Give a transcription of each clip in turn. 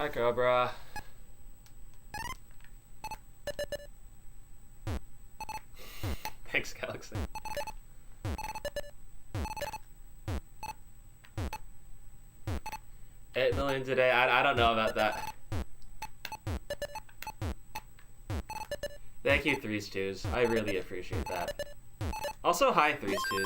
Hi, Cobra. Thanks, Galaxy. $8 million today. I don't know about that. Thank you, 3s2s. I really appreciate that. Also, hi, 3s2s.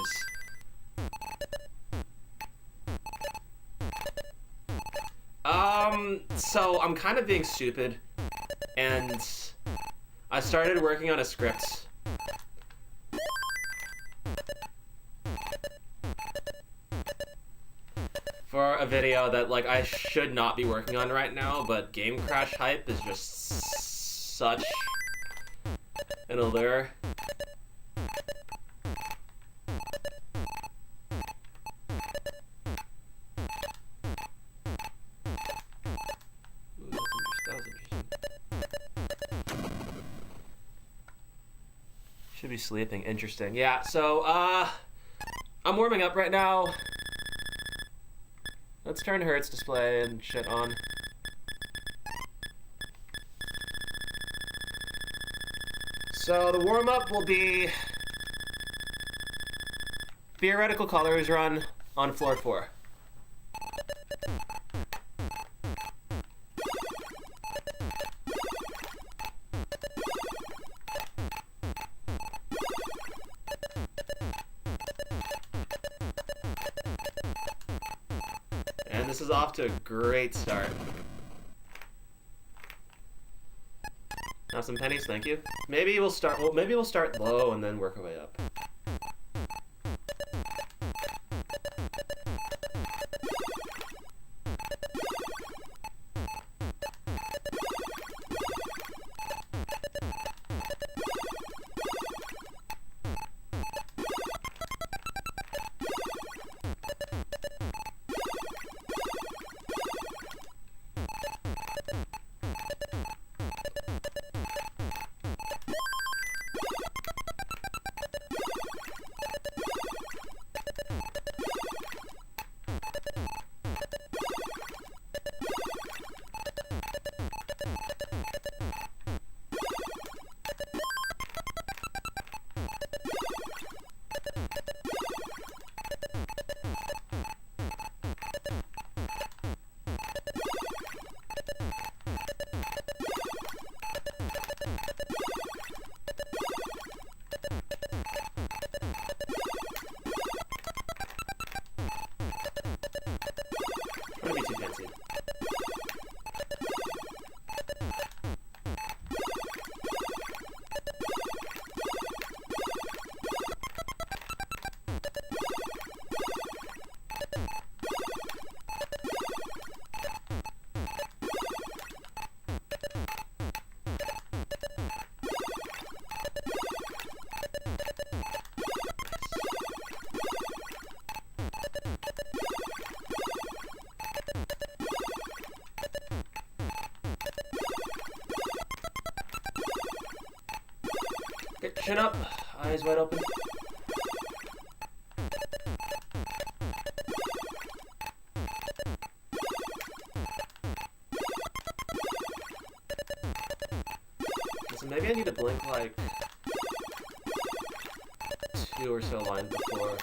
So I'm kind of being stupid, and I started working on a script. For a video that, like, I should not be working on right now, but game crash hype is just such an allure. Should be sleeping. Interesting. Yeah, so, I'm warming up right now. Let's turn Hertz display and shit on. So the warm-up will be theoretical colors run on floor 4. And this is off to a great start. Now some pennies, thank you. Maybe we'll start low and then work our way up. Trying to be too fancy. Okay, chin up, eyes wide open. So maybe I need to blink like 2 or so lines before.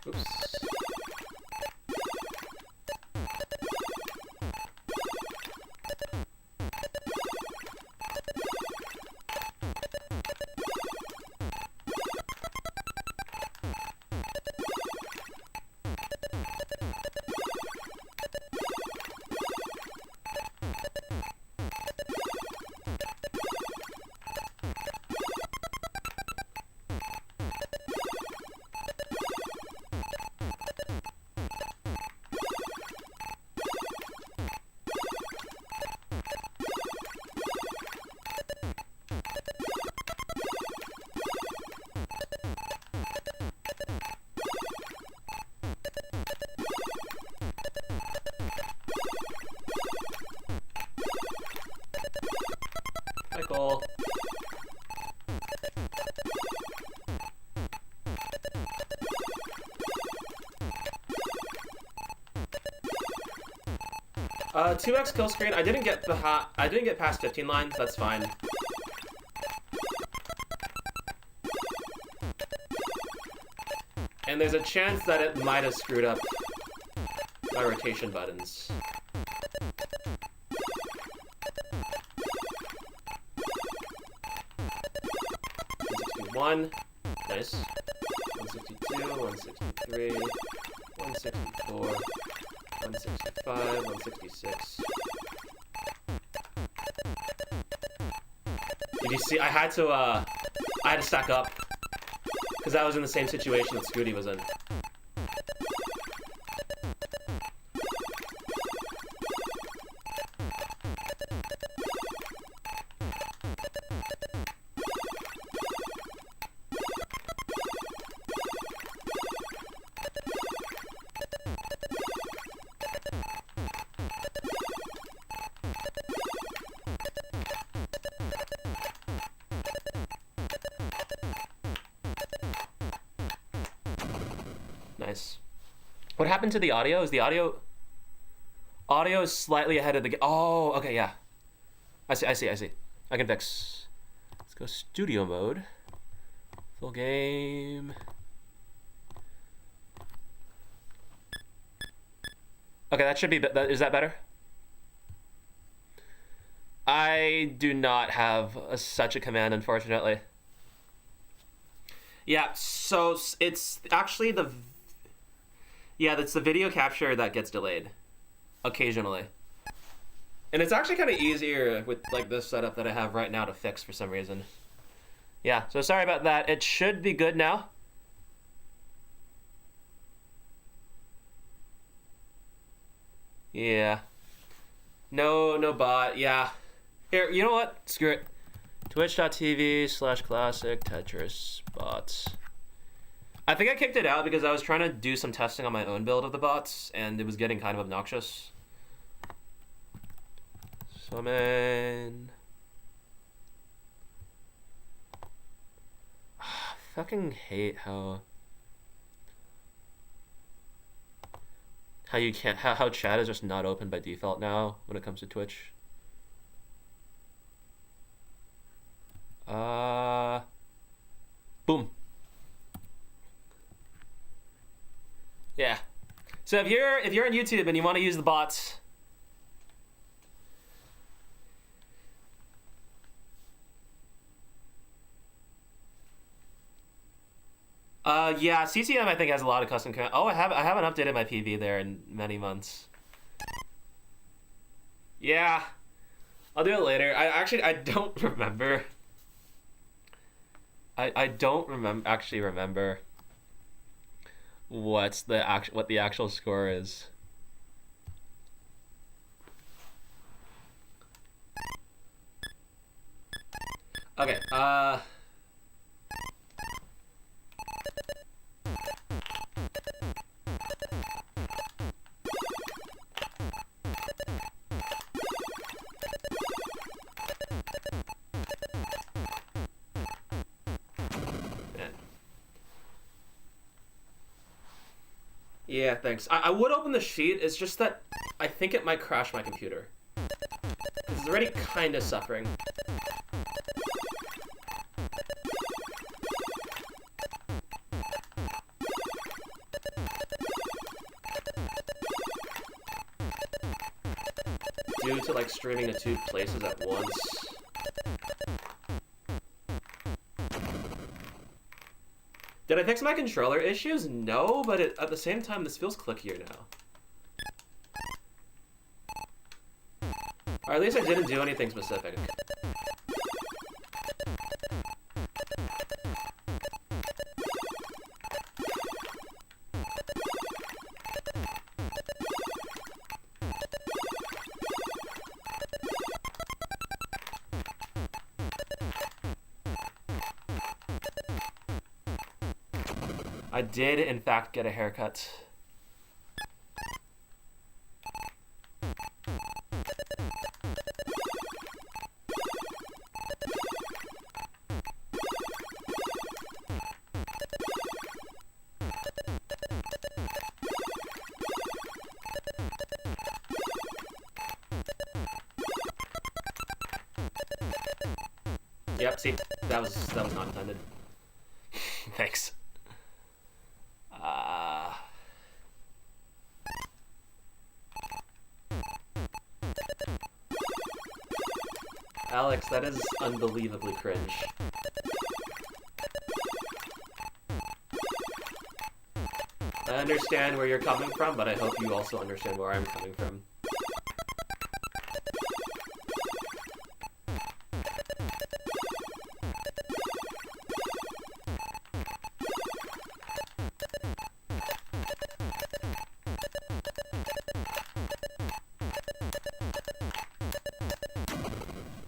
Oops. 2x kill screen. I didn't get past 15 lines. That's fine. And there's a chance that it might have screwed up my rotation buttons. 161. Nice. 162, 163, 164, 165, 166. Did you see? I had to stack up because I was in the same situation that Scooty was in. Nice. What happened to the audio? Is the audio is slightly ahead of the... Oh, okay, yeah. I see. I can fix. Let's go studio mode. Full game. Okay, that should be... Is that better? I do not have such a command, unfortunately. Yeah, so it's actually the... Yeah, that's the video capture that gets delayed occasionally. And it's actually kind of easier with like this setup that I have right now to fix for some reason. Yeah, so sorry about that. It should be good now. Yeah. No bot. Yeah. Here, you know what? Screw it. Twitch.tv/classic Tetris bots. I think I kicked it out because I was trying to do some testing on my own build of the bots, and it was getting kind of obnoxious. Summon. Fucking hate how you can't how chat is just not open by default now when it comes to Twitch. Boom. Yeah. So if you're on YouTube and you want to use the bots, yeah, CCM I think has a lot of custom command. Oh, I haven't updated my PV there in many months. Yeah. I'll do it later. I don't remember. I don't actually remember what the actual score is. Okay, yeah, thanks. I would open the sheet, it's just that I think it might crash my computer. It's already kind of suffering. Due to like streaming to 2 places at once. Did I fix my controller issues? No, but at the same time, this feels clickier now. Or at least I didn't do anything specific. I did, in fact, get a haircut. Yep, see, that was not intended. Thanks. Alex, that is unbelievably cringe. I understand where you're coming from, but I hope you also understand where I'm coming from.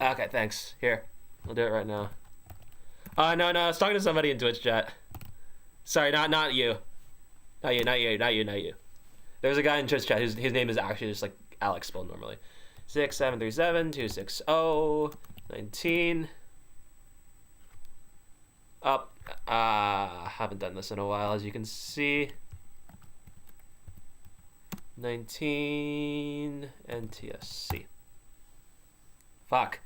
Okay, thanks. Here, I'll do it right now. No, I was talking to somebody in Twitch chat. Sorry, not you. Not you. There's a guy in Twitch chat his name is actually just like Alex spelled normally. 6737-260-19. Up. Haven't done this in a while, as you can see. 19 NTSC. Fuck.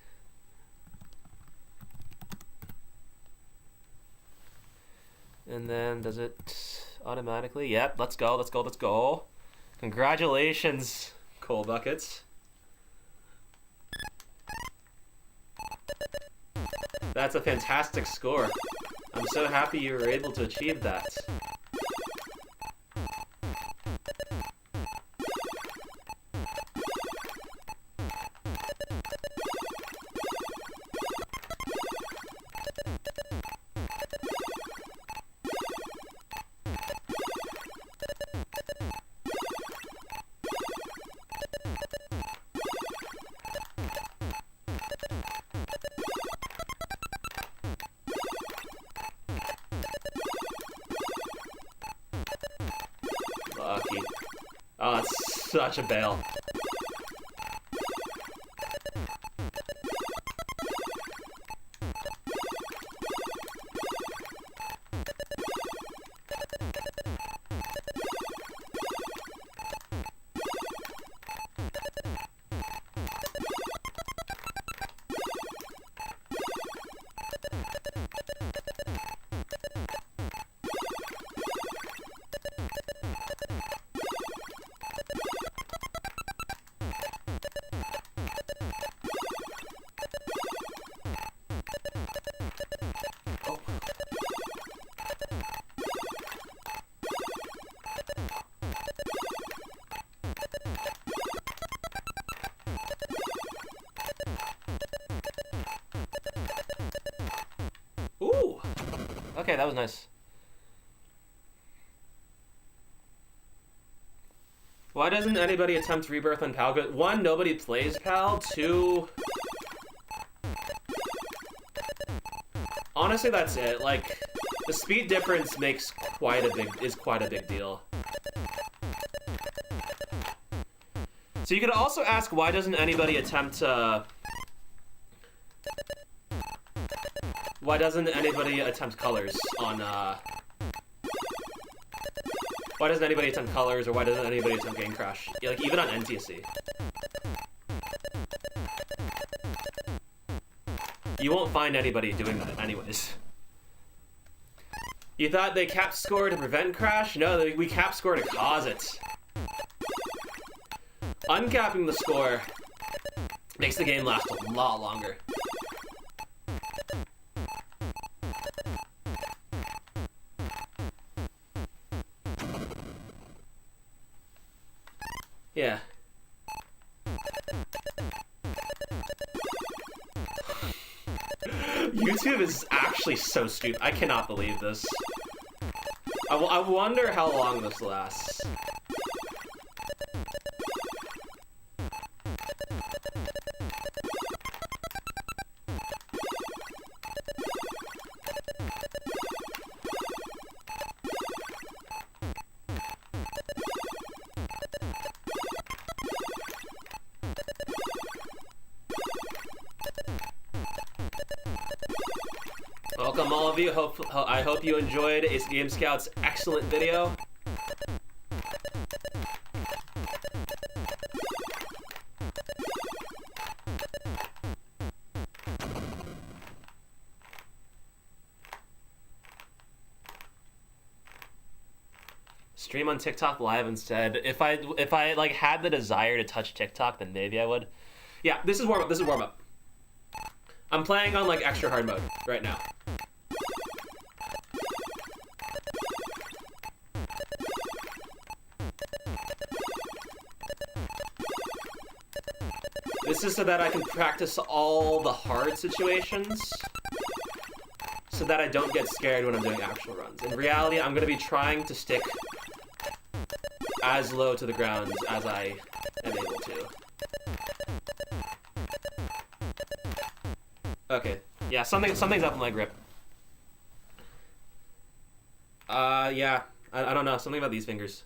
And then does it automatically? Yep, let's go. Congratulations, Coal Buckets. That's a fantastic score. I'm so happy you were able to achieve that. Lucky. Oh, it's such a bail. Ooh! Okay, that was nice. Why doesn't anybody attempt Rebirth on PAL? One, nobody plays PAL. Two... honestly, that's it. Like, the speed difference is quite a big deal. So you could also ask, why doesn't anybody attempt why doesn't anybody attempt colors on why doesn't anybody attempt colors, or why doesn't anybody attempt game crash? Yeah, like even on NTSC. You won't find anybody doing that anyways. You thought they cap score to prevent crash? No, we cap score to cause it. Uncapping the score makes the game last a lot longer. Yeah. YouTube is actually so stupid. I cannot believe this. I wonder how long this lasts. Welcome all of you. I hope you enjoyed Ace Game Scout's excellent video. Stream on TikTok live instead. If I like had the desire to touch TikTok, then maybe I would. Yeah, this is warm up. This is warm up. I'm playing on like extra hard mode right now. This is so that I can practice all the hard situations, so that I don't get scared when I'm doing actual runs. In reality, I'm going to be trying to stick as low to the ground as I am able to. Okay, yeah, something's up in my grip. Yeah, I don't know, something about these fingers.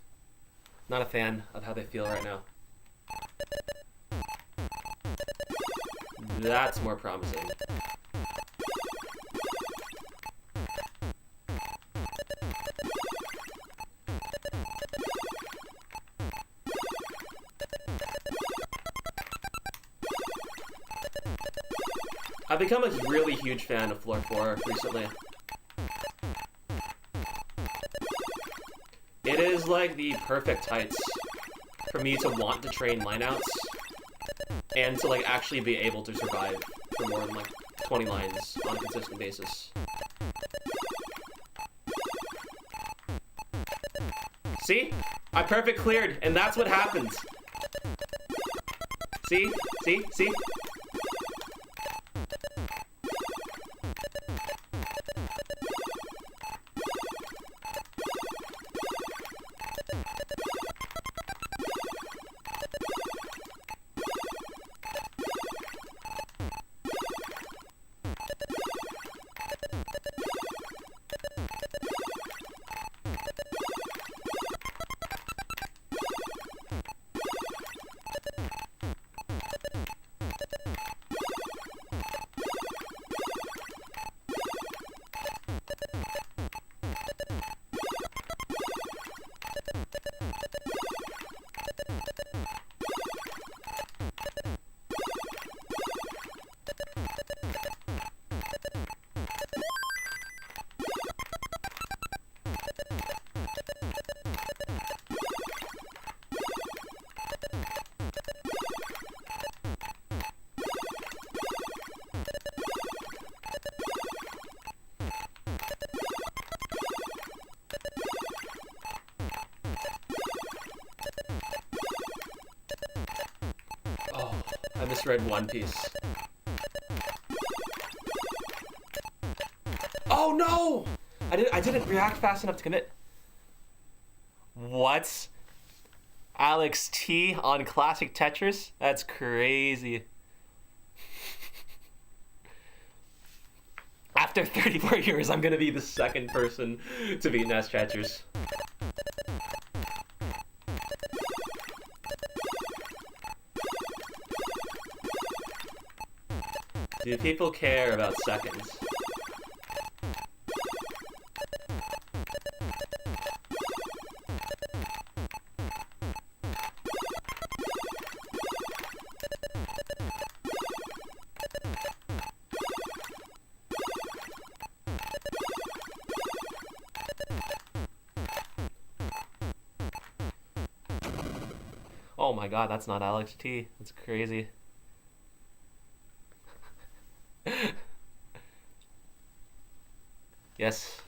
Not a fan of how they feel right now. That's more promising. I've become a really huge fan of Floor 4 recently. It is like the perfect heights for me to want to train lineouts and to like actually be able to survive for more than like 20 lines on a consistent basis. See? I perfect cleared, and that's what happens. See? See? See? I misread One Piece. Oh no! I didn't react fast enough to commit. What? Alex T on classic Tetris? That's crazy. After 34 years, I'm gonna be the second person to beat Nest Tetris. Do people care about seconds? Oh my god, that's not Alex T. That's crazy. Yes.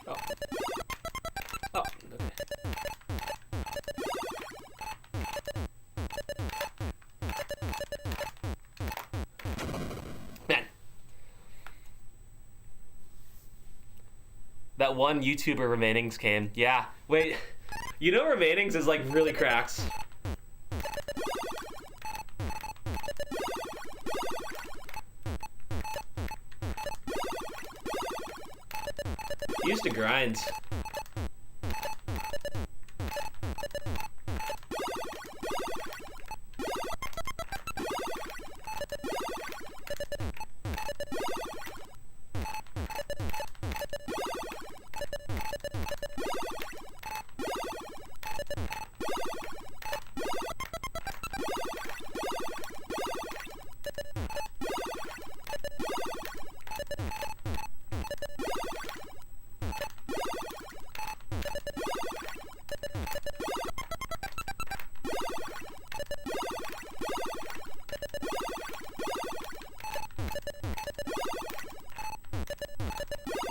Oh. Oh, okay. Man. That one YouTuber remainings came. Yeah. Wait. You know remainings is like really cracked. Used to grind.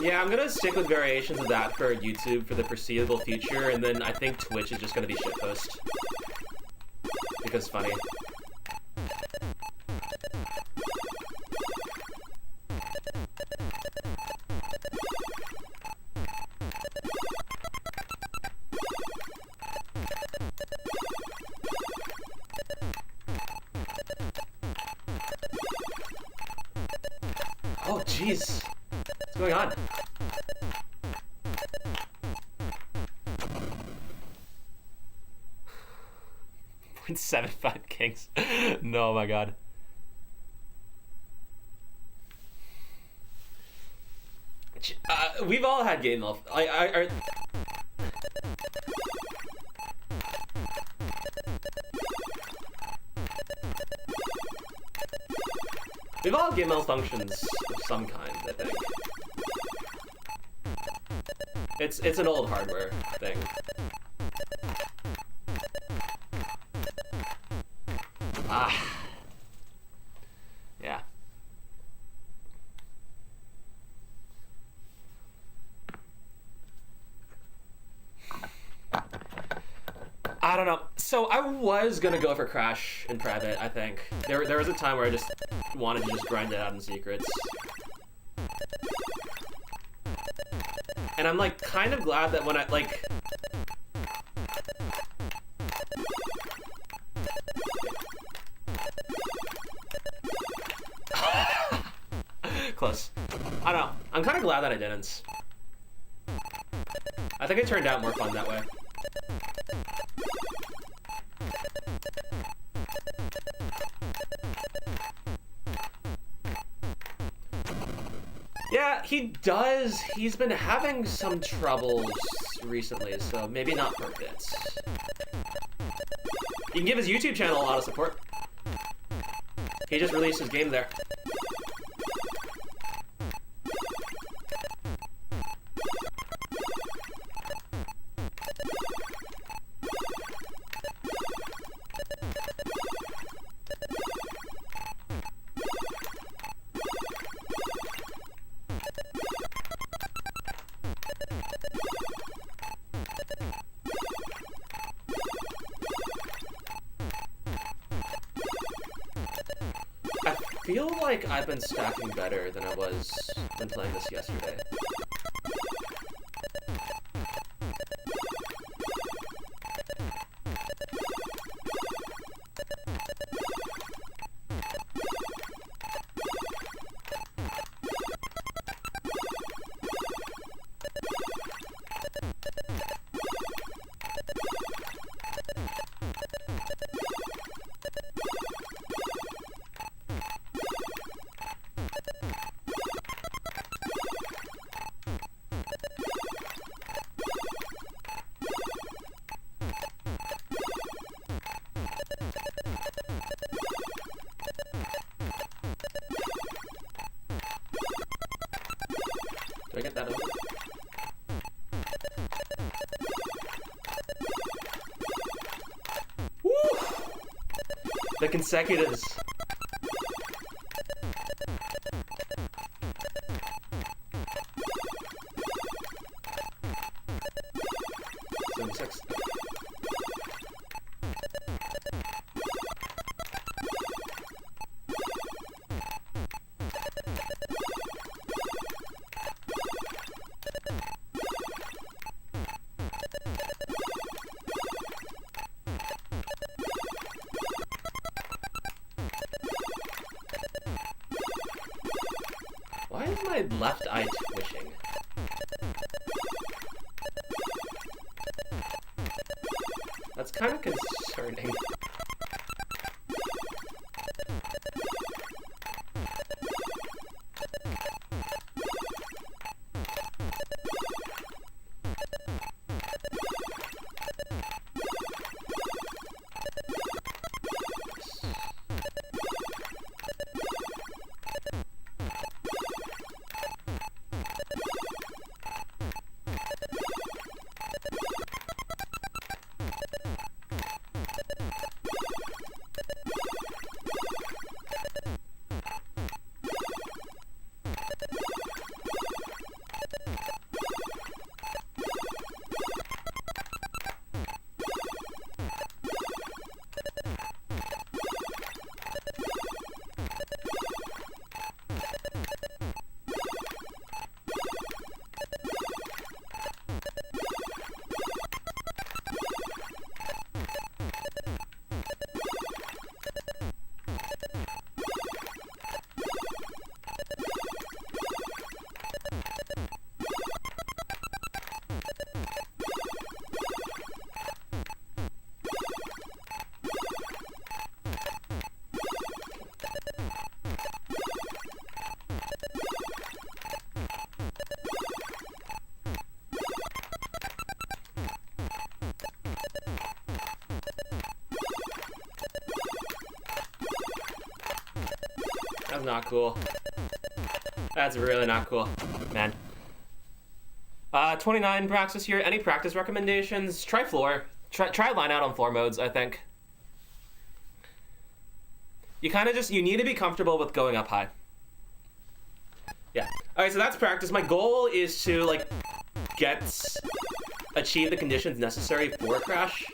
Yeah, I'm gonna stick with variations of that for YouTube for the foreseeable future, and then I think Twitch is just gonna be shitpost. Because funny. Oh, jeez. What's going on? .75 kings. No, my god. We've all had game health. We've all had game malfunctions of some kind, I think. It's an old hardware thing. Ah. Yeah. I don't know. So I was gonna go for Crash in private, I think. There was a time where I just wanted to just grind it out in secrets. And I'm like kind of glad that when I like close. I don't know. I'm kind of glad that I didn't. I think it turned out more fun that way. Yeah, he does. He's been having some troubles recently, so maybe not perfect. You can give his YouTube channel a lot of support. He just released his game there. I feel like I've been stacking better than I was when playing this yesterday. Do I get that over? Woo! The consecutives. my left eye twitching? That's kind of concerning. That's not cool. That's really not cool, man. 29 practice here. Any practice recommendations? Try floor. Try line out on floor modes, I think. You kind of you need to be comfortable with going up high. Yeah. Alright, so that's practice. My goal is to, like, achieve the conditions necessary for a crash.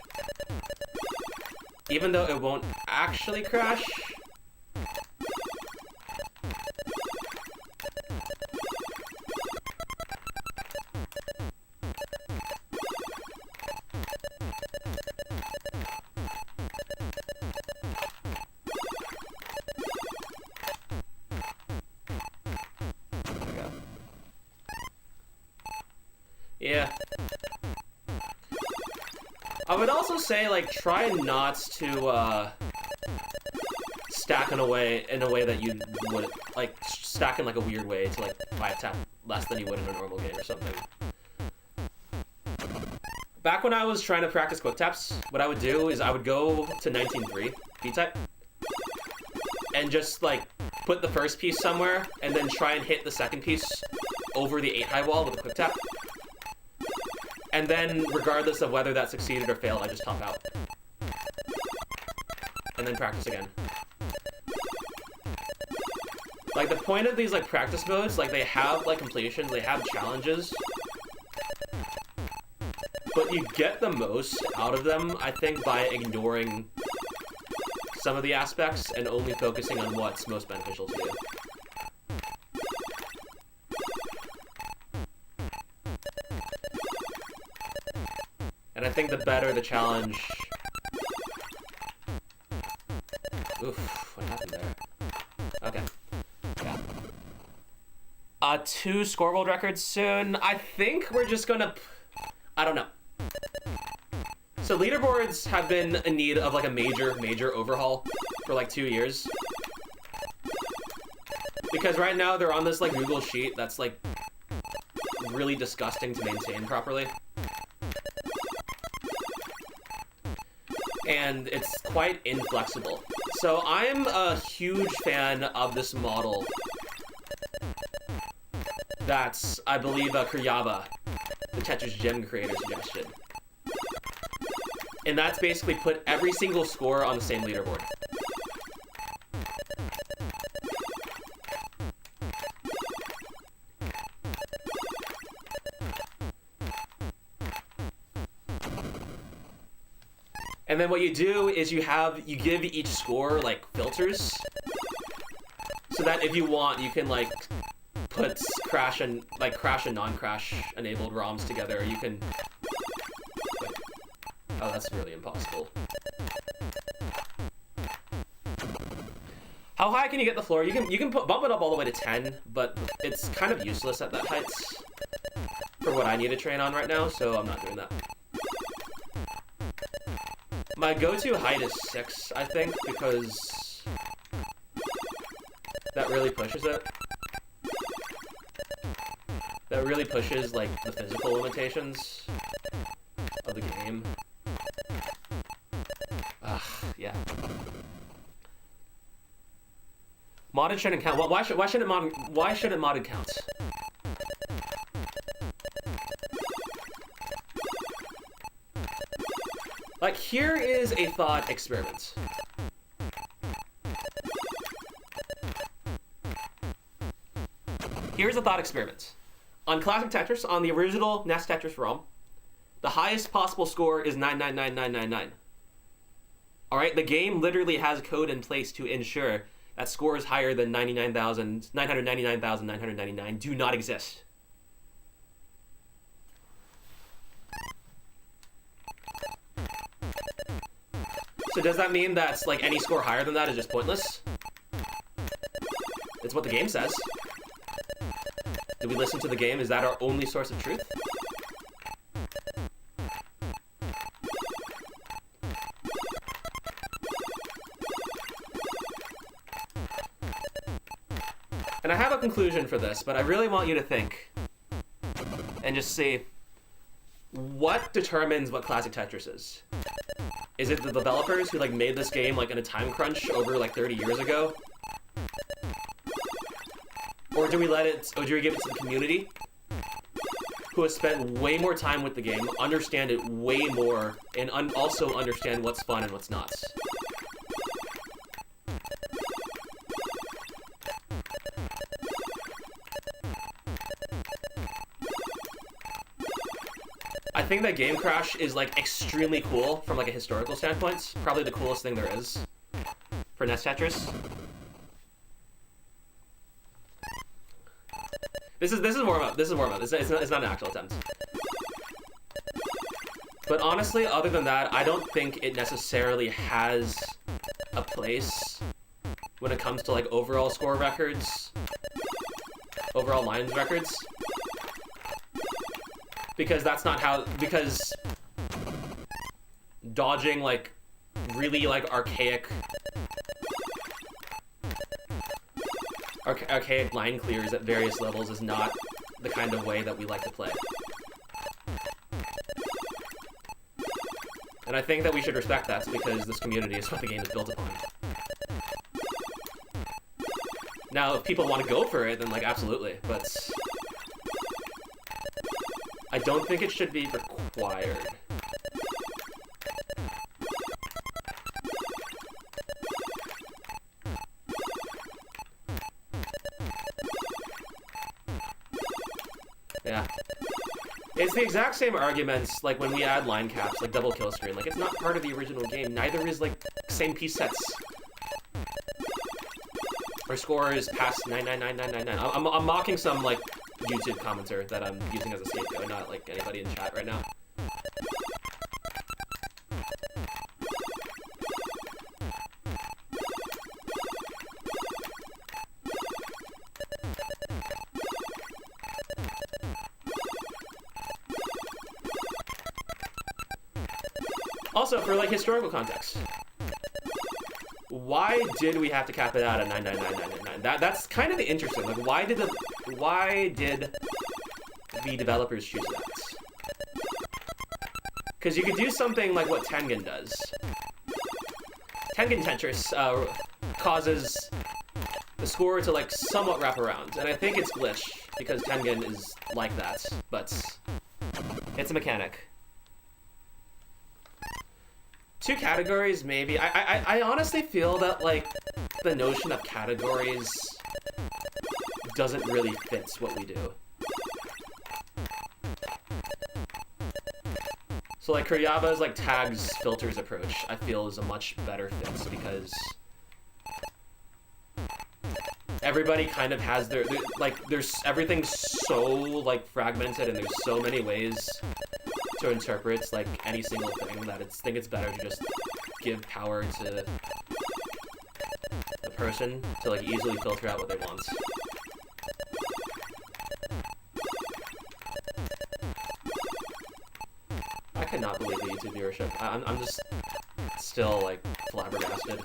Even though it won't actually crash. Yeah. I would also say, like, try not to, stack in a way that you would, like, stack in, like, a weird way to, like, 5-tap less than you would in a normal game or something. Back when I was trying to practice quick taps, what I would do is I would go to 19-3, B-type, and just, like, put the first piece somewhere, and then try and hit the second piece over the 8-high wall with a quick tap. And then, regardless of whether that succeeded or failed, I just top out. And then practice again. Like, the point of these, like, practice modes, like, they have, like, completions, they have challenges. But you get the most out of them, I think, by ignoring some of the aspects and only focusing on what's most beneficial to you. And I think the better the challenge... Oof, what happened there? Okay. Yeah. 2 score world records soon. I think we're just gonna... I don't know. So leaderboards have been in need of, like, a major overhaul for, like, 2 years. Because right now they're on this, like, Google sheet that's, like, really disgusting to maintain properly. And it's quite inflexible. So I'm a huge fan of this model that's, I believe, Kuryaba, the Tetris Gem creator, suggested. And that's basically put every single score on the same leaderboard. And then what you do is you give each score, like, filters. So that if you want, you can, like, put crash and non-crash enabled ROMs together. Or you can... Wait. Oh, that's really impossible. How high can you get the floor? You can bump it up all the way to 10, but it's kind of useless at that height for what I need to train on right now, so I'm not doing that. My go-to height is 6, I think, because that really pushes it. That really pushes, like, the physical limitations of the game. Yeah. Modded shouldn't count. Why shouldn't modded count? Like, here is a thought experiment. Here's a thought experiment. On classic Tetris, on the original NES Tetris ROM, the highest possible score is 999999. Alright, the game literally has code in place to ensure that scores higher than 999,999 do not exist. So does that mean that like any score higher than that is just pointless? It's what the game says. Do we listen to the game? Is that our only source of truth? And I have a conclusion for this, but I really want you to think and just see what determines what classic Tetris is. Is it the developers who like made this game like in a time crunch over like 30 years ago? Or do we give it to the community who has spent way more time with the game, understand it way more, and also understand what's fun and what's not? I think that Game Crash is like extremely cool from like a historical standpoint. Probably the coolest thing there is for NES Tetris. This is warm up. This is warm up. It's not an actual attempt. But honestly, other than that, I don't think it necessarily has a place when it comes to like overall score records, overall lines records. Because that's not how, because dodging like really like archaic line clears at various levels is not the kind of way that we like to play. And I think that we should respect that because this community is what the game is built upon. Now, if people want to go for it, then like absolutely, but I don't think it should be required. Yeah. It's the exact same arguments like when we add line caps, like double kill screen. Like, it's not part of the original game. Neither is like same piece sets. Our score is past 99999. I'm mocking some like YouTube commenter that I'm using as a scapegoat, not like anybody in chat right now. Also, for like historical context, why did we have to cap it out at 99999? That's kind of interesting. Like, why did the developers choose that? Because you could do something like what Tengen does. Tengen Tetris causes the score to like somewhat wrap around, and I think it's glitch because Tengen is like that, but it's a mechanic. 2 categories, maybe. I honestly feel that, like, the notion of categories doesn't really fit what we do. So, like, Kuryaba's, like, tags, filters approach, I feel is a much better fit because everybody kind of has their like, there's everything's so, like, fragmented and there's so many ways to interpret like any single thing that I think it's better to just give power to the person to like easily filter out what they want. I cannot believe the YouTube viewership. I'm just still like flabbergasted.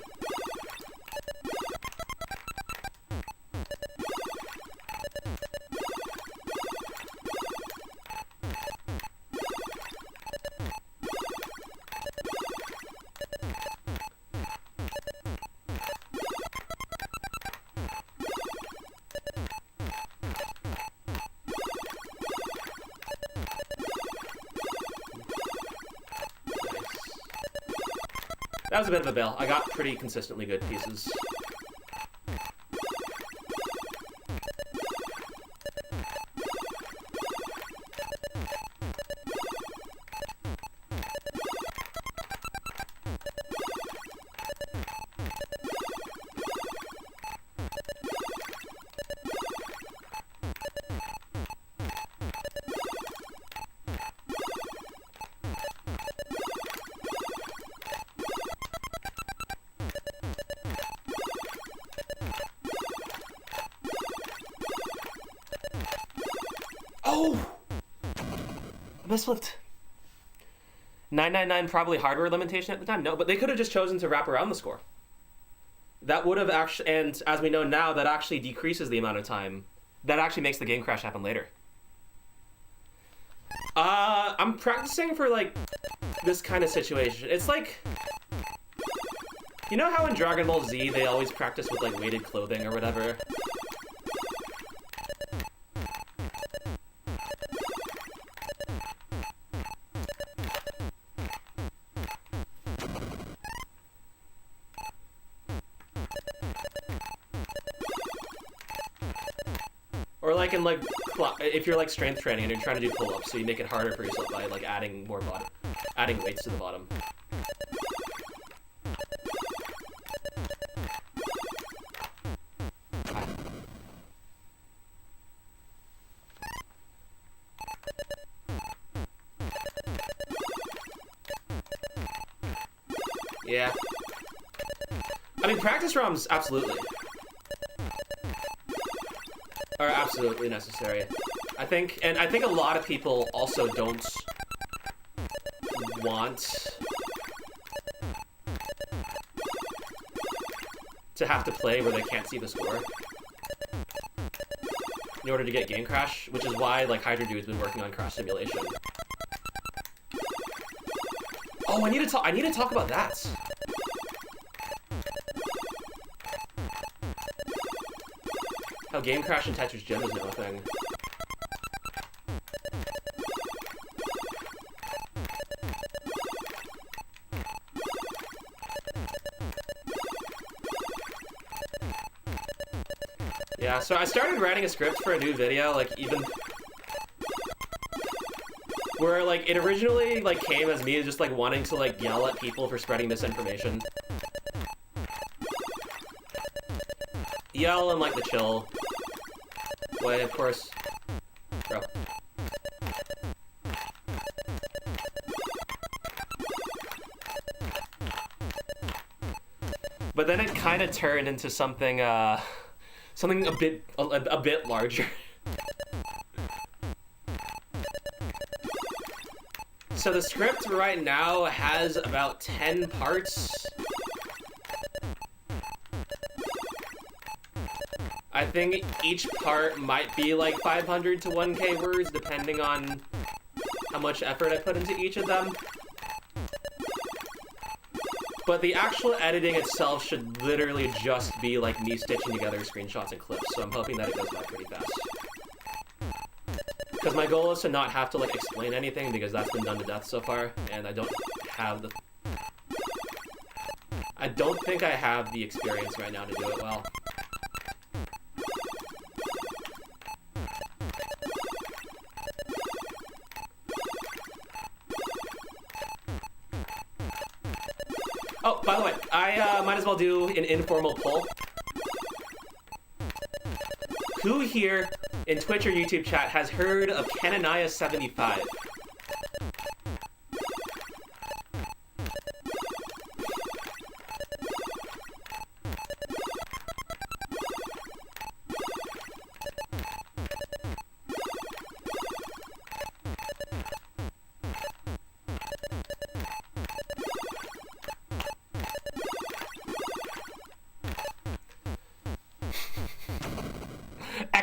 That was a bit of a bail. I got pretty consistently good pieces. Oh! I misflipped. 999 probably hardware limitation at the time. No, but they could have just chosen to wrap around the score. That would have actually, and as we know now, that actually decreases the amount of time. That actually makes the game crash happen later. I'm practicing for like this kind of situation. It's like, you know how in Dragon Ball Z they always practice with like weighted clothing or whatever? Or like in like, if you're like strength training and you're trying to do pull-ups, so you make it harder for yourself by like adding weights to the bottom. Yeah. I mean, practice ROMs, absolutely. Are absolutely necessary. I think a lot of people also don't want to have to play where they can't see the score in order to get game crash, which is why like Hydra Dude's been working on crash simulation. Oh, I need to talk about that. How game crash in Tetris Gym is now a thing. Yeah, so I started writing a script for a new video, like even where like it originally like came as me just like wanting to like yell at people for spreading misinformation. Yell and like the chill way, of course. Bro. But then it kind of turned into something something a bit larger. So the script right now has about 10 parts. I think each part might be like 500 to 1K words, depending on how much effort I put into each of them. But the actual editing itself should literally just be like me stitching together screenshots and clips, so I'm hoping that it goes by pretty fast. Because my goal is to not have to like explain anything, because that's been done to death so far, and I don't think I have the experience right now to do it well. Oh, by the way, I might as well do an informal poll. Who here in Twitch or YouTube chat has heard of Canania 75?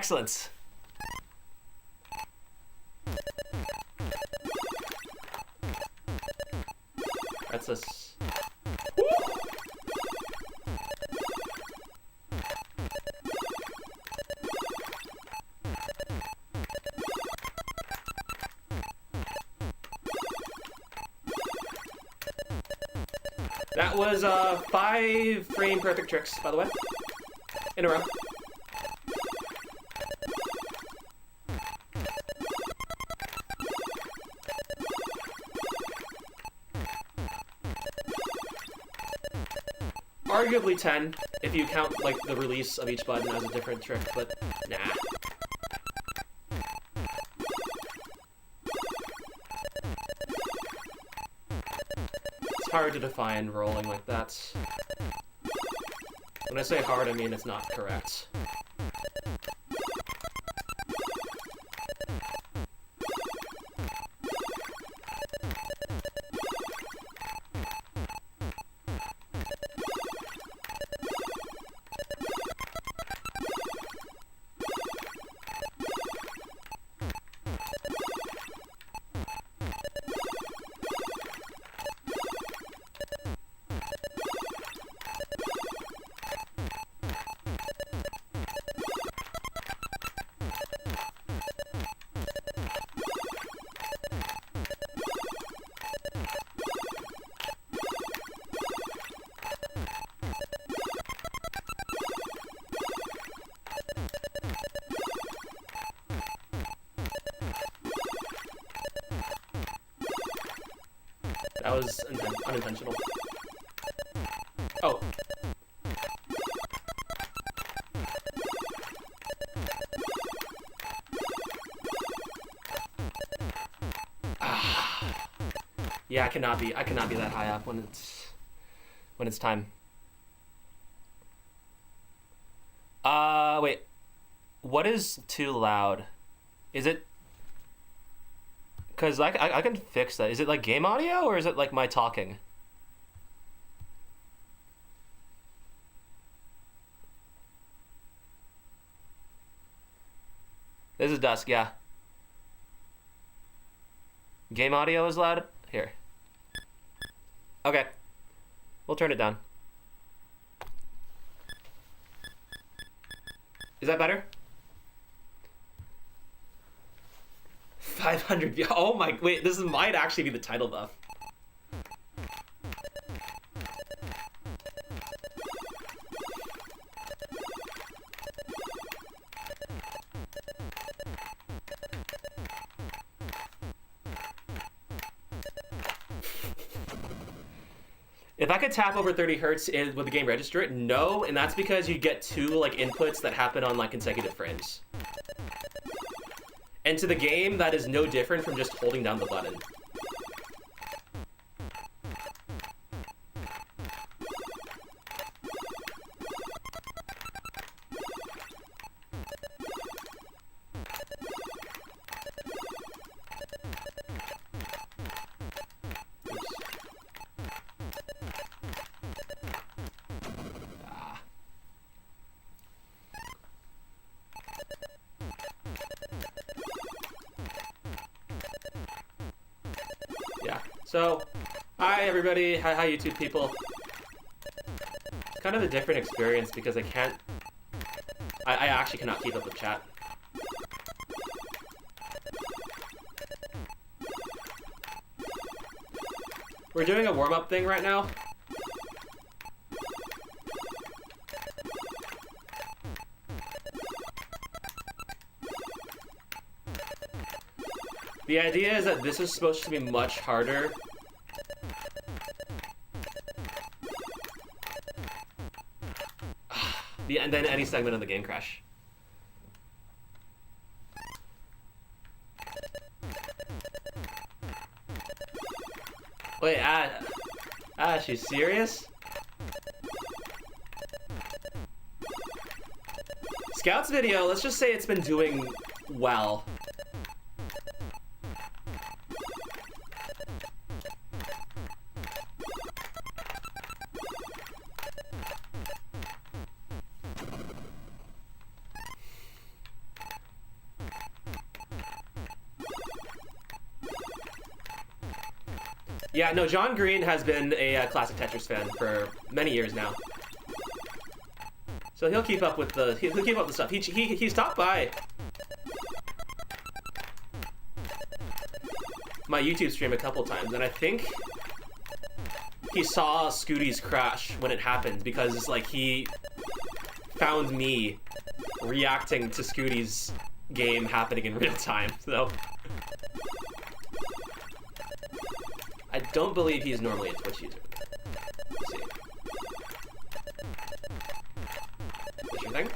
Excellent. That's us. That was 5 frame perfect tricks, by the way, in a row. Arguably 10 if you count like the release of each button as a different trick, but nah. It's hard to define rolling like that. When I say hard, I mean it's not correct. That was unintentional. Oh. Yeah, I cannot be that high up when it's time. Wait. What is too loud? Is it? Because I can fix that. Is it like game audio or is it like my talking? This is dusk, yeah. Game audio is loud? Here. Okay. We'll turn it down. Is that better? 500 views. Oh my, wait, this might actually be the title buff. If I could tap over 30 hertz would the game register it? No, and that's because you get 2 like inputs that happen on like consecutive frames. And to the game, that is no different from just holding down the button. So, hi everybody, hi YouTube people. It's kind of a different experience because I actually cannot keep up with chat. We're doing a warm-up thing right now. The idea is that this is supposed to be much harder. And then any segment of the game crash. Wait, Ash, you serious? Scout's video, let's just say it's been doing well. Yeah, no, John Green has been a classic Tetris fan for many years now. So he'll keep up with the stuff. He stopped by my YouTube stream a couple times, and I think he saw Scooty's crash when it happened because like he found me reacting to Scooty's game happening in real time. So I don't believe he's normally a Twitch user. Let's see. What's your thing?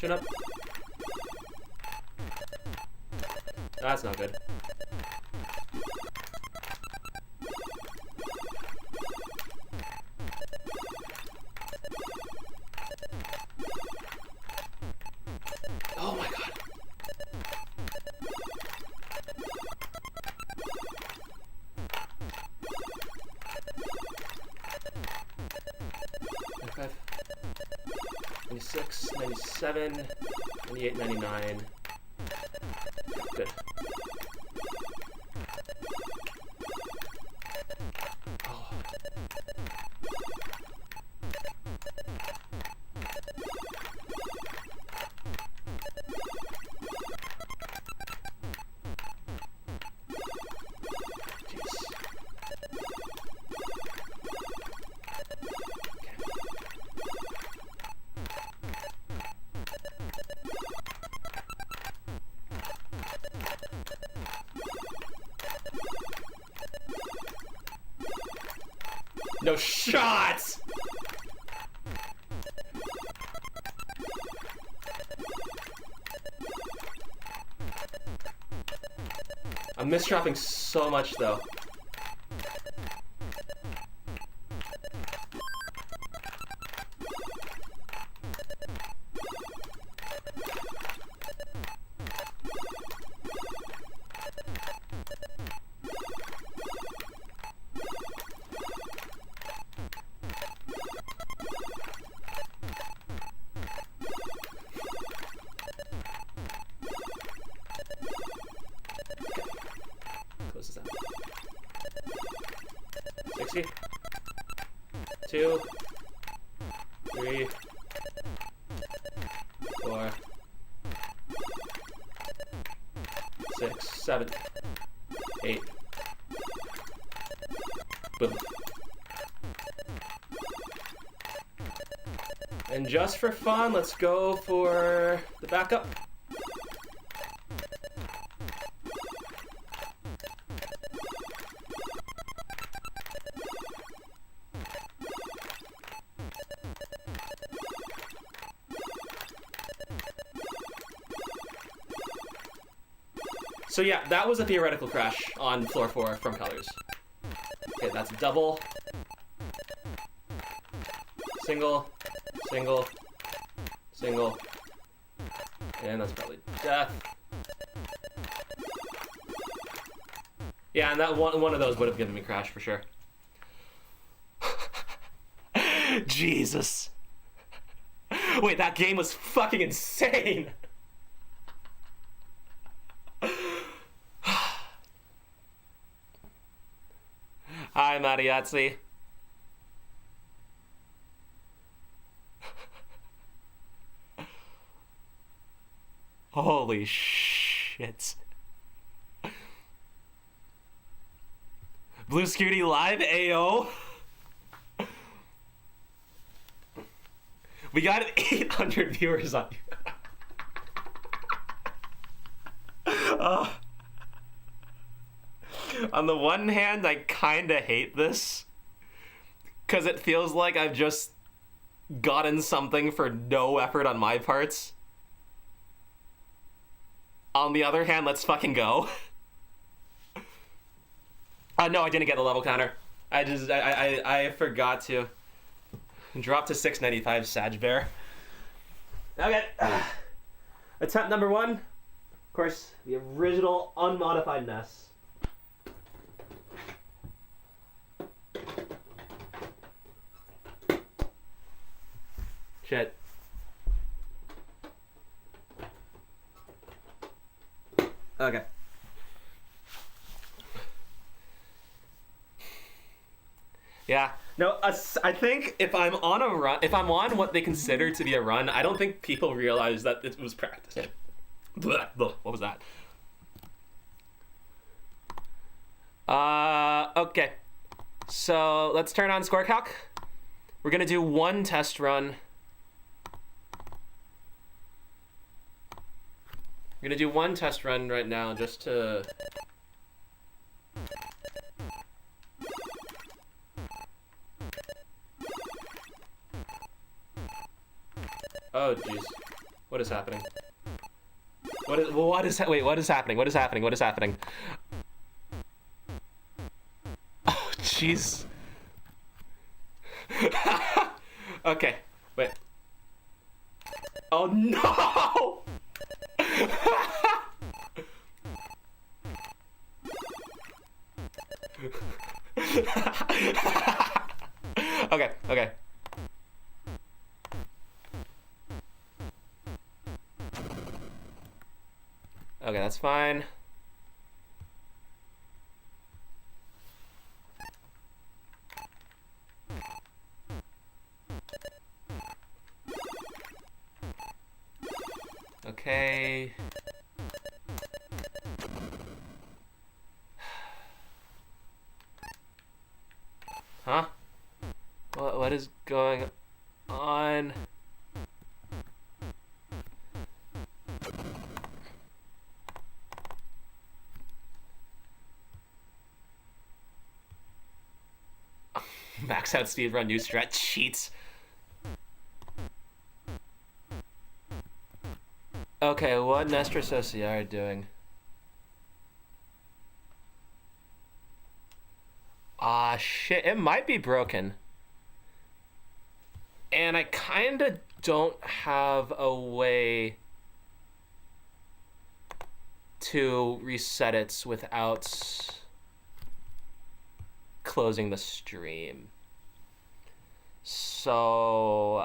Chin up. That's not good. Oh my god. Okay. 96, 97, 98, 99. Good. Oh. Jeez. No shots! I'm misdropping so much though. Close this out. 60. 2. 3. 4. 6. 7. 8. Boom. And just for fun, let's go for the backup. So yeah, that was a theoretical crash on floor 4 from Colors. Okay, that's double. Single. Single. Single. And that's probably death. Yeah, and that one of those would have given me crash for sure. Jesus. Wait, that game was fucking insane. Hi, Mariazzi. Holy sh... shit. Blue Scooty Live, AO. We got 800 viewers on On the one hand, I kinda hate this, because it feels like I've just gotten something for no effort on my parts. On the other hand, let's fucking go. No, I didn't get the level counter. I forgot to. Drop to 695, Sag Bear. Okay. Attempt number 1. Of course, the original unmodified mess. Shit. Okay. Yeah. No, I think if I'm on a run, if I'm on what they consider to be a run, I don't think people realize that it was practice. What was that? Okay. So let's turn on score calc. We're gonna do one test run. We're gonna do one test run right now just to... Oh jeez. What is happening? What is happening? What is happening? Oh jeez. Okay, wait. Oh no! Okay. Okay, that's fine. Okay. Huh? What is going on? Max out speed run new strat cheats. Okay, what Nestros OCR doing? Ah, shit, it might be broken. And I kinda don't have a way to reset it without closing the stream. So,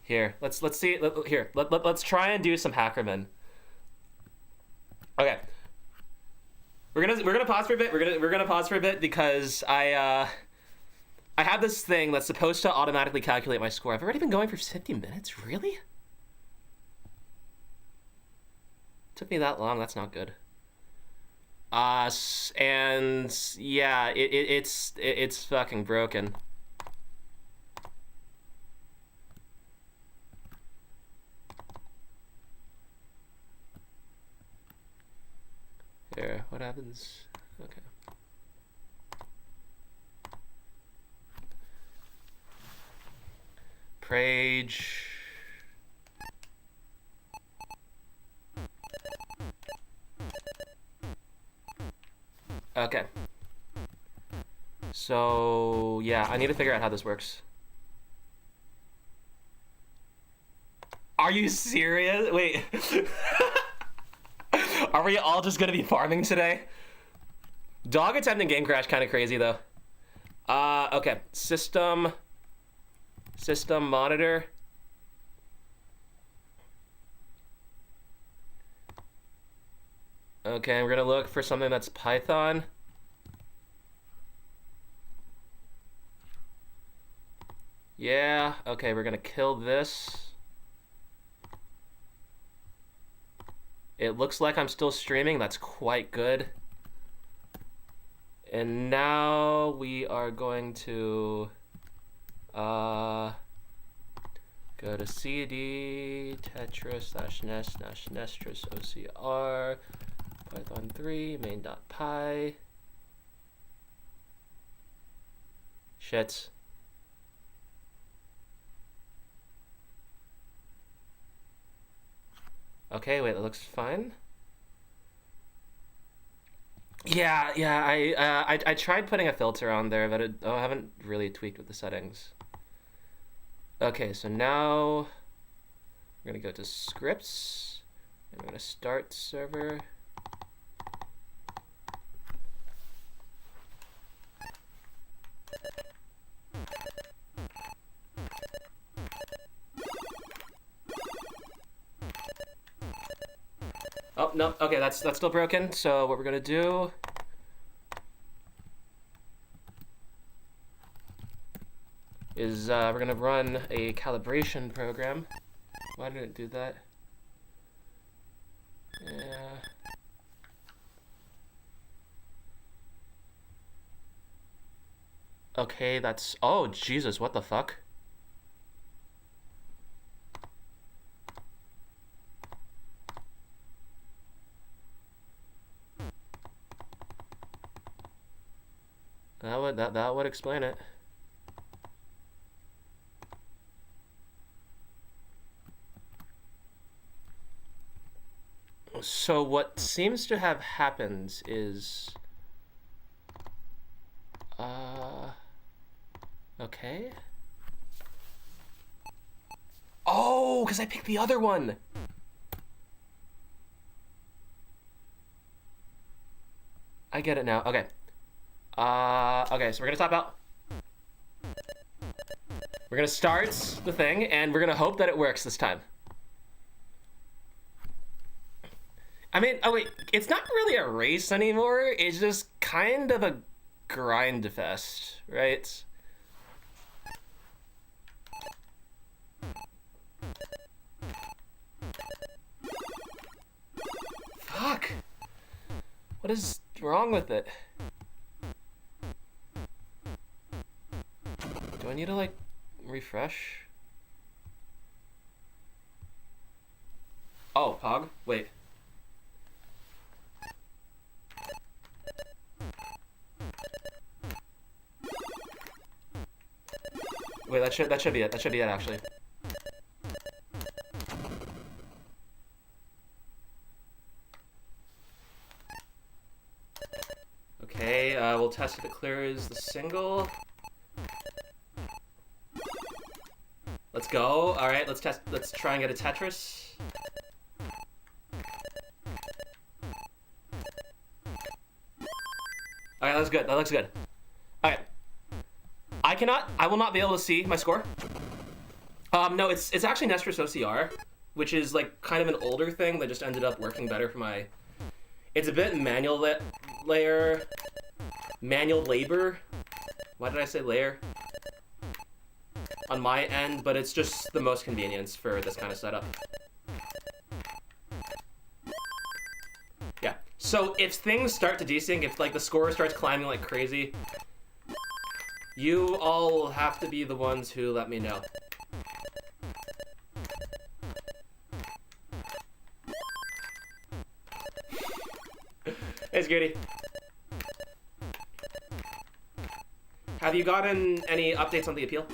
here, let's see. Let's try and do some Hackerman. Okay, we're gonna pause for a bit. We're gonna pause for a bit because I have this thing that's supposed to automatically calculate my score. I've already been going for 50 minutes. Really? Took me that long. That's not good. And yeah, it's fucking broken. Here, what happens? Okay. Prage. Okay. So, yeah, I need to figure out how this works. Are you serious? Wait. Are we all just gonna be farming today? Dog attempt and game crash, kind of crazy though. Okay. System monitor. Okay, we're gonna look for something that's Python. Yeah, okay, we're gonna kill this. It looks like I'm still streaming. That's quite good. And now we are going to go to cd tetris /nes nestris ocr python 3 main.py. Shit. Okay, wait, that looks fine. Yeah, I tried putting a filter on there, but I haven't really tweaked with the settings. Okay, so now we're gonna go to scripts, and we're gonna start server. Oh, no, okay, that's still broken. So what we're gonna do is we're gonna run a calibration program. Why did it do that? Yeah. Okay, that's, oh, Jesus, what the fuck? That would explain it. So what seems to have happened is okay. Oh, because I picked the other one. I get it now. Okay. Okay, so we're gonna top out. We're gonna start the thing, and we're gonna hope that it works this time. I mean, oh wait, it's not really a race anymore. It's just kind of a grind fest, right? Fuck! What is wrong with it? Do I need to, like, refresh? Oh, Pog? Wait. Wait, that should be it. That should be it, actually. Okay, we'll test if it clears the single. Let's go. All right, let's test. Let's try and get a Tetris. All right, that's good. That looks good. All right. I will not be able to see my score. No, it's actually Nestris OCR, which is like kind of an older thing that just ended up working better for my. It's a bit manual labor. Why did I say layer? On my end, but it's just the most convenience for this kind of setup. Yeah. So if things start to desync, if like the score starts climbing like crazy, you all have to be the ones who let me know. Hey, Scooty. Have you gotten any updates on the appeal?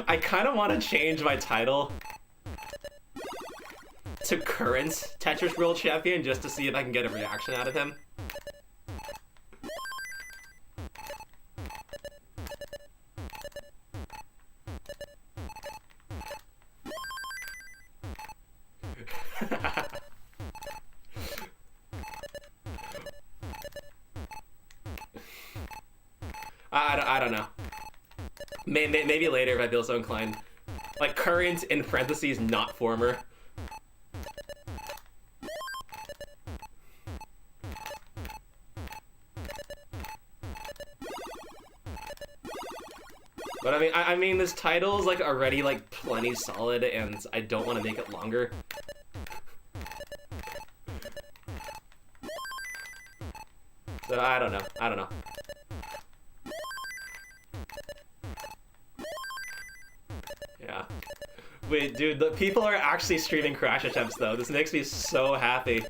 I kind of want to change my title to current Tetris World Champion just to see if I can get a reaction out of him. I don't know. Maybe later if I feel so inclined. Like current in parentheses, not former. But I mean, this title is like already like plenty solid, and I don't want to make it longer. So I don't know. Yeah. Wait, dude, the people are actually streaming crash attempts though. This makes me so happy.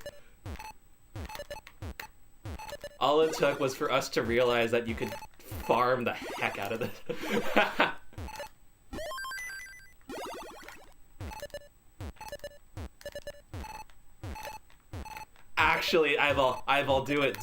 All it took was for us to realize that you could farm the heck out of it. Actually, eyeball, do it.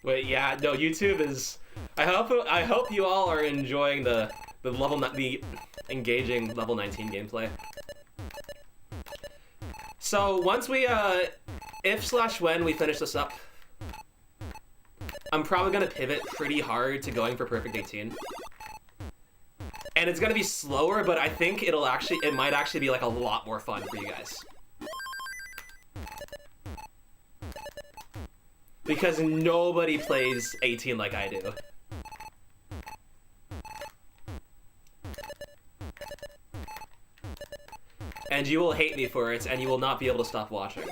Wait, yeah, no, YouTube is. I hope you all are enjoying the engaging level 19 gameplay. So once we if/when we finish this up, I'm probably gonna pivot pretty hard to going for perfect 18. And it's gonna be slower, but I think it might actually be like a lot more fun for you guys. Because nobody plays 18 like I do. And you will hate me for it, and you will not be able to stop watching.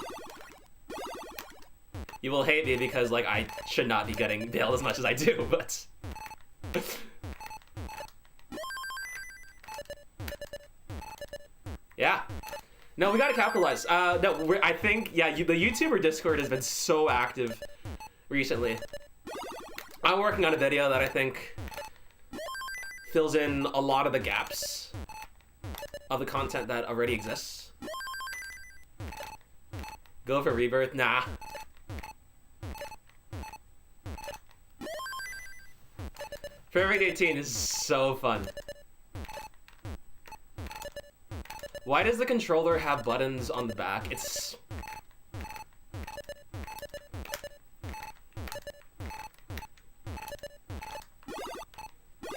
You will hate me because, like, I should not be getting bailed as much as I do, but... Yeah. No, we gotta capitalize. No, I think, yeah, the YouTuber Discord has been so active recently. I'm working on a video that I think fills in a lot of the gaps of the content that already exists. Go for Rebirth? Nah. Perfect 18 is so fun. Why does the controller have buttons on the back?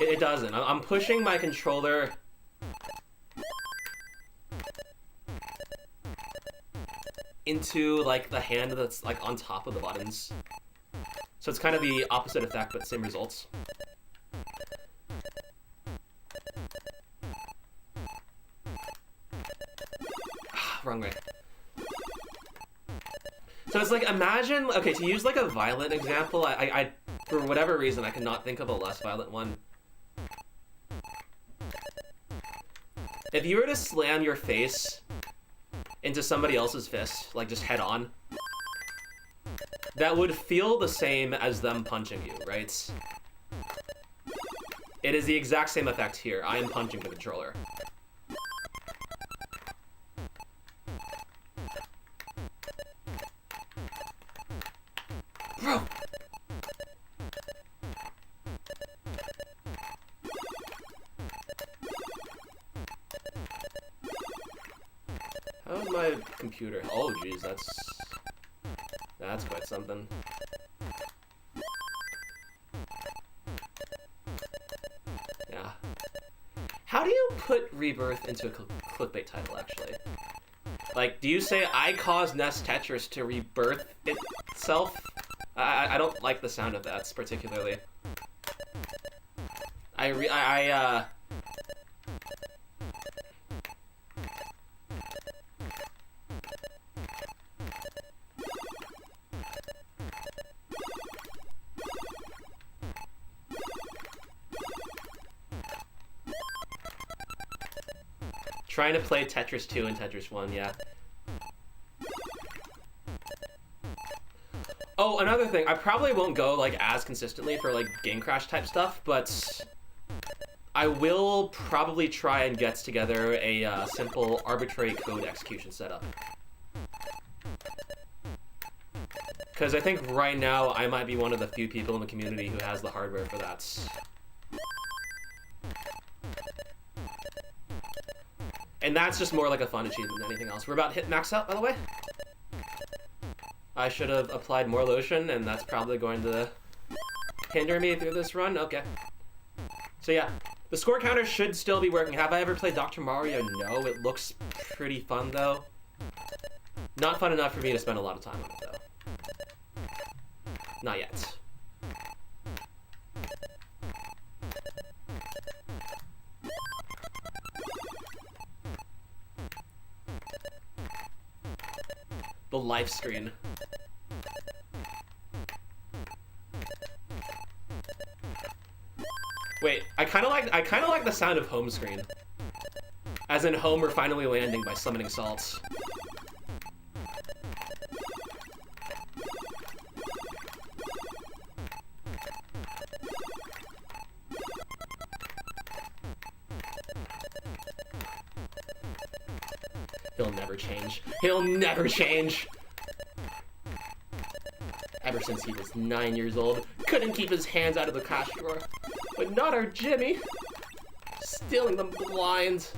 It doesn't. I'm pushing my controller into, like, the hand that's, like, on top of the buttons. So it's kind of the opposite effect, but same results. Wrong way. So it's like, imagine, okay, to use like a violent example, I for whatever reason, I cannot think of a less violent one. If you were to slam your face into somebody else's fist, like just head on, that would feel the same as them punching you, right? It is the exact same effect here. I am punching the controller. Bro! How's my computer? Oh, jeez, that's quite something. Yeah. How do you put Rebirth into a clickbait title, actually? Like, do you say, I caused Nest Tetris to rebirth itself? I don't like the sound of that, particularly. Trying to play Tetris 2 and Tetris 1, yeah. Oh, another thing, I probably won't go like as consistently for like game crash type stuff, but I will probably try and get together a simple arbitrary code execution setup. Because I think right now I might be one of the few people in the community who has the hardware for that. And that's just more like a fun achievement than anything else. We're about to hit max out, by the way. I should have applied more lotion, and that's probably going to hinder me through this run. Okay. So yeah, the score counter should still be working. Have I ever played Dr. Mario? No, it looks pretty fun, though. Not fun enough for me to spend a lot of time on it, though. Not yet. The life screen. Wait, I kind of like the sound of home screen. As in Homer finally landing by summoning salts. He'll never change. He'll never change! Ever since he was 9 years old, couldn't keep his hands out of the cash drawer. But not our Jimmy! Stealing them blind.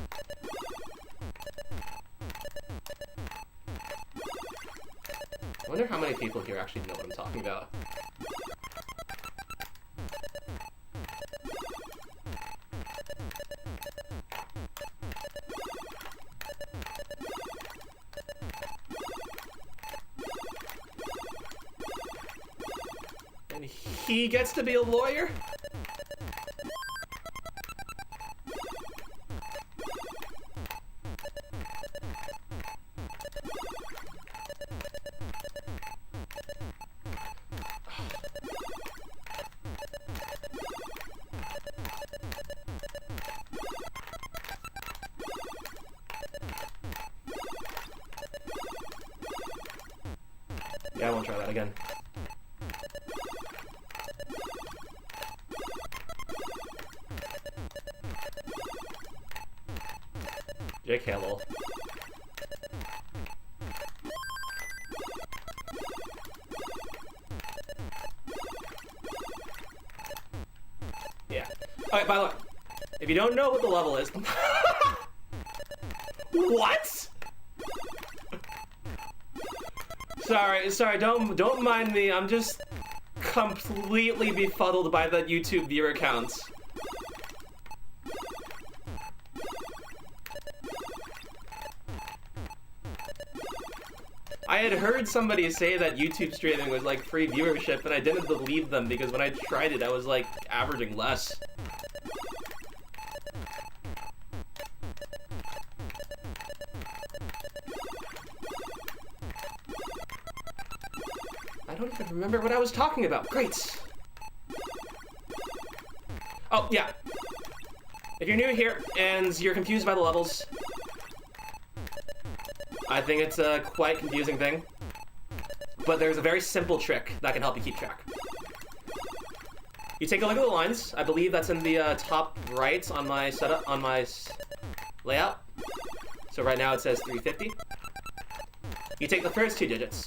I wonder how many people here actually know what I'm talking about. And he gets to be a lawyer? Yeah, I won't try that again. JK, lol. Yeah. Alright, by the way, if you don't know what the level is... What?! Sorry, don't mind me, I'm just completely befuddled by the YouTube viewer counts. I had heard somebody say that YouTube streaming was like free viewership, and I didn't believe them because when I tried it, I was like averaging less. I don't even remember what I was talking about. Great. Oh, yeah. If you're new here and you're confused by the levels, I think it's a quite confusing thing, but there's a very simple trick that can help you keep track. You take a look at the lines. I believe that's in the top right on my setup, on my layout. So right now it says 350. You take the first two digits.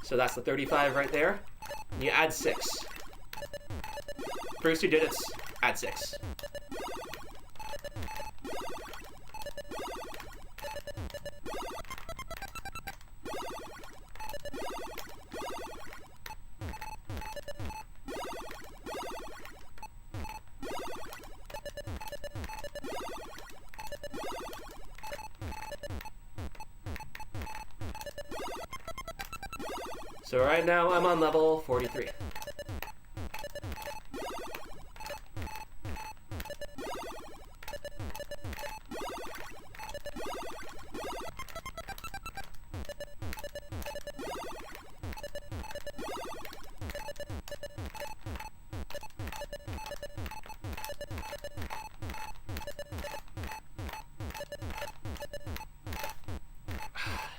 So that's the 35 right there. And you add 6. First two digits, add 6. So right now I'm on level 43.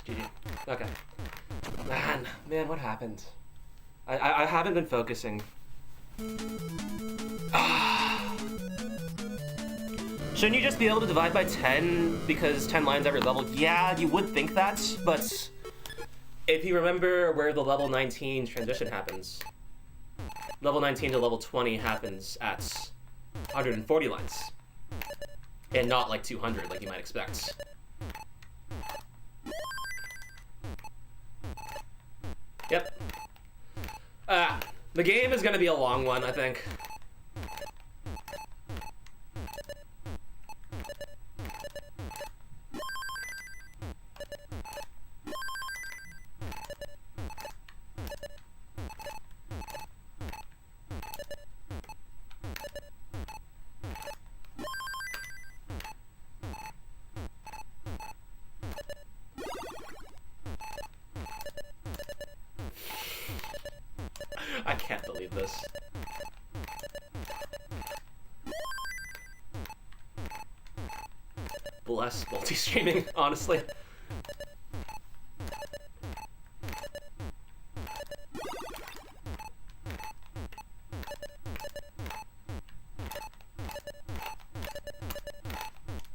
GG. Okay. Man, what happened? I haven't been focusing. Shouldn't you just be able to divide by 10 because 10 lines every level? Yeah, you would think that, but if you remember where the level 19 transition happens, level 19 to level 20 happens at 140 lines, and not like 200 like you might expect. Yep. The game is going to be a long one, I think. I can't believe this. Bless multi-streaming, honestly.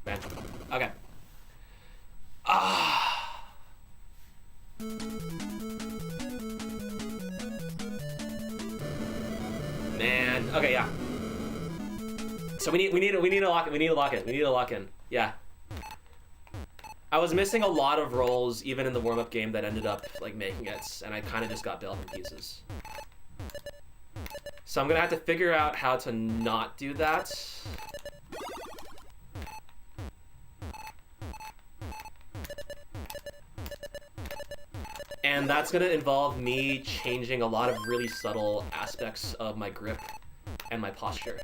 Man. Okay. Man. Okay, yeah. So we need to lock in. Yeah. I was missing a lot of rolls even in the warm-up game that ended up like making it, and I kind of just got bailed in pieces. So I'm gonna have to figure out how to not do that. And that's gonna involve me changing a lot of really subtle aspects of my grip and my posture.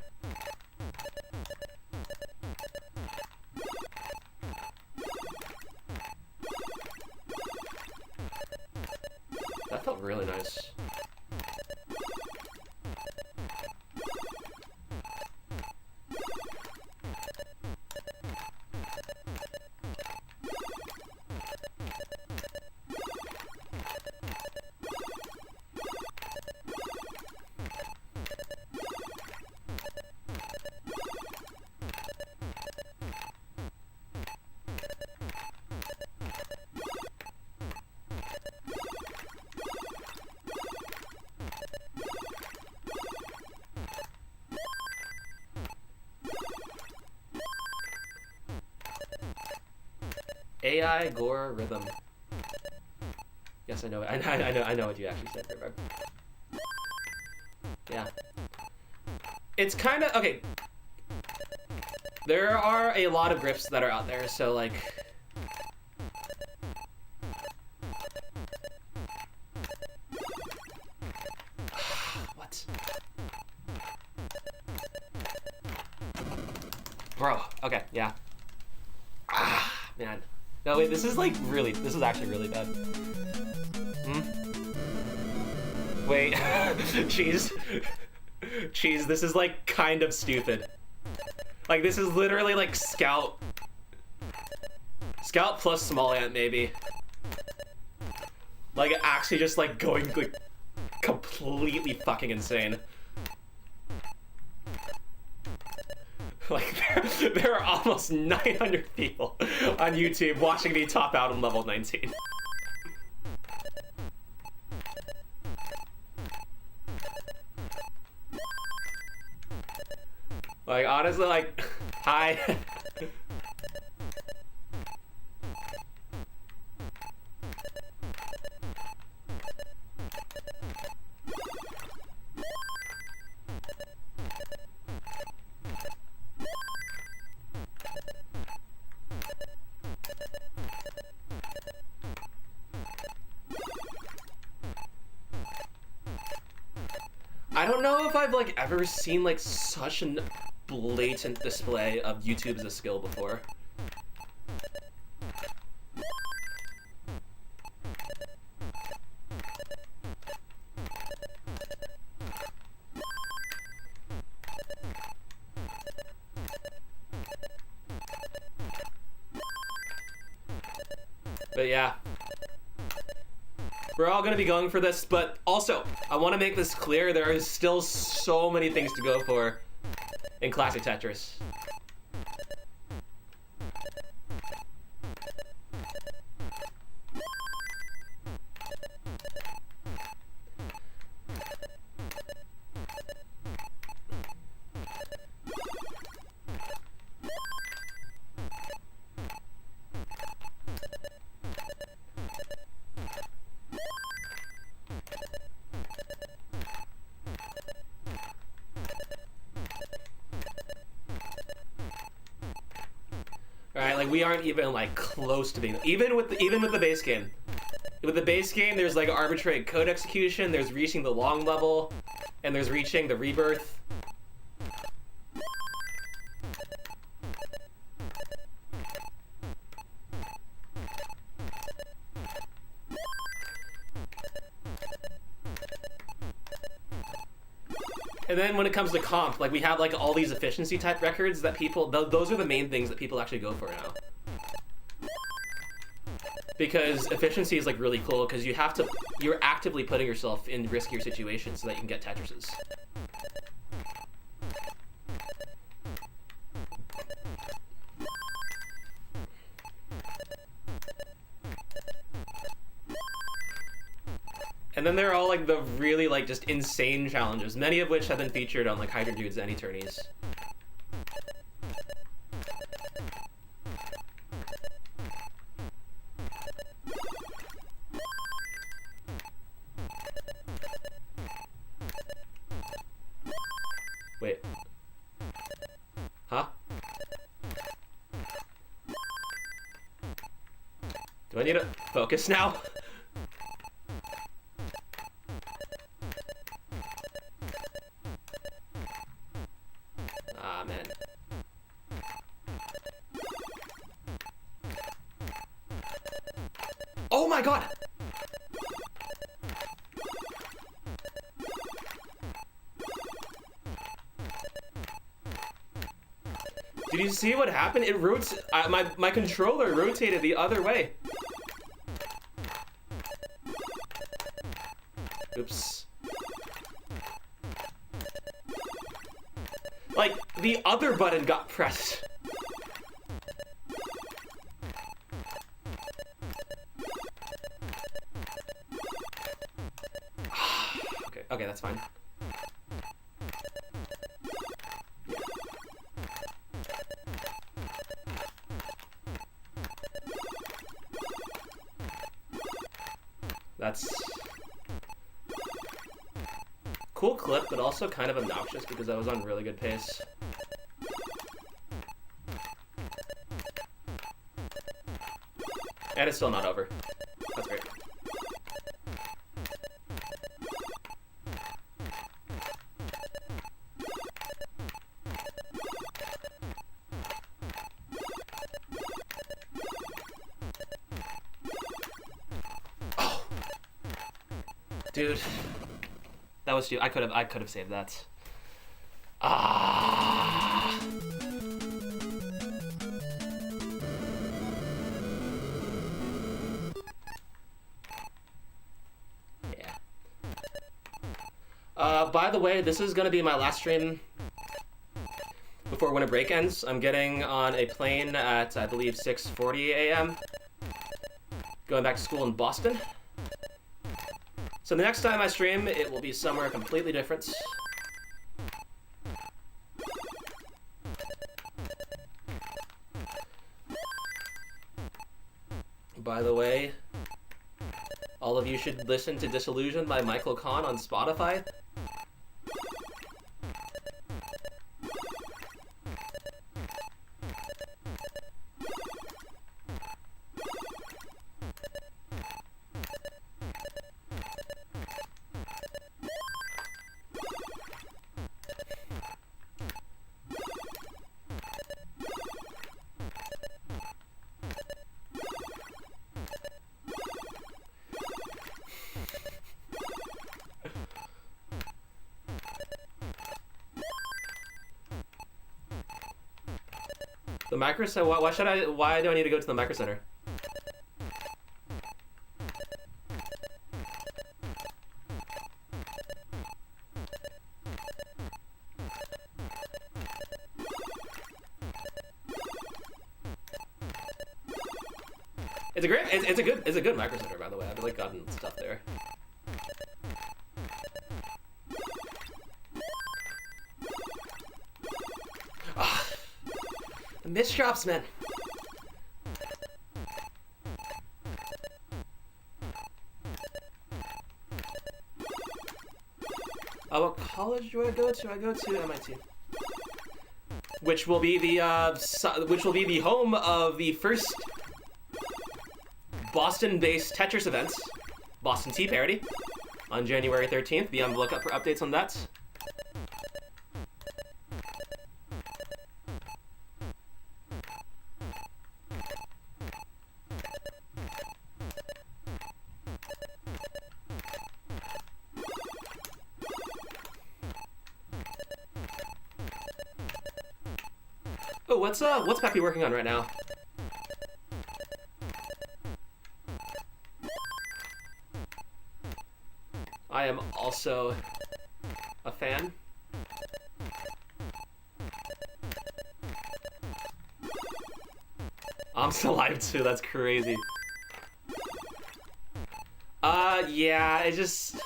That felt really nice. AI gore rhythm. Yes, I know it. I know what you actually said, River. Yeah. It's kind of okay. There are a lot of grips that are out there, so like. What? Bro. Okay. Yeah. Man. No, wait, this is actually really bad. Wait, cheese, this is like kind of stupid. Like this is literally like Scout plus Small Ant maybe. Like actually just like going like completely fucking insane. Like, there are almost 900 people on YouTube watching me top out on level 19. Like, honestly, like, hi. I don't know if I've like ever seen like such a blatant display of YouTube as a skill before. But yeah. We're all gonna be going for this, but also, I want to make this clear, there is still so many things to go for in Classic Tetris. like we aren't even like close to being even with the base game. With the base game, there's like arbitrary code execution. There's reaching the long level, and there's reaching the rebirth. And then when it comes to comp, like we have like all these efficiency type records that people, those are the main things that people actually go for now. Because efficiency is like really cool because you're actively putting yourself in riskier situations so that you can get Tetrises. And then there are all like the really like just insane challenges, many of which have been featured on like Hydra Dudes and Eternities. Wait. Huh? Do I need to focus now? Ah, man. Oh my god! Did you see what happened? It my controller rotated the other way. Oops. Like, the other button got pressed. Okay, that's fine. That's cool clip, but also kind of obnoxious because I was on really good pace. And it's still not over. That's great. Oh, dude, that was I could have saved that. Ah. Yeah. By the way, this is gonna be my last stream before winter break ends. I'm getting on a plane at, I believe, 6:40 a.m. going back to school in Boston. So the next time I stream, it will be somewhere completely different. By the way, all of you should listen to Disillusion by Michael Kahn on Spotify. The micro center. Why do I need to go to the micro center? It's a good micro center, by the way. I've like gotten stuff there. Missed drops, man. What college do I go to? I go to MIT. which will be the home of the first Boston-based Tetris event, Boston Tea Parody, on January 13th. Be on the lookout for updates on that. Oh, what's Peppy working on right now? I am also a fan. I'm still alive too, that's crazy. Yeah, it just...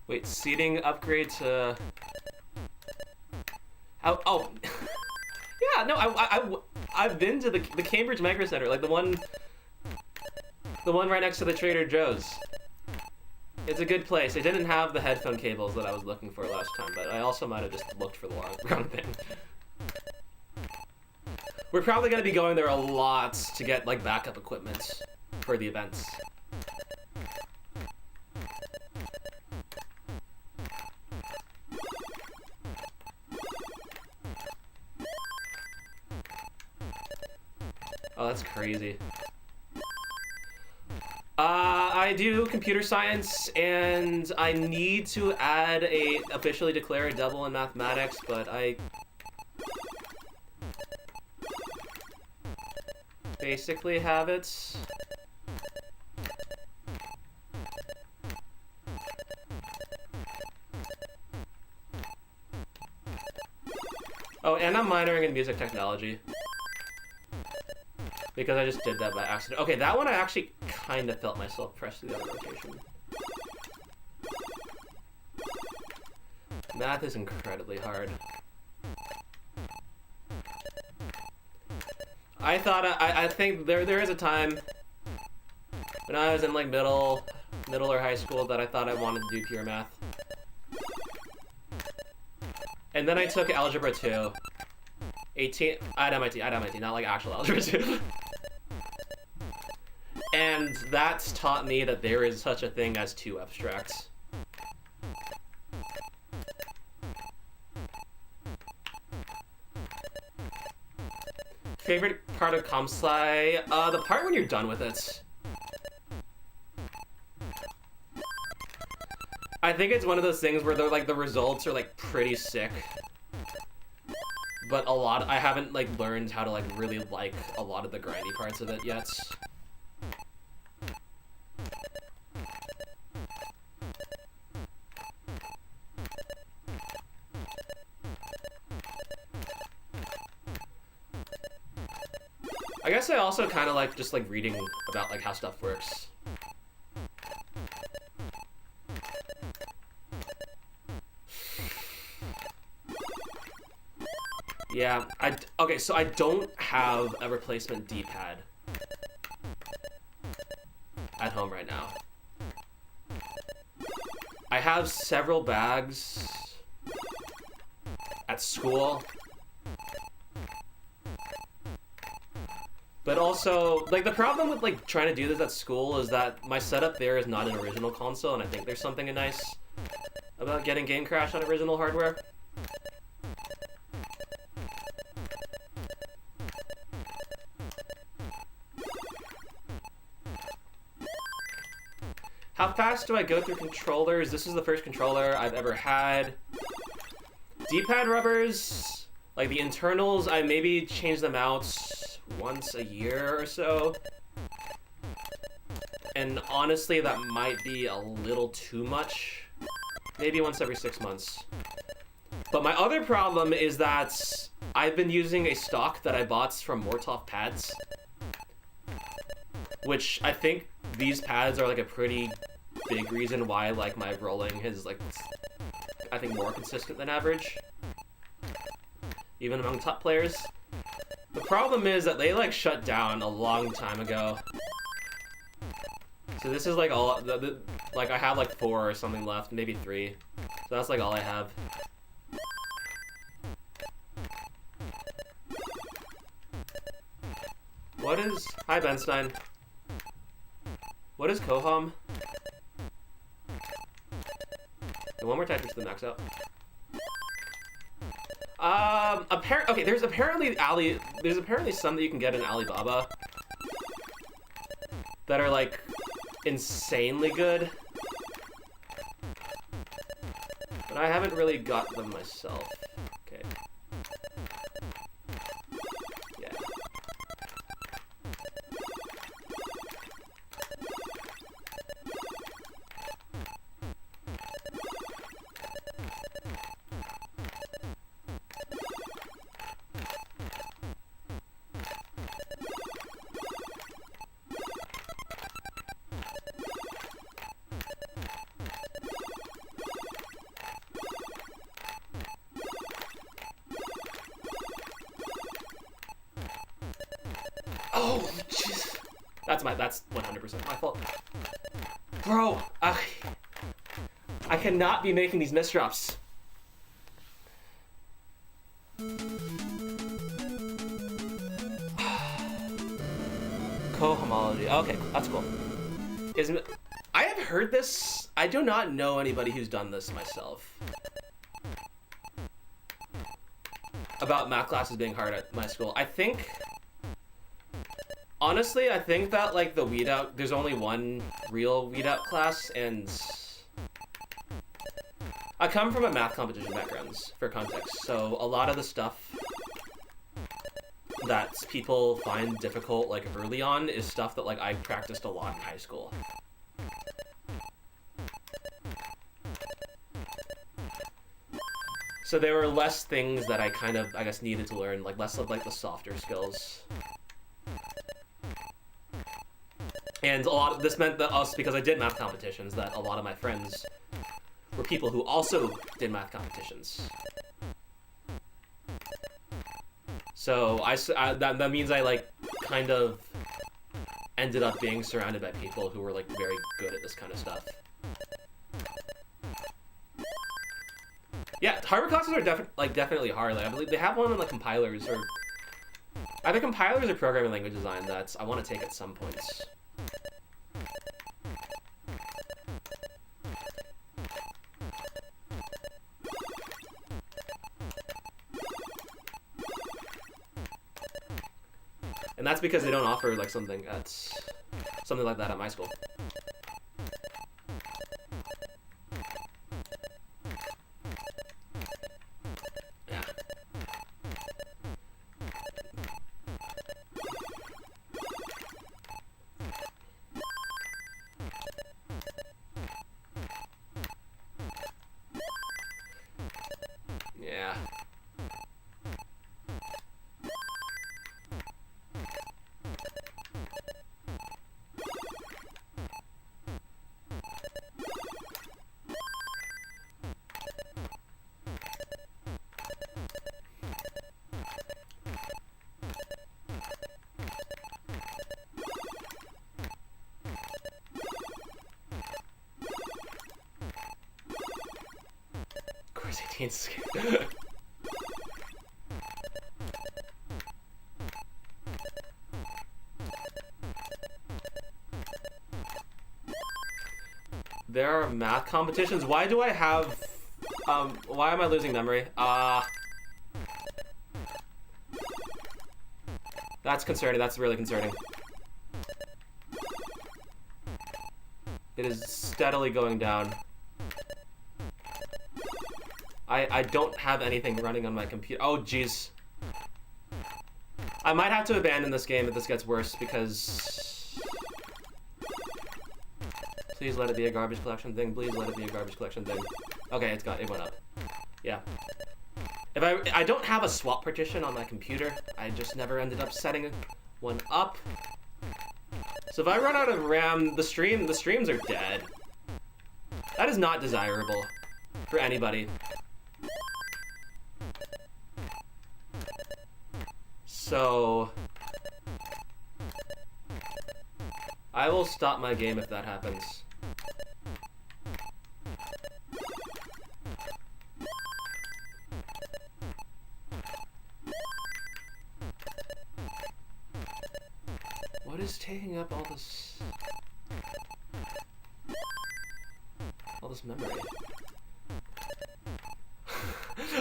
Wait, seating upgrade to... Oh. Yeah, no, I've been to the Cambridge Micro Center, like the one right next to the Trader Joe's. It's a good place. It didn't have the headphone cables that I was looking for last time, but I also might have just looked for the wrong thing. We're probably going to be going there a lot to get like backup equipment for the events. Oh, that's crazy. I do computer science, and I need to add a officially declared double in mathematics, but I basically have it. Oh, and I'm minoring in music technology. Because I just did that by accident. Okay, that one I actually kind of felt myself press through the other rotation. Math is incredibly hard. I think there is a time when I was in like middle or high school that I thought I wanted to do pure math. And then I took Algebra 2. At MIT, not like actual Algebra 2. And that's taught me that there is such a thing as two abstracts. Favorite part of ComSci? The part when you're done with it. I think it's one of those things where the results are like pretty sick. But I haven't like learned how to like really like a lot of the grindy parts of it yet. I guess I also kind of like just like reading about like how stuff works. Yeah, okay, so I don't have a replacement D-pad at home right now. I have several bags at school. But also, like, the problem with, like, trying to do this at school is that my setup there is not an original console, and I think there's something nice about getting Game Crash on original hardware. How fast do I go through controllers? This is the first controller I've ever had. D-pad rubbers, like the internals, I maybe change them out once a year or so. And honestly, that might be a little too much. Maybe once every 6 months. But my other problem is that I've been using a stock that I bought from Mortov pads. Which I think these pads are like a pretty big reason why like my rolling is like, I think, more consistent than average. Even among top players. The problem is that they like shut down a long time ago. So this is like all like I have like 4 or something left, maybe 3. So that's like all I have. What is... Hi, Benstein. What is Kohom? And one more Tetris to the max out. Okay, there's apparently some that you can get in Alibaba that are like insanely good. But I haven't really got them myself. Okay. Yeah. Oh, jeez. That's 100% my fault. Bro, I cannot be making these misdrops. Co-homology. Okay, that's cool. I have heard this. I do not know anybody who's done this myself. About math classes being hard at my school. Honestly, I think that, like, the weed out, there's only one real weed out class, and I come from a math competition background, for context, so a lot of the stuff that people find difficult, like, early on is stuff that, like, I practiced a lot in high school. So there were less things that I kind of, I guess, needed to learn, like, less of, like, the softer skills. And this meant that because I did math competitions, that a lot of my friends were people who also did math competitions. So that means I, like, kind of ended up being surrounded by people who were, like, very good at this kind of stuff. Yeah, hardware classes are definitely hard. Like, I believe they have one on, like, compilers, or either compilers or programming language design that I want to take at some points. And that's because they don't offer, like, something like that at my school. Yeah. Yeah. Of course, 18's There are math competitions. Why do I have... why am I losing memory? That's concerning. That's really concerning. It is steadily going down. I don't have anything running on my computer. Oh, jeez. I might have to abandon this game if this gets worse, because... Please let it be a garbage collection thing. Please let it be a garbage collection thing. Okay, it went up. Yeah. If I don't have a swap partition on my computer. I just never ended up setting one up. So if I run out of RAM, the streams are dead. That is not desirable for anybody. So I will stop my game if that happens. What is taking up all this memory?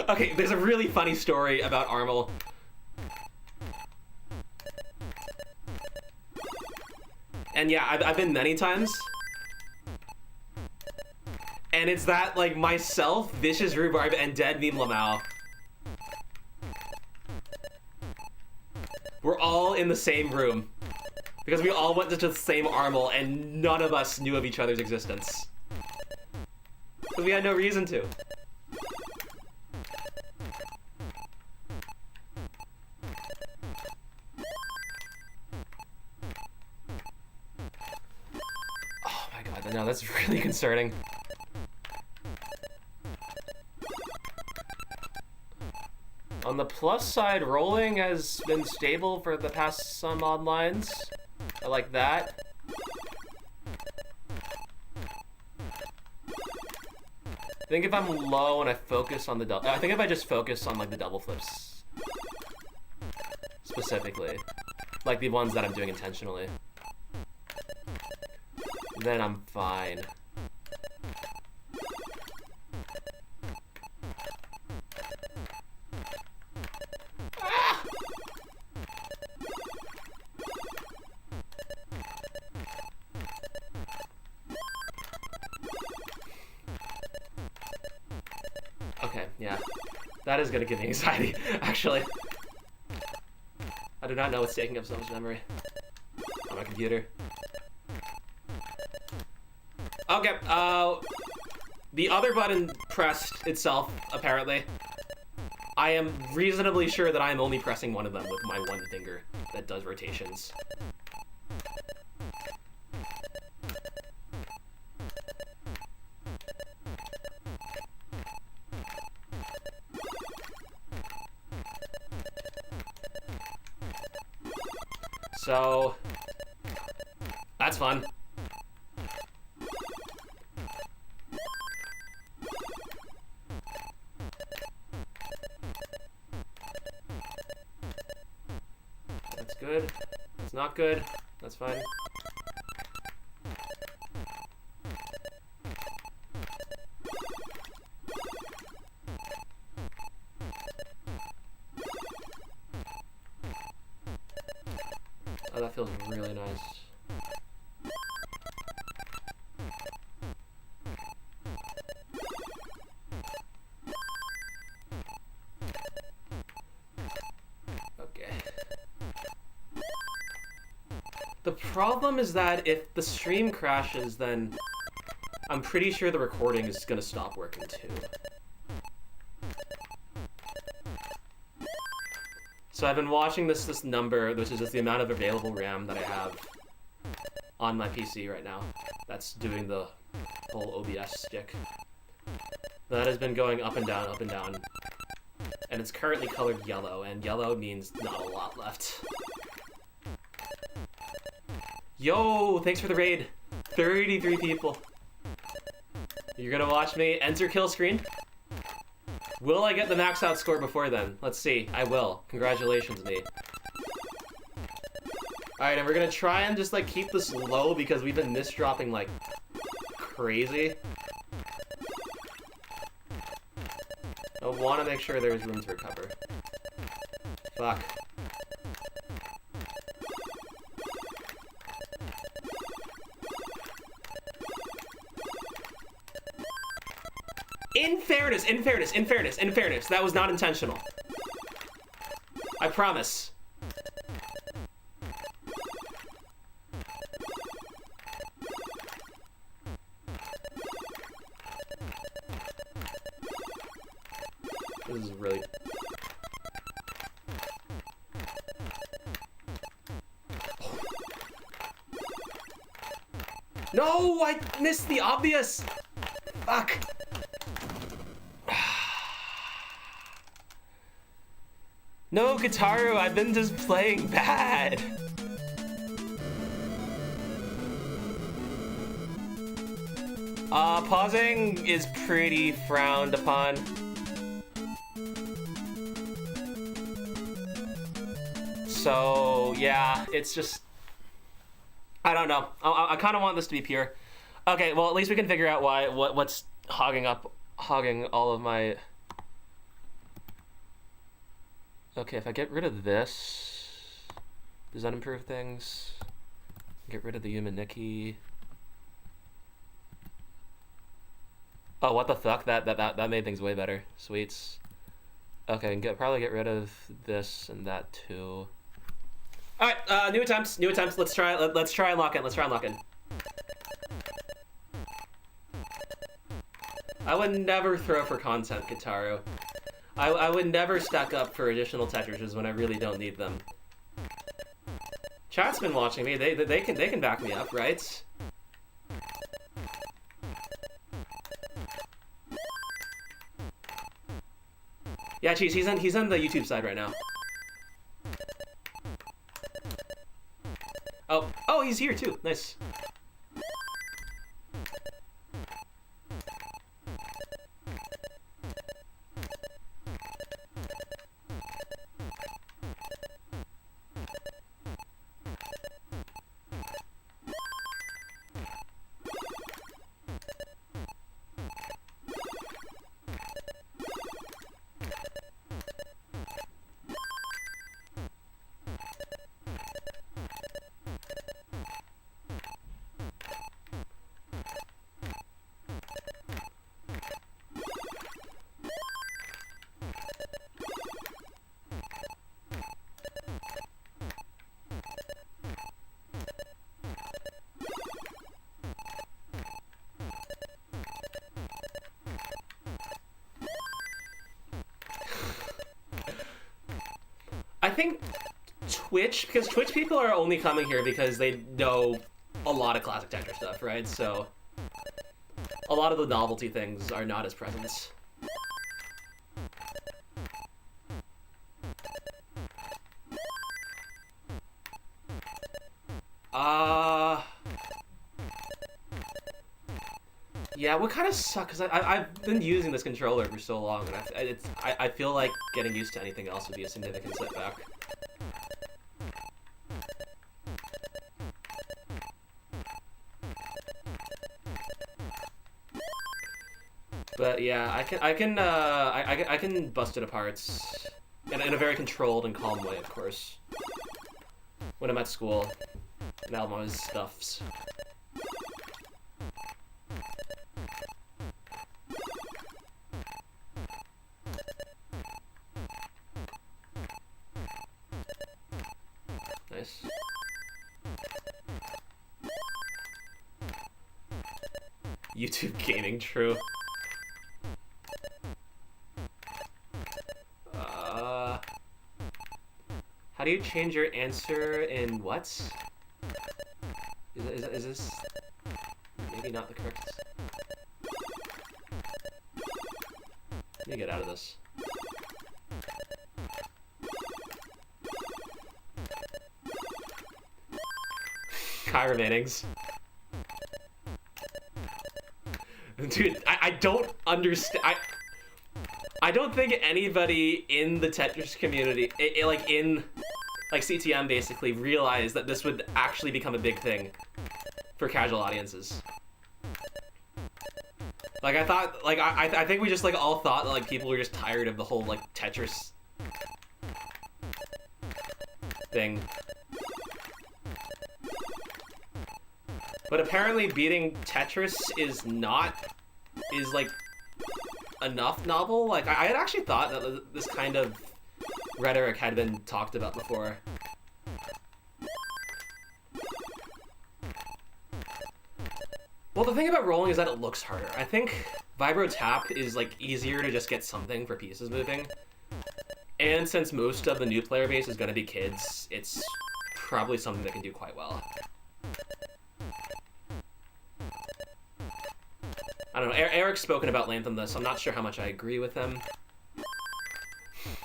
Okay, there's a really funny story about Armel. And yeah, I've been many times. And it's that, like, myself, Vicious Rhubarb, and Dead Meme Lamau. We're all in the same room. Because we all went to the same Armel, and none of us knew of each other's existence. Because we had no reason to. Oh my god, no, that's really concerning. On the plus side, rolling has been stable for the past some odd lines. I like that. I think if I'm low and I focus on the double, I think if I just focus on like the double flips specifically, like the ones that I'm doing intentionally, then I'm fine. Okay, yeah. That is gonna give me anxiety, actually. I do not know what's taking up so much memory on my computer. Okay, the other button pressed itself, apparently. I am reasonably sure that I am only pressing one of them with my one finger that does rotations. So, that's fun. That's good. That's not good. That's fine. Oh, that feels really nice. Okay. The problem is that if the stream crashes, then I'm pretty sure the recording is gonna stop working too. So I've been watching this number, which is just the amount of available RAM that I have on my PC right now. That's doing the whole OBS stick. That has been going up and down, up and down. And it's currently colored yellow, and yellow means not a lot left. Yo, thanks for the raid. 33 people. You're gonna watch me enter kill screen? Will I get the max out score before then? Let's see. I will. Congratulations, me. Alright, and we're gonna try and just, like, keep this low because we've been misdropping like crazy. I want to make sure there's room to recover. Fuck. In fairness, that was not intentional. I promise. This is really... No, I missed the obvious. Fuck. No, Gitaru, I've been just playing bad. Pausing is pretty frowned upon. So, yeah, it's just... I don't know. I kind of want this to be pure. Okay, well, at least we can figure out what's hogging all of my... Okay, if I get rid of this, does that improve things? Get rid of the Yumaniki. Oh, what the fuck? That made things way better. Sweets. Okay, and probably get rid of this and that too. All right, new attempts. Let's try and lock in. I would never throw for content, Kitaru. I would never stack up for additional Tetris's when I really don't need them. Chat's been watching me. They can back me up, right? Yeah, Cheese, he's on the YouTube side right now. Oh, he's here too. Nice. I think because Twitch people are only coming here because they know a lot of classic Tetris stuff, right? So a lot of the novelty things are not as present. Yeah, what kind of sucks, because I've been using this controller for so long, and I feel like getting used to anything else would be a significant setback. But yeah, I can bust it apart in a very controlled and calm way, of course. When I'm at school, and all my stuffs. Nice. YouTube gaming, true. How do you change your answer in what? Is this maybe not the correct? Let me get out of this. Kai remainings. Dude, I don't understand. I don't think anybody in the Tetris community, like CTM basically, realized that this would actually become a big thing for casual audiences. Like I thought, like I think we just like all thought that like people were just tired of the whole like Tetris thing. But apparently beating Tetris is like enough novel. Like I had actually thought that this kind of rhetoric had been talked about before. Well, the thing about rolling is that it looks harder. I think Vibro Tap is like easier to just get something for pieces moving. And since most of the new player base is going to be kids, it's probably something that can do quite well. I don't know, Eric's spoken about length on this. I'm not sure how much I agree with him.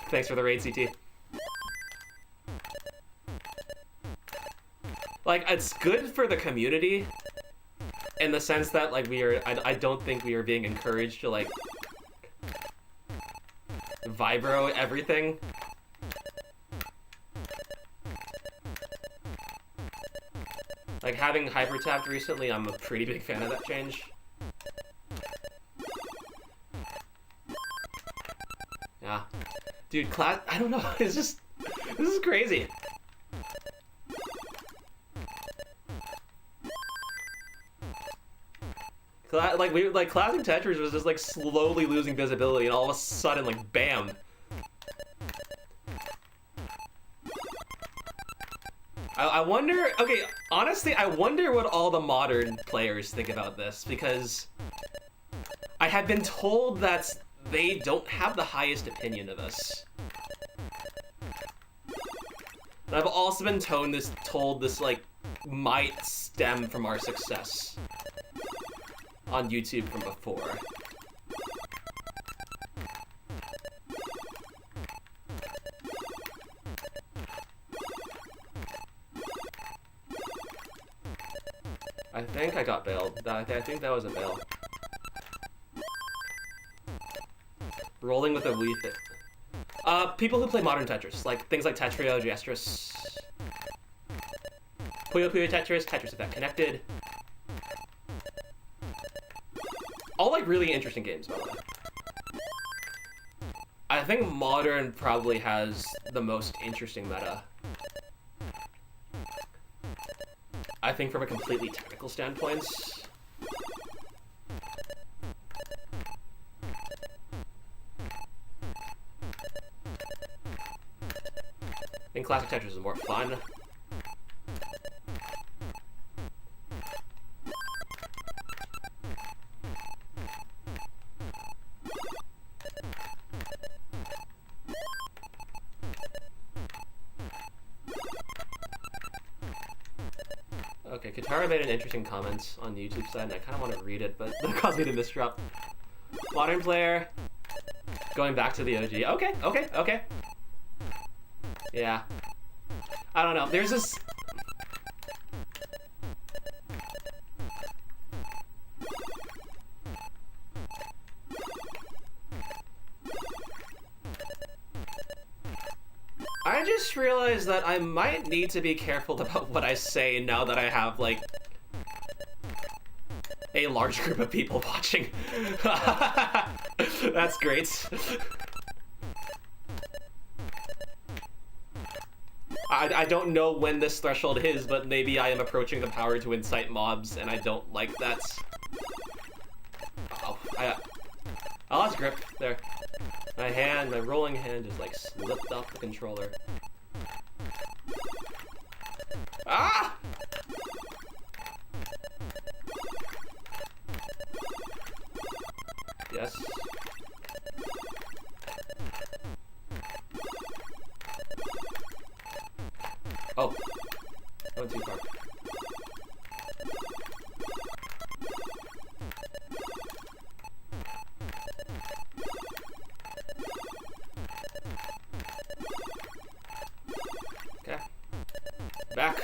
Thanks for the raid, CT. Like, it's good for the community, in the sense that like I don't think we are being encouraged to like vibro everything. Like having hyper tapped recently, I'm a pretty big fan of that change. Yeah, dude, class. I don't know. It's just this is crazy. Like classic Tetris was just like slowly losing visibility, and all of a sudden, like, bam. I wonder. Okay, honestly, I wonder what all the modern players think about this, because I have been told that they don't have the highest opinion of us. And I've also been told this like might stem from our success on YouTube from before. I think I got bailed. I think that was a bail. Rolling with a Wii Fit. People who play modern Tetris, like things like Tetrio, Tetris, Puyo Puyo Tetris, Tetris Effect Connected. All like really interesting games, by the way. I think modern probably has the most interesting meta. I think from a completely technical standpoint. I think classic Tetris is more fun. Okay, Katara made an interesting comment on the YouTube side, and I kind of want to read it, but that caused me to misdrop. Modern player, going back to the OG. Okay. Yeah. I don't know. There's this... I just realized that I might need to be careful about what I say now that I have, like, a large group of people watching. That's great. I don't know when this threshold is, but maybe I am approaching the power to incite mobs, and I don't like that. Oh, I lost grip there. My rolling hand just like slipped off the controller. Ah! Yes. Oh. I went too far. Okay. Back.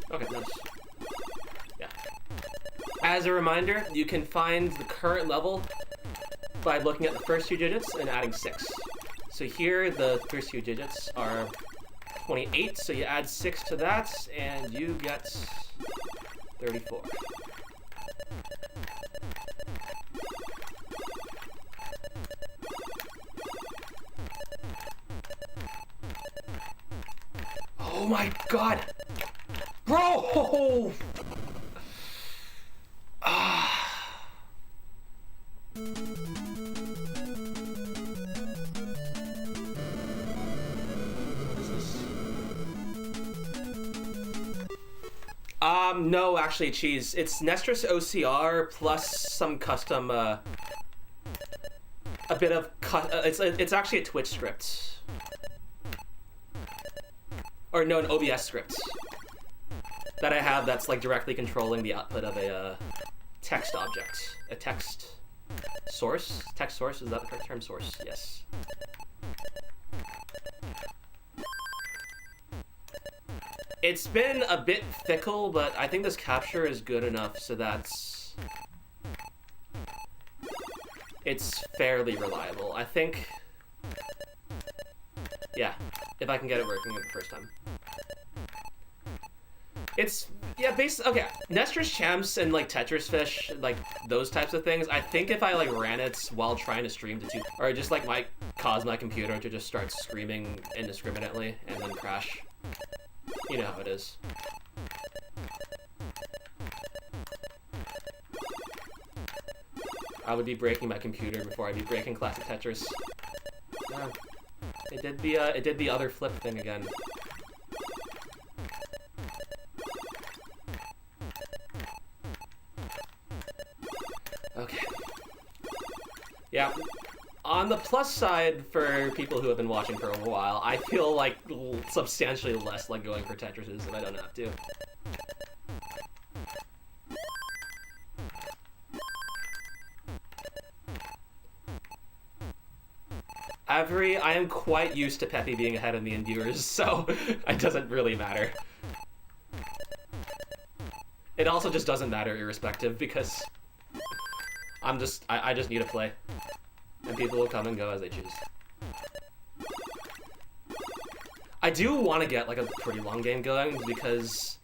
Okay, nice. Yeah. As a reminder, you can find the current level by looking at the first two digits and adding 6. So here, the first two digits are 28, so you add 6 to that, and you get 34. Oh my god! Bro! No, actually, cheese. It's Nestris OCR plus some custom, a bit of it's actually a Twitch script. or no, an OBS script that I have that's like directly controlling the output of a text object, a text source. Text source, is that the correct term? Source, yes. It's been a bit fickle, but I think this capture is good enough so that's it's fairly reliable. I think, yeah, if I can get it working the first time. It's, yeah, okay, Nestor's Champs and, like, Tetris Fish, like, those types of things, I think if I, like, ran it while trying to stream to or just, like, cause my computer to just start screaming indiscriminately and then crash. You know how it is. I would be breaking my computer before I'd be breaking classic Tetris. It did the other flip thing again. Okay. Yeah. On the plus side, for people who have been watching for a while, I feel like substantially less like going for Tetrises if I don't have to. I am quite used to Peppy being ahead of me in viewers, so it doesn't really matter. It also just doesn't matter irrespective, because I just need to play. And people will come and go as they choose. I do want to get like a pretty long game going, because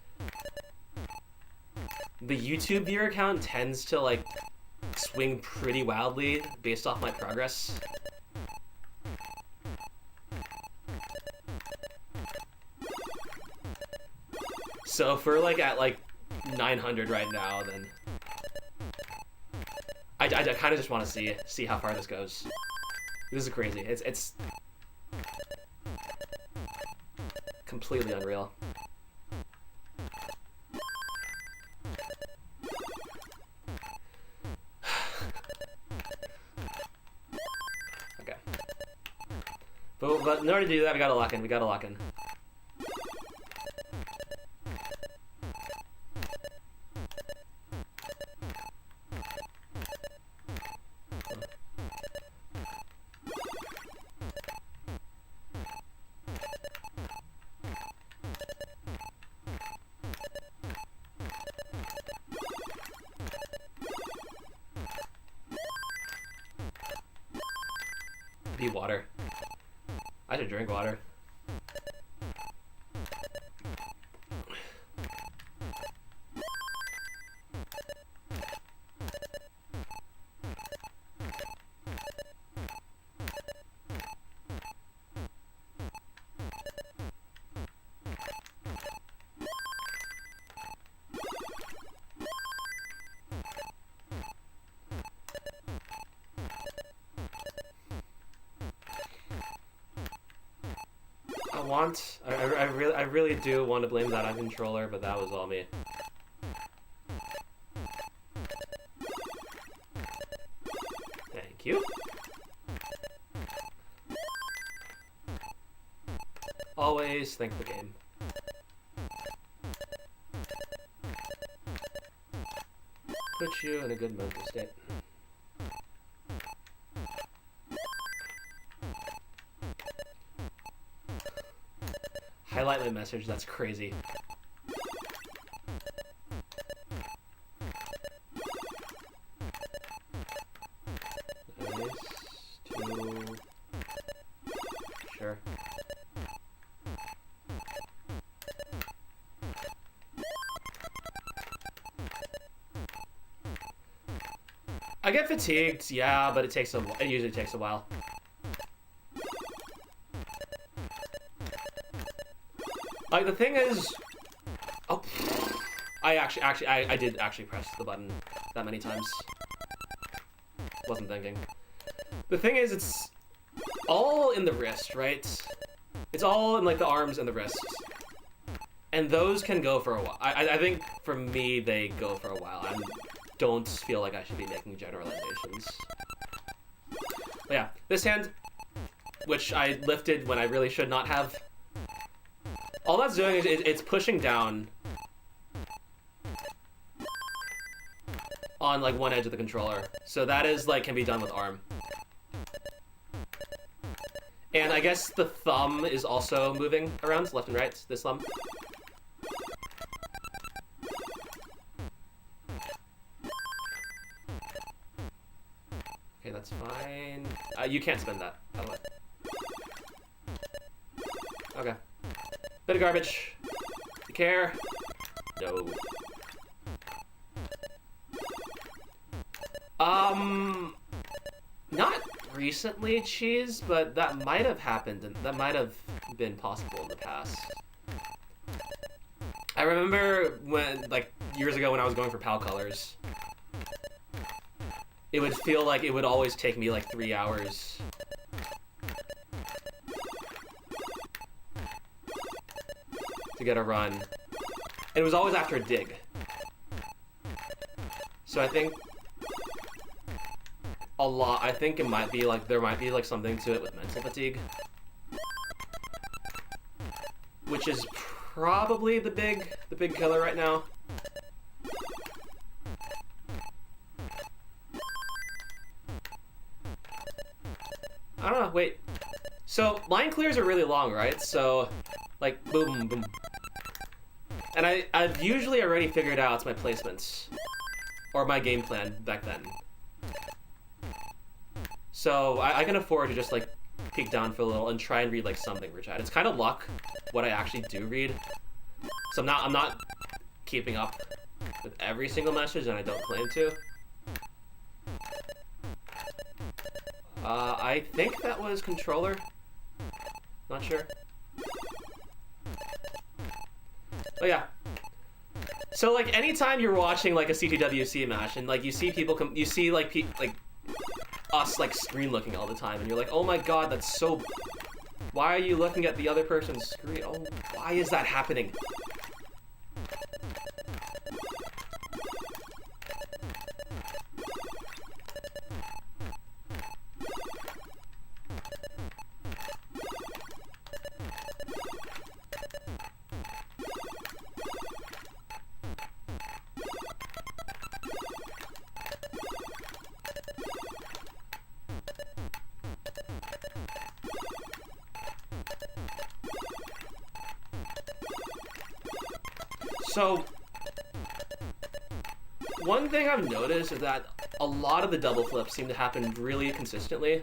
the YouTube viewer count tends to like swing pretty wildly based off my progress. So if we're like at like 900 right now, then I kind of just want to see how far this goes. This is crazy. It's completely unreal. Okay. But in order to do that, we gotta lock in. We gotta lock in. Be water. I should drink water. I really do want to blame that on controller, but that was all me. Thank you. Always thank the game. Put you in a good mental state. Highlight my message, that's crazy. Nice. 2. Sure. I get fatigued, yeah, but it usually takes a while. Like, the thing is, oh, I did actually press the button that many times. Wasn't thinking. The thing is, it's all in the wrist, right? It's all in, like, the arms and the wrists. And those can go for a while. I think, for me, they go for a while. I don't feel like I should be making generalizations. But yeah, this hand, which I lifted when I really should not have, All that's doing is it's pushing down on like one edge of the controller. So that is like can be done with arm. And I guess the thumb is also moving around left and right, this thumb. Okay, that's fine. You can't spend that, by the way. Okay. Bit of garbage. You care? No. Not recently, Cheese, but that might have happened, and that might have been possible in the past. I remember when, like, years ago when I was going for PAL colors, it would feel like it would always take me like 3 hours to get a run. And it was always after a dig. So I think I think it might be like, there might be like something to it with mental fatigue. Which is probably the big killer right now. I don't know, wait. So, line clears are really long, right? So, like, boom, boom. And I've usually already figured out my placements. Or my game plan back then. So, I can afford to just, like, peek down for a little and try and read, like, something for chat. It's kind of luck what I actually do read. So I'm not keeping up with every single message, and I don't claim to. I think that was controller. Not sure. Oh yeah. So like anytime you're watching like a CTWC match and like you see people you see like us like screen looking all the time, and you're like, oh my god, that's so. Why are you looking at the other person's screen? Oh, why is that happening? So, one thing I've noticed is that a lot of the double flips seem to happen really consistently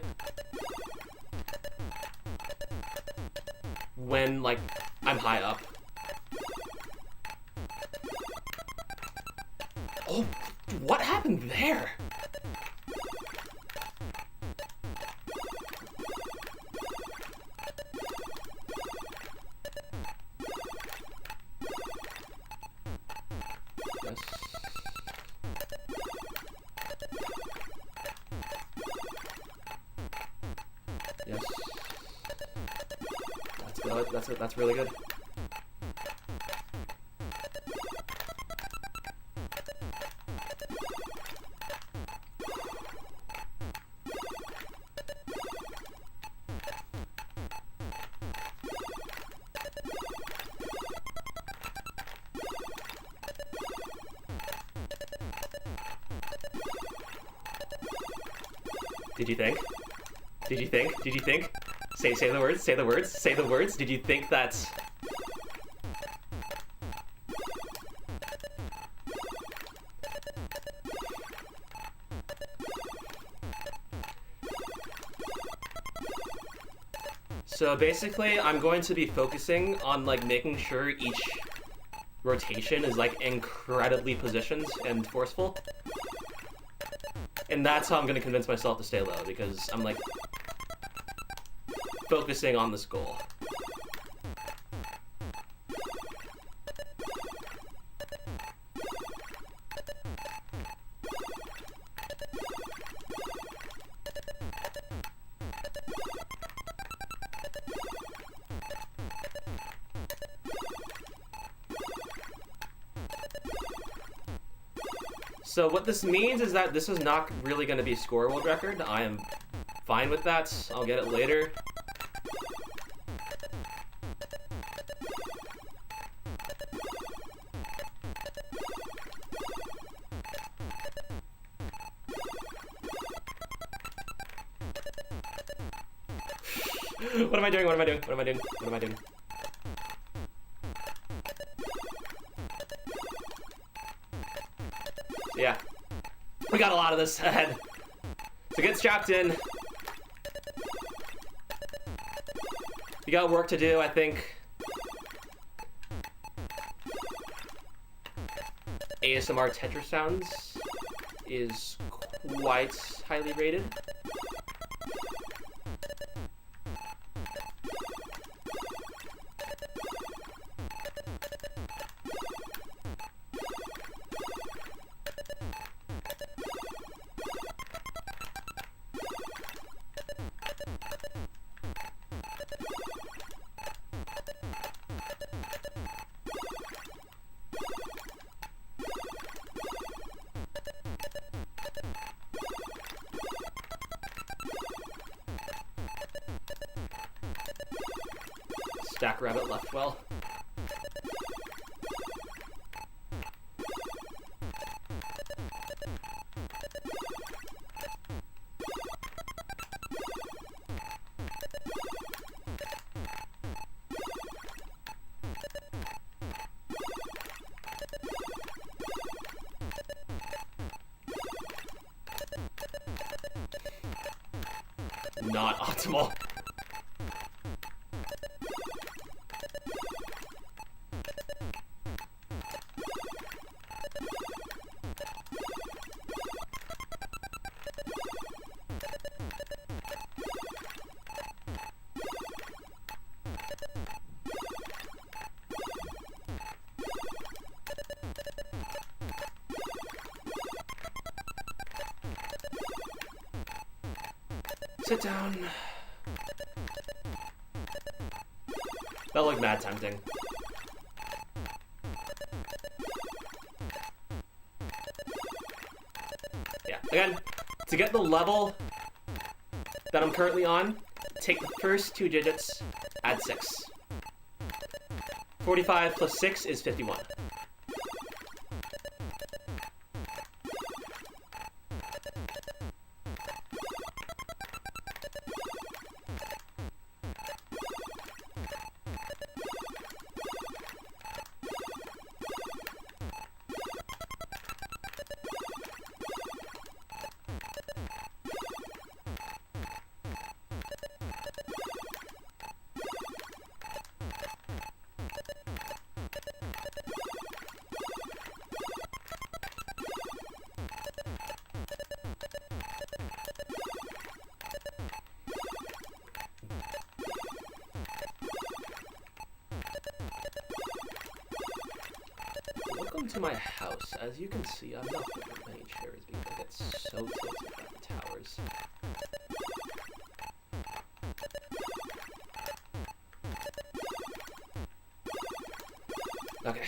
when, like, I'm high up. Oh, what happened there? Yes. That's good. That's really good. Did you think? Did you think? Did you think? Say the words, say the words, say the words. Did you think that... So basically, I'm going to be focusing on like making sure each rotation is like incredibly positioned and forceful. And that's how I'm going to convince myself to stay low, because I'm like focusing on this goal. So what this means is that this is not really going to be a score world record. I am fine with that. I'll get it later. What am I doing? What am I doing? What am I doing? What am I doing? Yeah. We got a lot of this ahead. So get strapped in. You got work to do, I think. ASMR Tetris sounds is quite highly rated. Stack Rabbit left well. Not optimal. Sit down. That looked mad tempting. Yeah, again, to get the level that I'm currently on, take the first 2 digits, add 6. 45 plus 6 is 51. Welcome to my house. As you can see, I'm not putting many chairs because I get so tilted by the towers. Okay.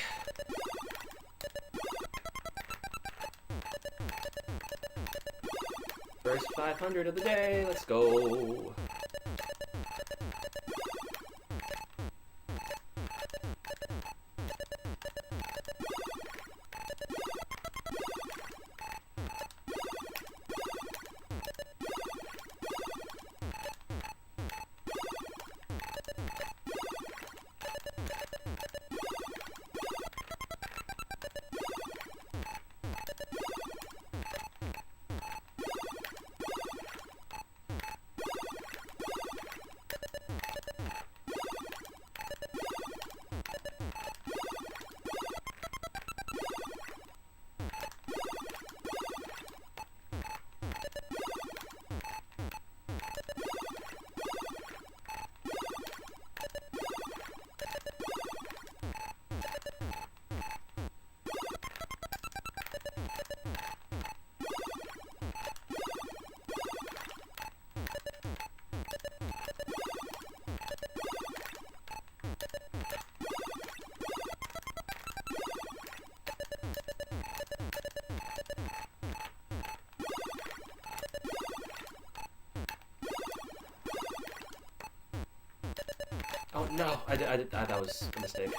First 500 of the day, let's go. Oh no, that was a mistake.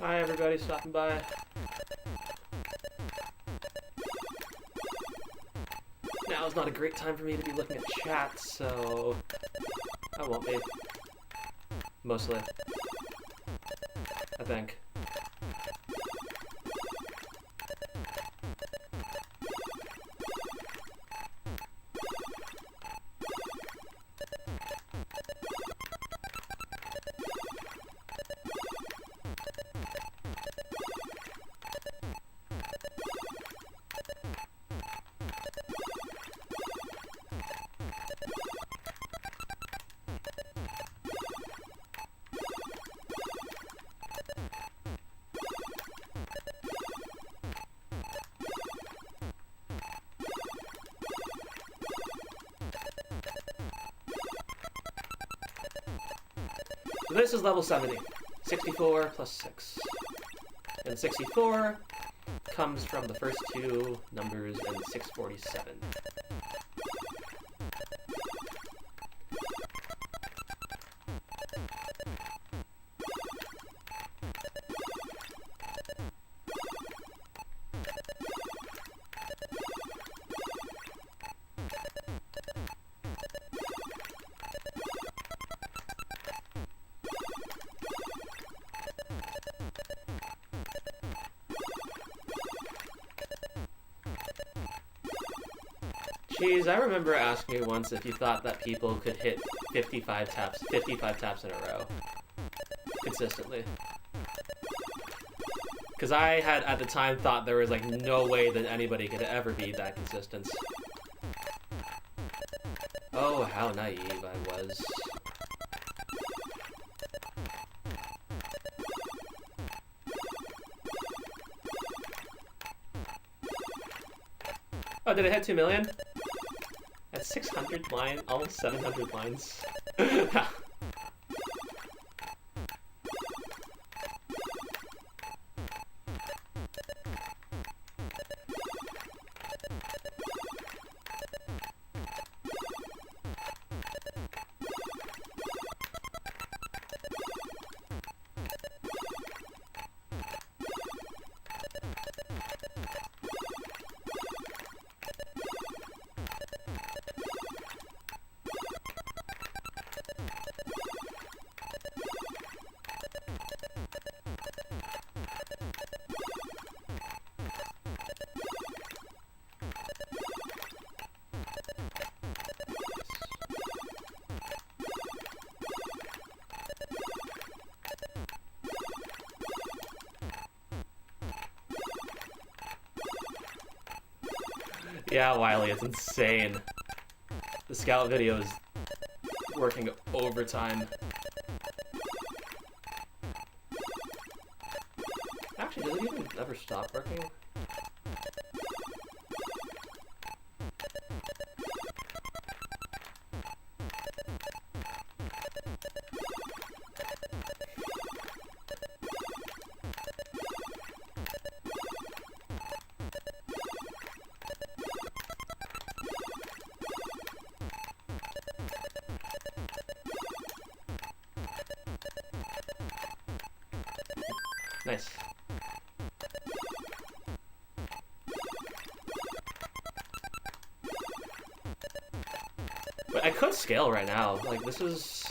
Hi everybody stopping by. Now is not a great time for me to be looking at chat, so I won't be. Mostly. I think. So this is level 70. 64 plus 6. And 64 comes from the first two numbers in 647. Jeez, I remember asking you once if you thought that people could hit 55 taps in a row consistently. Because I had at the time thought there was like no way that anybody could ever be that consistent. Oh, how naive I was. Oh, did it hit 2 million? At 600 lines, almost 700 lines. Yeah, Wiley, it's insane. The scout video is working overtime. Actually, does it even ever stop working? Nice. But I could scale right now. Like, this is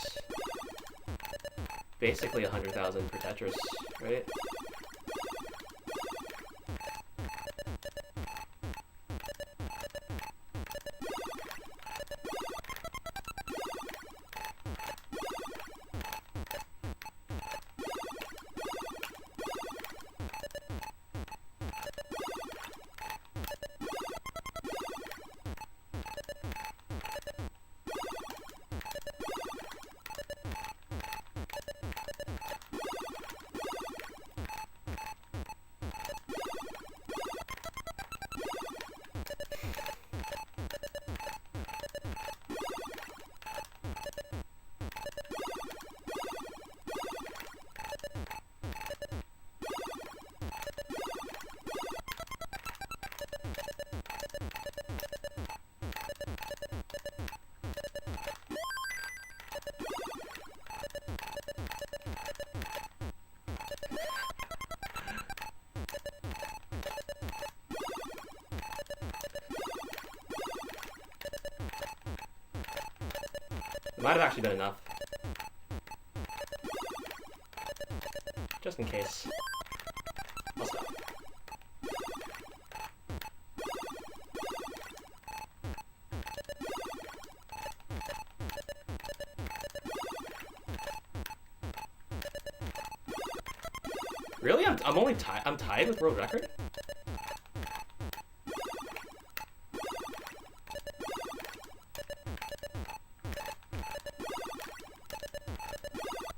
basically 100,000 per Tetris, right? Might have actually been enough. Just in case. I'll stop. Really? I'm only tied. I'm tied with world record?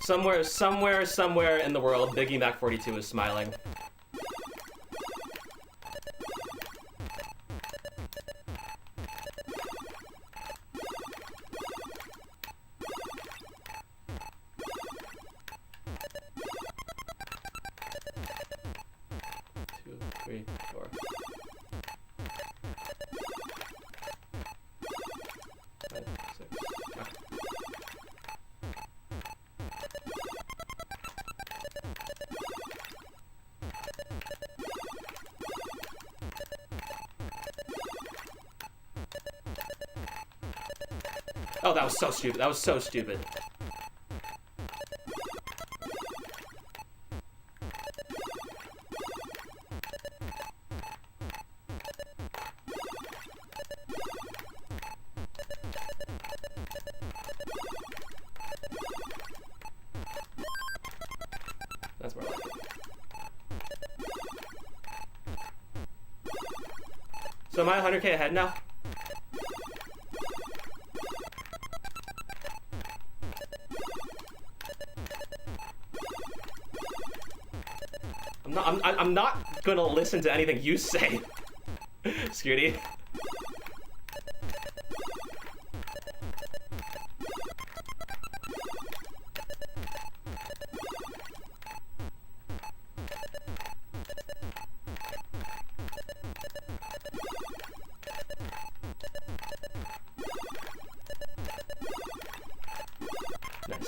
Somewhere in the world, Biggie Mac 42 is smiling. Two, three, four. Five, six. Okay. Oh, that was so stupid. That was so stupid. That's more like it. So am I 100K ahead now? I'm not gonna listen to anything you say, Scooty. Nice.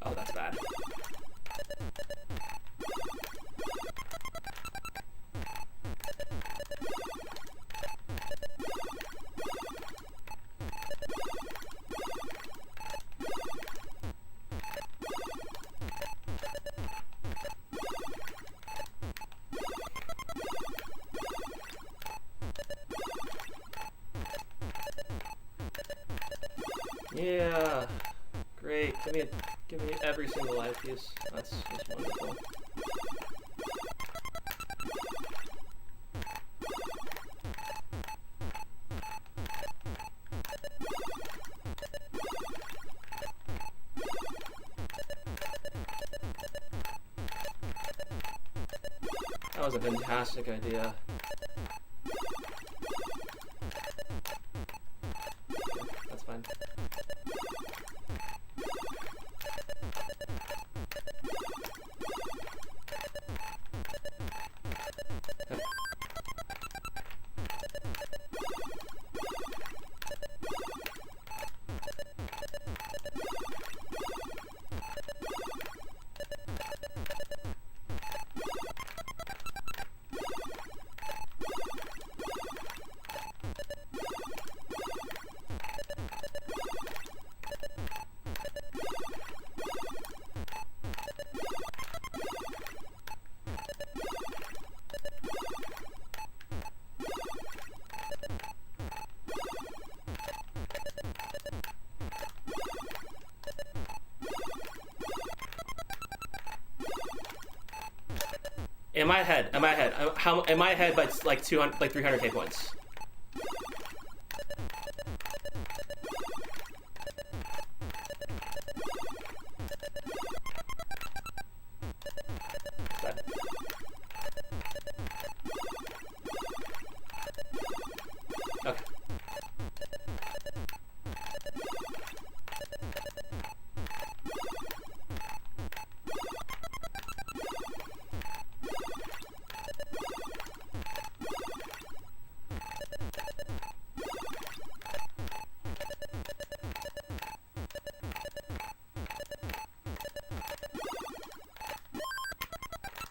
Oh, that's bad. Yeah, great. Give me every single life piece. That's wonderful. That was a fantastic idea. That's fine. Am I ahead? Am I ahead? How am I ahead by like 200, like 300k points? Bad. Okay.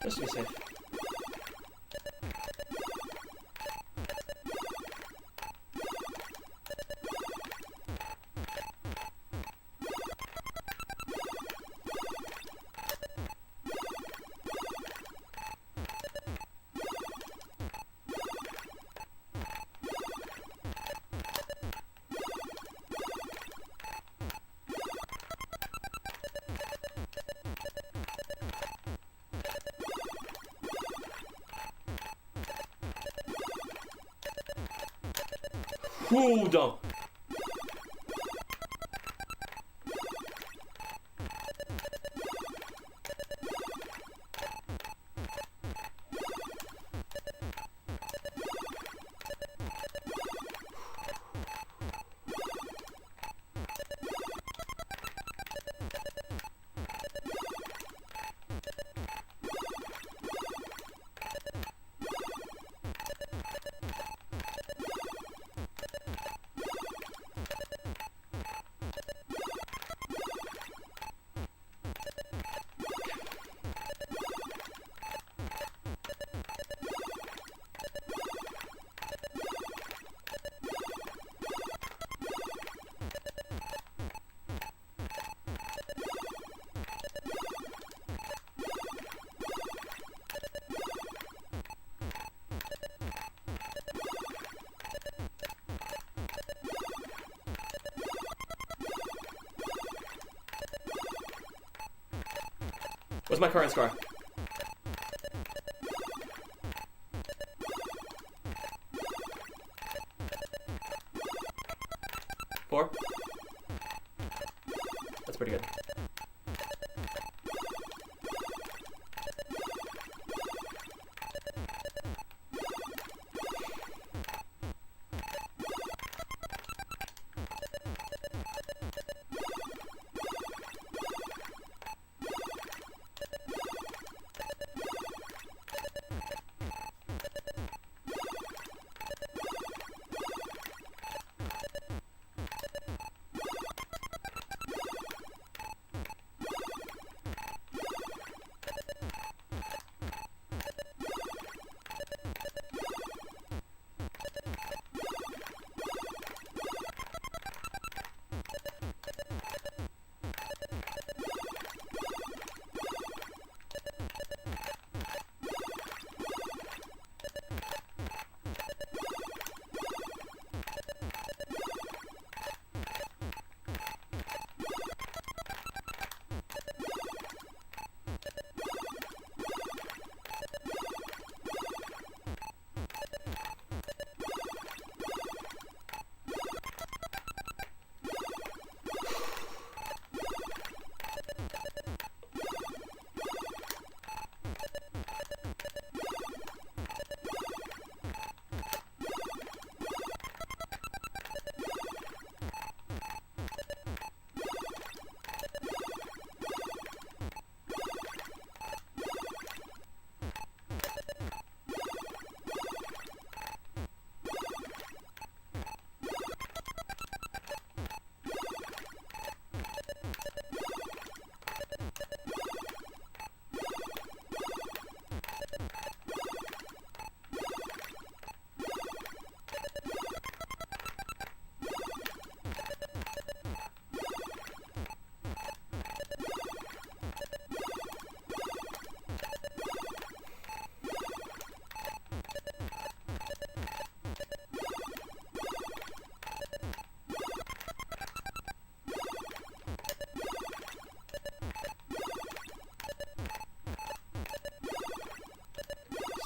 Just to be safe. Ooh, dumb. What's my current score? Four? That's pretty good.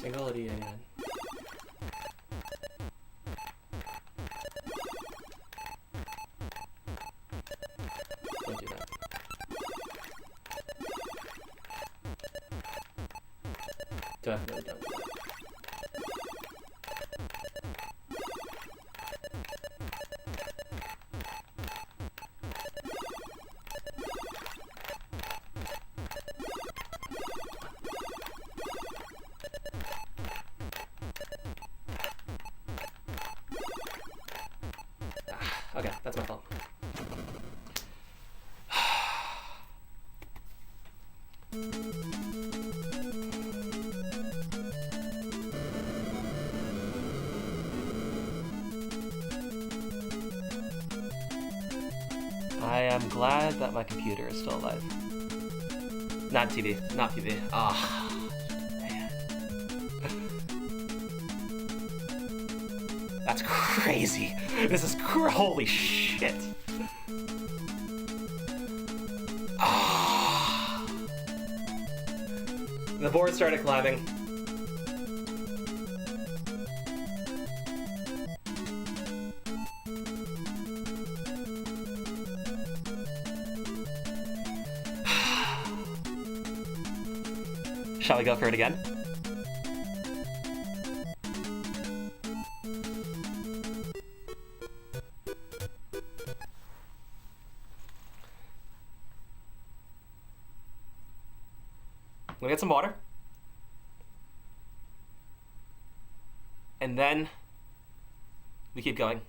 Single-ity again. Don't do that. Definitely don't do that. Okay, that's my fault. am glad that my computer is still alive. Not TV. Not TV. Ah, man. That's crazy. This is holy shit. Ah. The board started climbing. Shall we go for it again? We'll get some water. And then we keep going.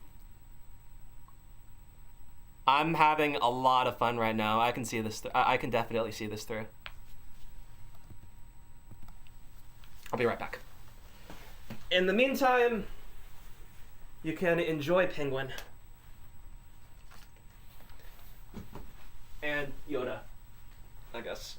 I'm having a lot of fun right now. I can see this. I can definitely see this through. I'll be right back. In the meantime, you can enjoy Penguin and Yoda, I guess.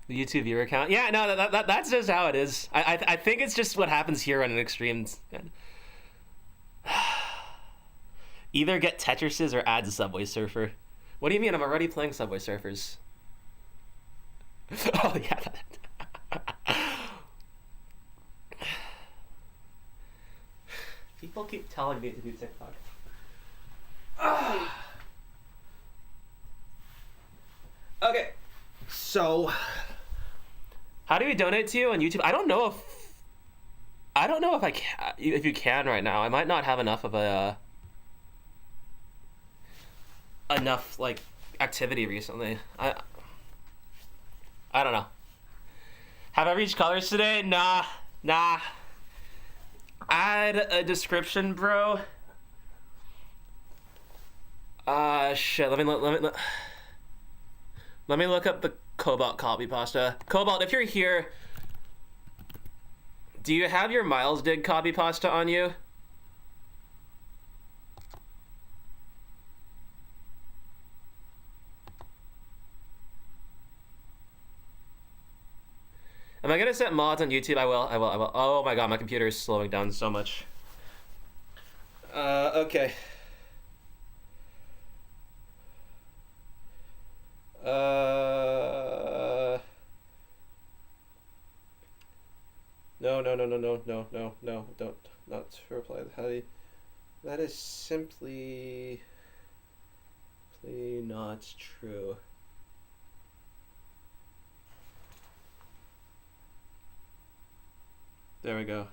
The YouTube viewer count. Yeah, no, that's just how it is. I think it's just what happens here on an extreme. Either get Tetrises or add Subway Surfer. What do you mean? I'm already playing Subway Surfers. Oh, yeah. People keep telling me to do TikTok. Okay. So, how do we donate to you on YouTube? I don't know if I can, if you can right now. I might not have enough of a enough like activity recently. I don't know. Have I reached colors today? Nah. Add a description, bro. Shit. Let me look up the Cobalt copy pasta. Cobalt, if you're here, do you have your Miles Dig copy pasta on you? Am I gonna set mods on YouTube? I will. Oh my god, my computer is slowing down so much. Okay. No, don't, not reply. That is simply not true. There we go.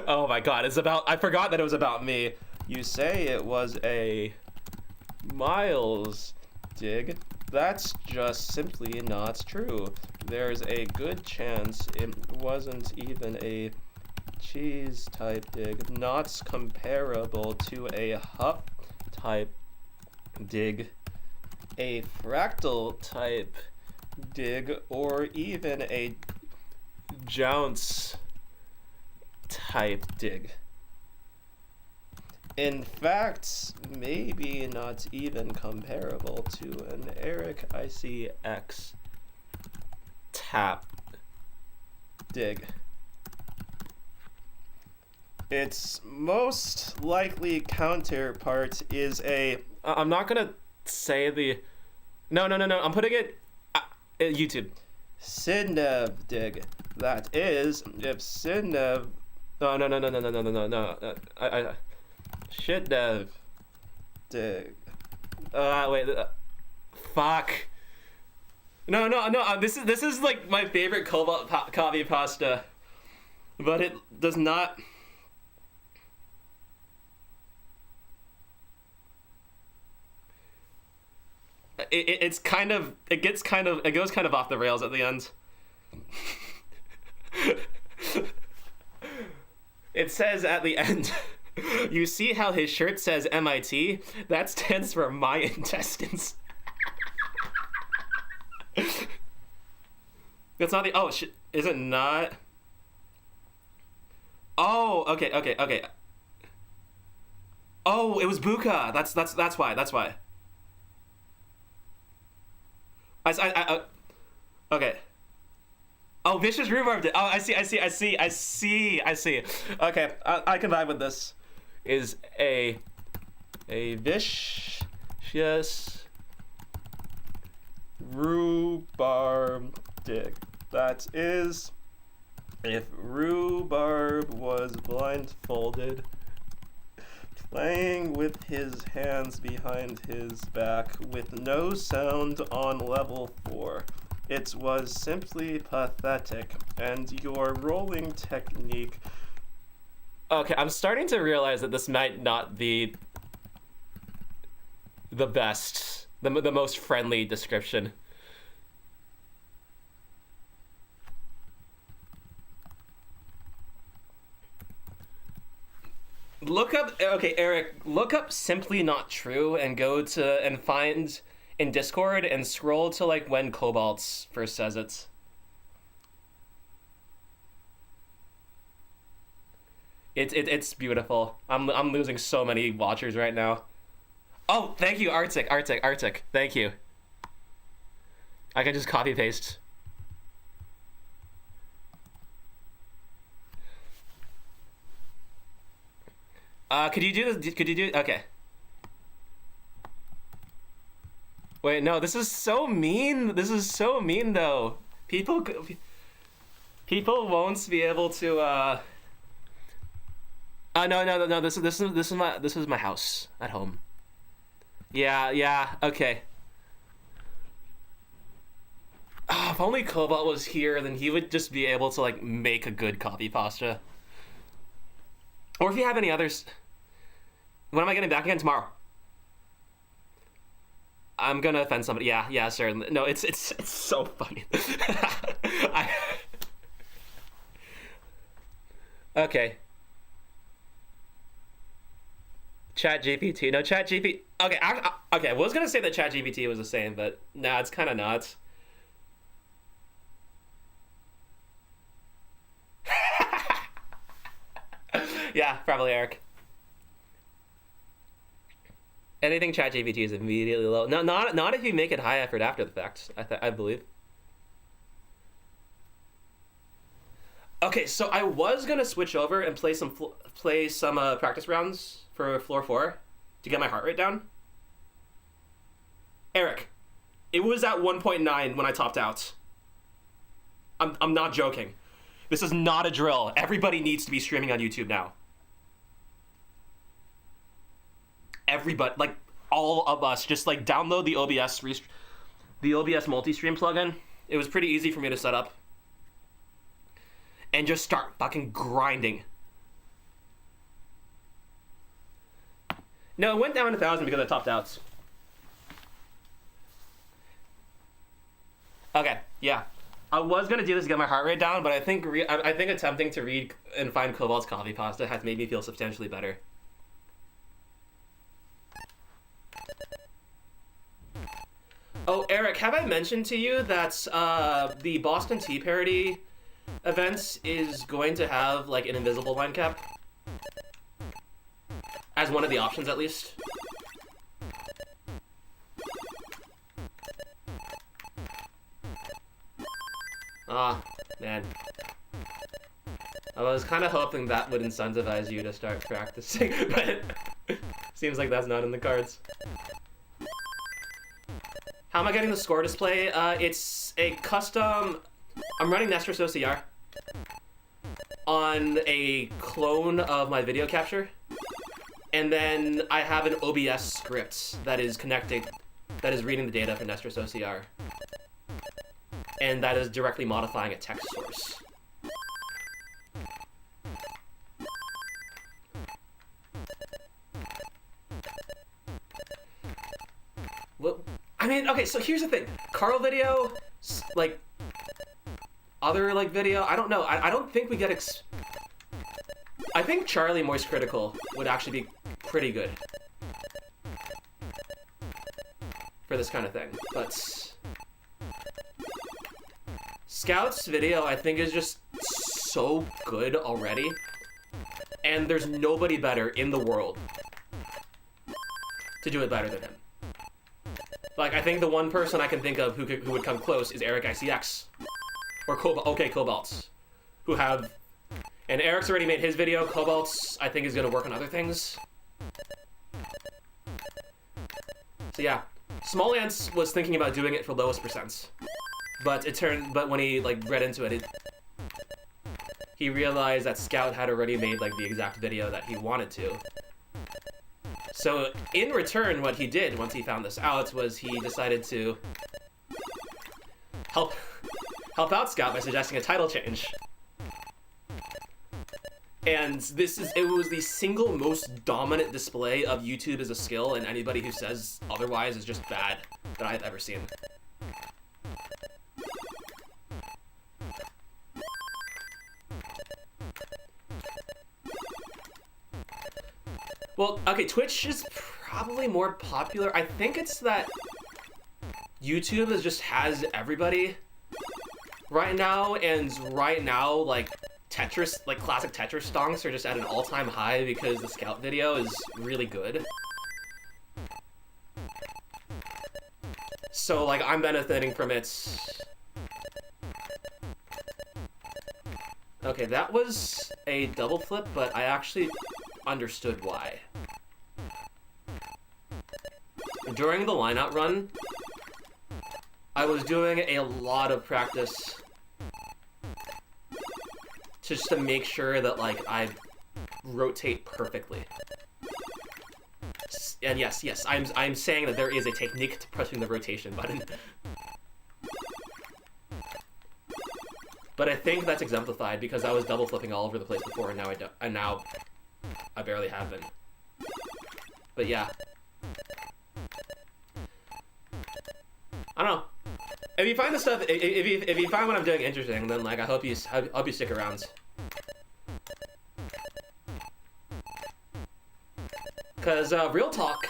Oh my god, I forgot that it was about me. You say it was a Miles dig. That's just simply not true. There's a good chance it wasn't even a cheese type dig, not comparable to a hup type dig, a fractal type dig, or even a jounce type dig. In fact, maybe not even comparable to an Eric ICX tap dig. Its most likely counterpart is a... I'm not gonna say the... No, I'm putting it... YouTube. Sidnev dig. That is, if Sidnev... No. Shitnev dig. Wait. Fuck. No. This is like my favorite cobalt copy pasta, but it does not. It goes kind of off the rails at the end. It says at the end, you see how his shirt says MIT? That stands for my intestines. That's not the, oh shit, is it not? Oh, okay. Oh, it was Buka. That's why. Okay. Oh, vicious rhubarb. Oh, I see. Okay, I can vibe with this. Is a vicious rhubarb dig. That is, if rhubarb was blindfolded, playing with his hands behind his back with no sound on level 4. It was simply pathetic, and your rolling technique... Okay, I'm starting to realize that this might not be the best, the most friendly description. Look up, okay, Eric, look up Simply Not True and go to, and find in Discord and scroll to like when Cobalt first says it. It's beautiful. I'm losing so many watchers right now. Oh, thank you, Arctic. Thank you. I can just copy paste. Could you do this? Could you do? Okay. Wait, no. This is so mean. This is so mean, though. People won't be able to. No. This is my house at home. Yeah. Okay. Oh, if only Cobalt was here, then he would just be able to like make a good copy pasta. Or if you have any others. When am I getting back again? Tomorrow. I'm gonna offend somebody. Yeah, sir. No, it's so funny. Okay. ChatGPT. No, ChatGPT. Okay, okay. I was gonna say that ChatGPT was the same, but nah, it's kind of not. Yeah, probably Eric. Anything ChatGPT is immediately low. No, not if you make it high effort after the fact. I believe. Okay, so I was gonna switch over and play some practice rounds for floor 4 to get my heart rate down. Eric, it was at 1.9 when I topped out. I'm not joking. This is not a drill. Everybody needs to be streaming on YouTube now. Everybody, like all of us, just like download the OBS multi-stream plugin. It was pretty easy for me to set up. And just start fucking grinding. No, it went down 1,000 because I topped out. Okay, yeah. I was gonna do this to get my heart rate down, but I think attempting to read and find Cobalt's coffee pasta has made me feel substantially better. Oh, Eric, have I mentioned to you that the Boston Tea parody events is going to have like an invisible line cap as one of the options, at least. Ah, man. I was kind of hoping that would incentivize you to start practicing, but seems like that's not in the cards. How am I getting the score display? It's a custom... I'm running Tetris OCR on a clone of my video capture, and then I have an OBS script that is connected, that is reading the data from Tetris OCR, and that is directly modifying a text source. Well, I mean, okay, so here's the thing. Carl video, like, other, like, video, I don't know. I don't think we get I think Charlie Moist Critical would actually be pretty good for this kind of thing, but Scout's video, I think, is just so good already, and there's nobody better in the world to do it better than him. Like, I think the one person I can think of who would come close is Eric ICX. Or Cobalts. Who have... And Eric's already made his video. Cobalts, I think, is going to work on other things. So yeah. Small Ants was thinking about doing it for lowest percents. But when he, like, read into it, he realized that Scout had already made, like, the exact video that he wanted to. So, in return, what he did once he found this out was he decided to help out Scout by suggesting a title change. And it was the single most dominant display of YouTube as a skill, and anybody who says otherwise is just bad that I've ever seen. Well, okay, Twitch is probably more popular. I think it's that YouTube just has everybody right now, and right now, like, Tetris, like, classic Tetris stonks are just at an all-time high because the Scout video is really good. So, like, I'm benefiting from it. Okay, that was a double flip, but I actually understood why. During the lineout run, I was doing a lot of practice just to make sure that, like, I rotate perfectly. And yes, I'm saying that there is a technique to pressing the rotation button. But I think that's exemplified because I was double flipping all over the place before, and now I don't, and now I barely have been. But yeah. I don't know. If you find the stuff, if you find what I'm doing interesting, then, like, I hope you stick around. Cause real talk,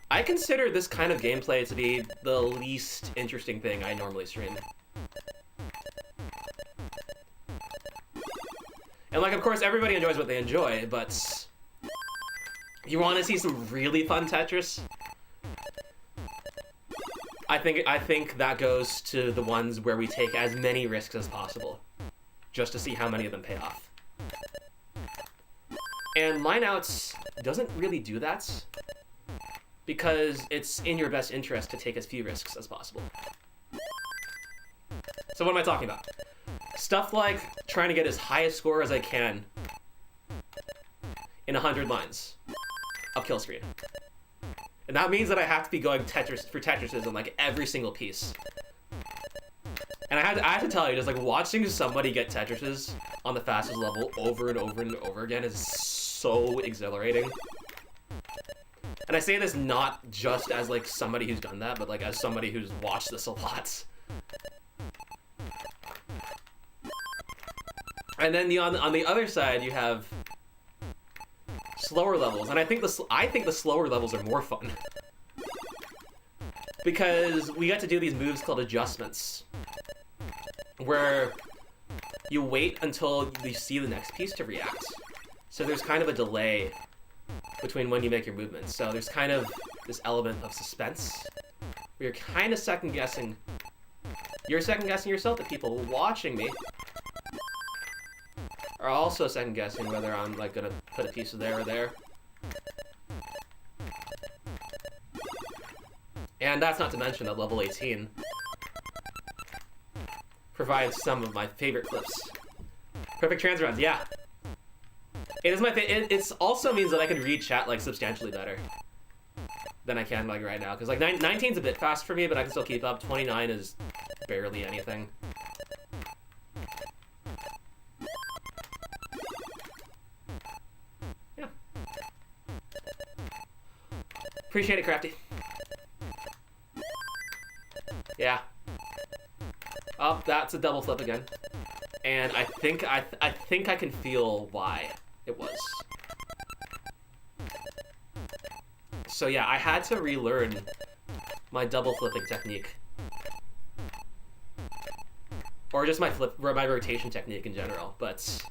I consider this kind of gameplay to be the least interesting thing I normally stream. And, like, of course, everybody enjoys what they enjoy, but you want to see some really fun Tetris? I think that goes to the ones where we take as many risks as possible, just to see how many of them pay off. And lineouts doesn't really do that, because it's in your best interest to take as few risks as possible. So what am I talking about? Stuff like trying to get as high a score as I can in 100 lines of kill screen. And that means that I have to be going Tetrises on, like, every single piece. And I have to tell you, just, like, watching somebody get Tetrises on the fastest level over and over and over again is so exhilarating. And I say this not just as, like, somebody who's done that, but, like, as somebody who's watched this a lot. And then on the other side, you have slower levels, and I think the slower levels are more fun because we get to do these moves called adjustments, where you wait until you see the next piece to react. So there's kind of a delay between when you make your movements. So there's kind of this element of suspense where you're kind of second guessing. You're second guessing yourself. The people watching me are also second guessing whether I'm like gonna put a piece of there or there. And that's not to mention that level 18 provides some of my favorite clips. Perfect trans runs, yeah. It is my it also means that I can read chat like substantially better than I can like right now. Because like 19's a bit fast for me, but I can still keep up. 29 is barely anything. Yeah. Appreciate it, Crafty. Yeah. Oh, that's a double flip again. And I think I can feel why it was. So yeah, I had to relearn my double flipping technique. Or just my rotation technique in general, but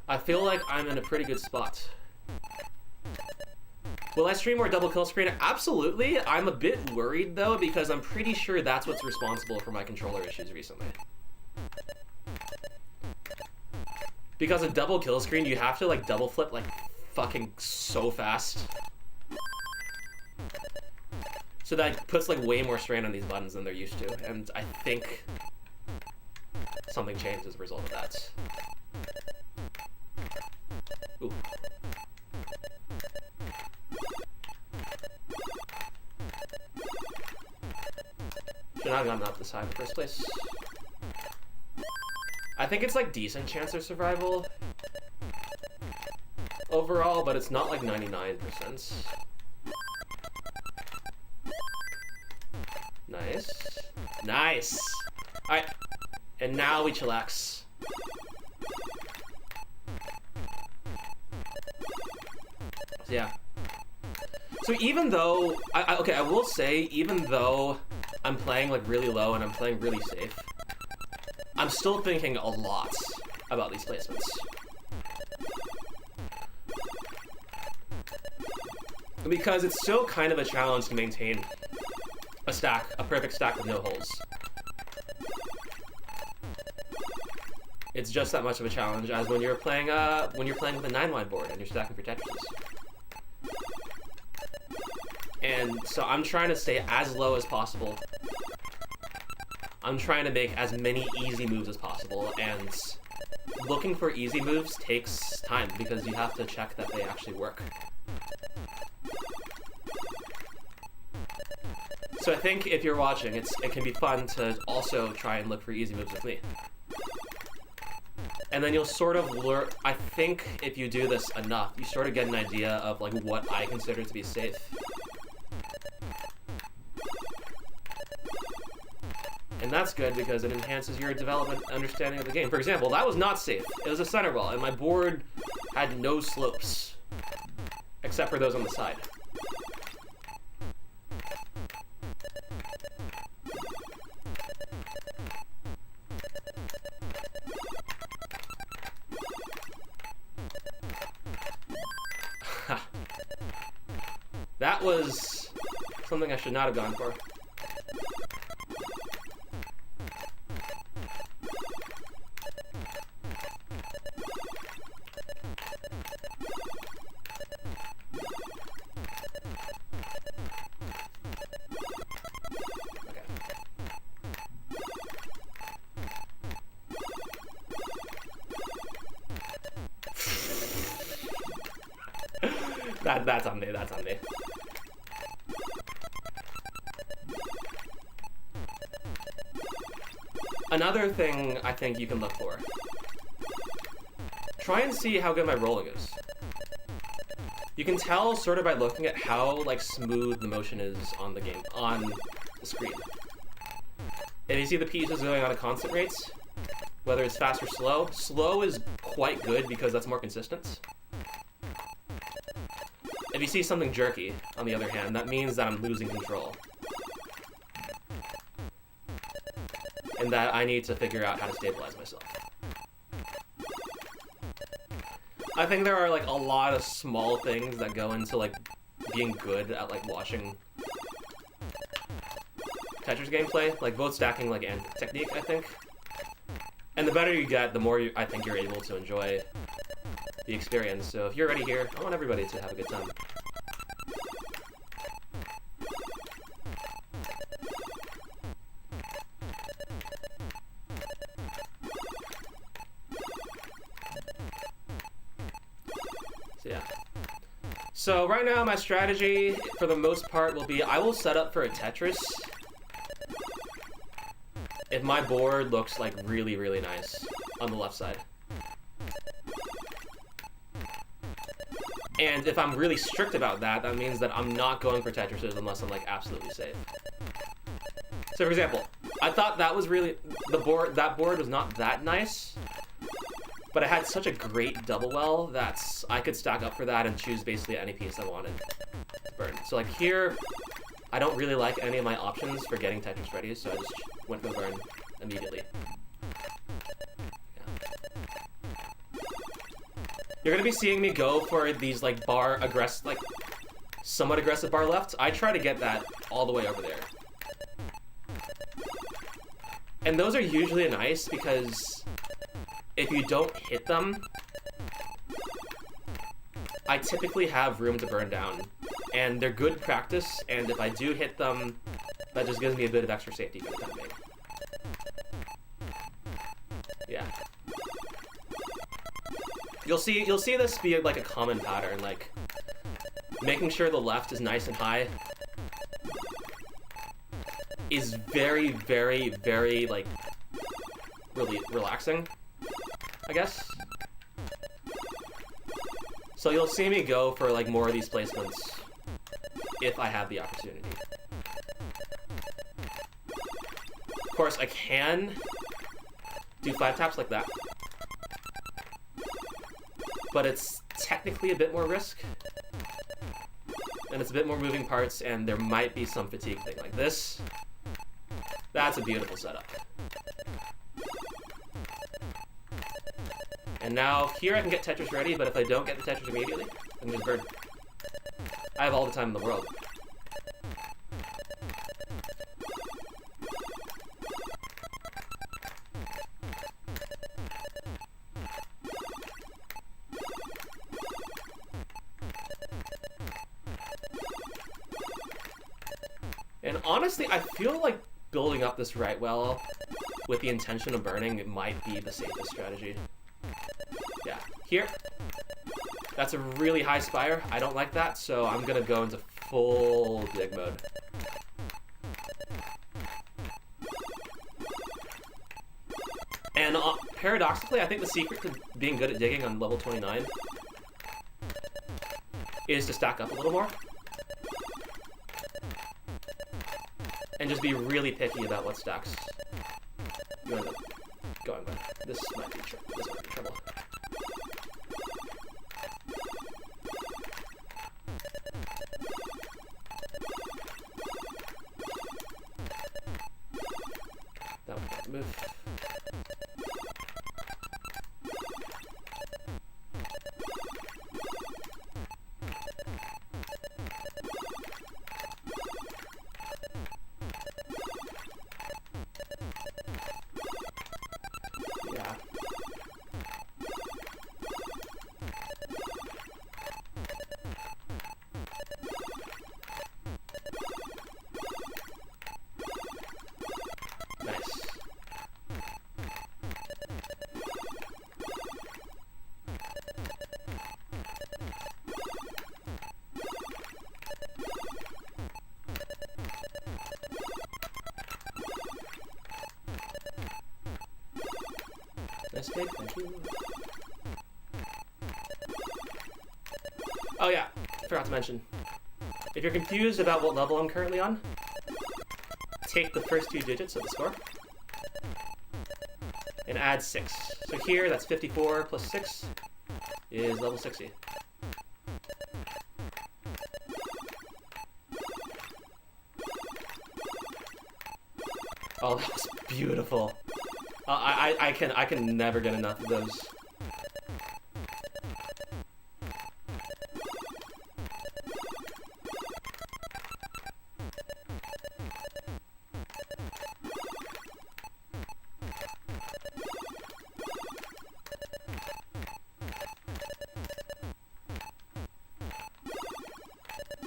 I feel like I'm in a pretty good spot. Will I stream more double kill screen? Absolutely. I'm a bit worried though, because I'm pretty sure that's what's responsible for my controller issues recently. Because a double kill screen, you have to like double flip like fucking so fast. So that puts like way more strain on these buttons than they're used to, and I think something changed as a result of that. Ooh. Should not have gone up this high in the first place. I think it's like decent chance of survival overall, but it's not like 99%. Nice. Nice! Alright. And now we chillax. Yeah. So even though, okay, I will say, even though I'm playing like really low and I'm playing really safe, I'm still thinking a lot about these placements. Because it's still kind of a challenge to maintain a perfect stack with no holes. It's just that much of a challenge as when you're playing with a 9-line board and you're stacking for Tetris. And so I'm trying to stay as low as possible. I'm trying to make as many easy moves as possible, and looking for easy moves takes time because you have to check that they actually work. So I think if you're watching, it can be fun to also try and look for easy moves with me. And then you'll sort of learn, I think if you do this enough, you sort of get an idea of like what I consider to be safe. And that's good because it enhances your development understanding of the game. For example, that was not safe. It was a center ball, and my board had no slopes, except for those on the side. That was something I should not have gone for. That's on me, that's on me. Another thing I think you can look for. Try and see how good my rolling is. You can tell sort of by looking at how like smooth the motion is on the game, on the screen. If you see the pieces going on at constant rates, whether it's fast or slow, slow is quite good because that's more consistent. If you see something jerky, on the other hand, that means that I'm losing control. and that I need to figure out how to stabilize myself. I think there are like a lot of small things that go into like being good at like watching Tetris gameplay, like both stacking like and technique, I think. And the better you get, the more I think you're able to enjoy the experience. So if you're already here, I want everybody to have a good time. So yeah. So right now my strategy, for the most part, will be I will set up for a Tetris if my board looks like really, really nice on the left side. And if I'm really strict about that, that means that I'm not going for Tetrises unless I'm like absolutely safe. So for example, I thought that was really, that board was not that nice, but I had such a great double well that I could stack up for that and choose basically any piece I wanted to burn. So like here, I don't really like any of my options for getting Tetris ready, so I just went for the burn immediately. Yeah. You're gonna be seeing me go for these like somewhat aggressive bar lefts. I try to get that all the way over there. And those are usually nice because if you don't hit them, I typically have room to burn down. And they're good practice, and if I do hit them, that just gives me a bit of extra safety for the time being. Yeah. You'll see this be like a common pattern, like making sure the left is nice and high is very, very, very like really relaxing, I guess. So you'll see me go for like more of these placements if I have the opportunity. Of course, I can do 5 taps like that, but it's technically a bit more risk, and it's a bit more moving parts, and there might be some fatigue thing like this. That's a beautiful setup. And now here I can get Tetris ready, but if I don't get the Tetris immediately, I can just burn. I have all the time in the world. And honestly, I feel like building up this right well with the intention of burning, it might be the safest strategy. Yeah, here. That's a really high spire. I don't like that, so I'm gonna go into full dig mode. And paradoxically, I think the secret to being good at digging on level 29 is to stack up a little more. And just be really picky about what stacks you end up going with. This might be trouble. That one can't move. Yeah. Nice. Nice dig, thank you. Oh yeah, forgot to mention. If you're confused about what level I'm currently on, take the first 2 digits of the score and add 6. So here, that's 54 plus 6 is level 60. Oh, that was beautiful. I can never get enough of those.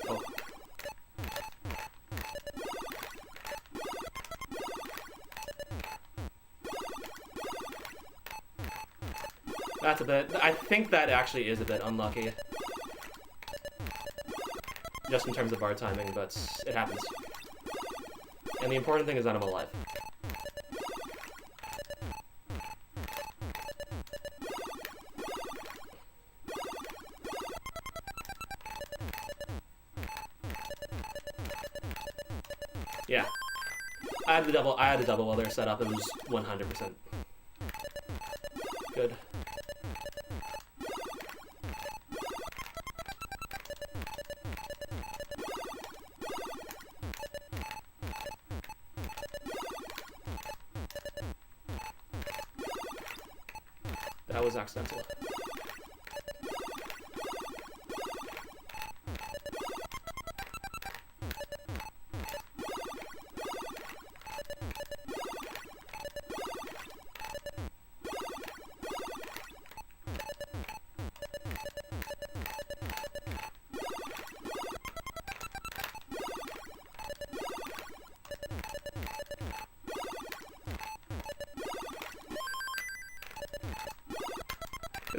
Oh. That's a bit... I think that actually is a bit unlucky. Just in terms of bar timing, but it happens. And the important thing is that I'm alive. Yeah. I had a double while they're set up. It was 100% good. That was accidental.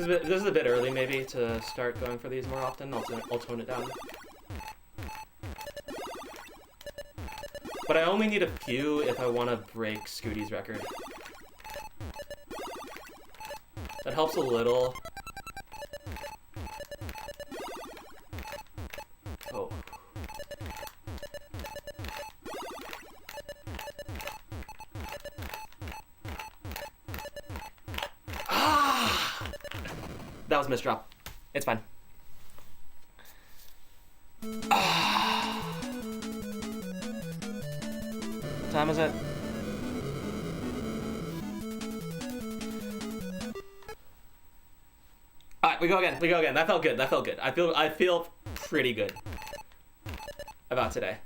This is a bit early, maybe, to start going for these more often. I'll tone it down. But I only need a few if I want to break Scooty's record. That helps a little. Oh. That was misdrop. It's fine. What time is it? Alright, we go again. We go again. That felt good. That felt good. I feel pretty good about today.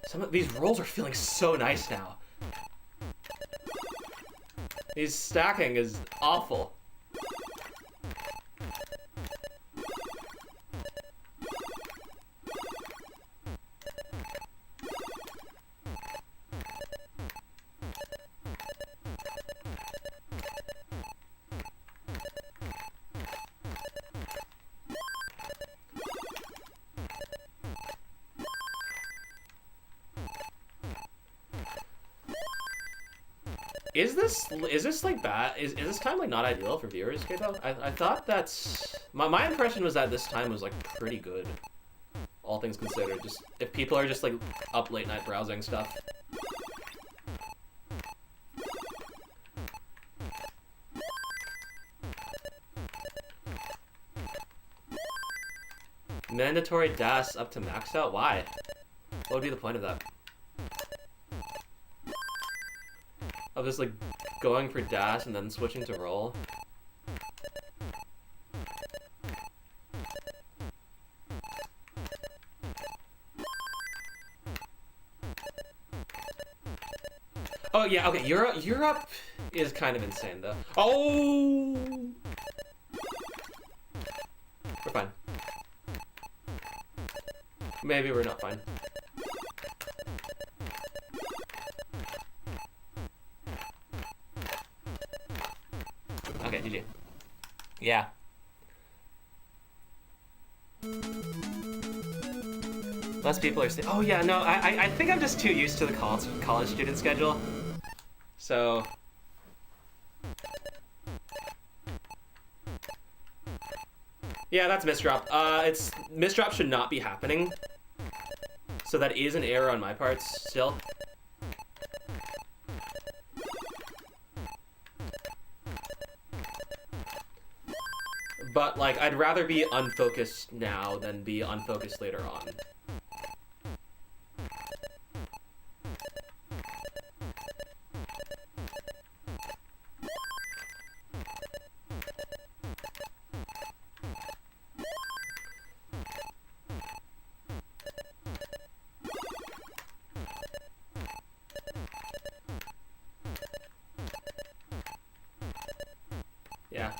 Some of these rolls are feeling so nice now. These stacking is awful. Is this like bad? Is this time like not ideal for viewers, Kato? I thought that's my impression was that this time was like pretty good, all things considered. Just if people are just like up late night browsing stuff. Mandatory DAS up to max out? Why? What would be the point of that? Of just like going for dash and then switching to roll. Oh yeah, okay. Europe is kind of insane though. Oh, we're fine. Maybe we're not fine. Okay, GG. Yeah. Less people are saying, oh yeah, no, I think I'm just too used to the college student schedule. So. Yeah, that's misdrop. Misdrop should not be happening. So that is an error on my part still. But, like, I'd rather be unfocused now than be unfocused later on. Yeah.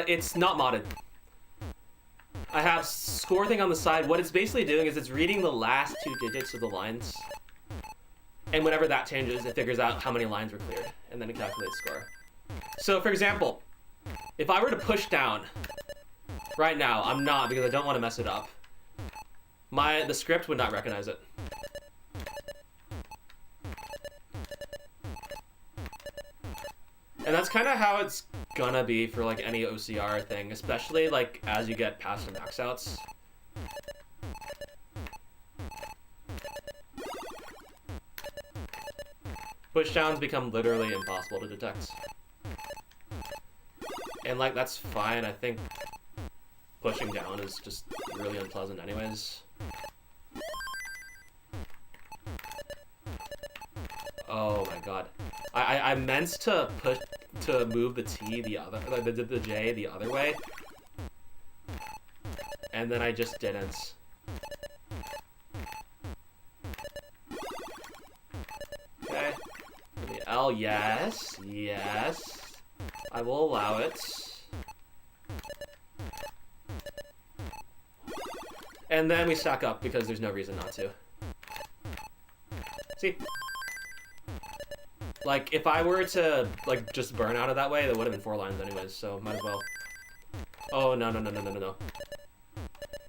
It's not modded. I have score thing on the side. What it's basically doing is it's reading the last 2 digits of the lines. And whenever that changes, it figures out how many lines were cleared. And then it calculates score. So, for example, if I were to push down right now, I'm not because I don't want to mess it up. The script would not recognize it. And that's kind of how it's gonna be for like any OCR thing, especially like as you get past the max outs. Pushdowns become literally impossible to detect. And like that's fine, I think pushing down is just really unpleasant anyways. Oh my god. I meant to move the T the other, the J the other way, and then I just didn't. Okay. The L, yes, yes. I will allow it. And then we stack up because there's no reason not to. See? Like, if I were to, like, just burn out of that way, that would have been 4 lines anyways, so might as well. Oh, no.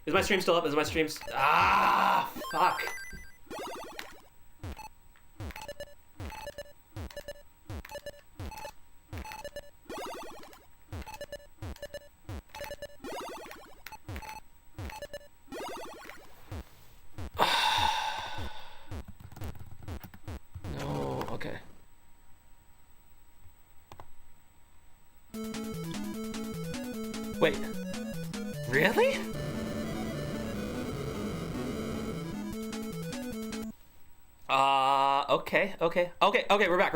Is my stream still up? Is my stream ah, fuck. No, okay. Wait, really? Okay, we're back.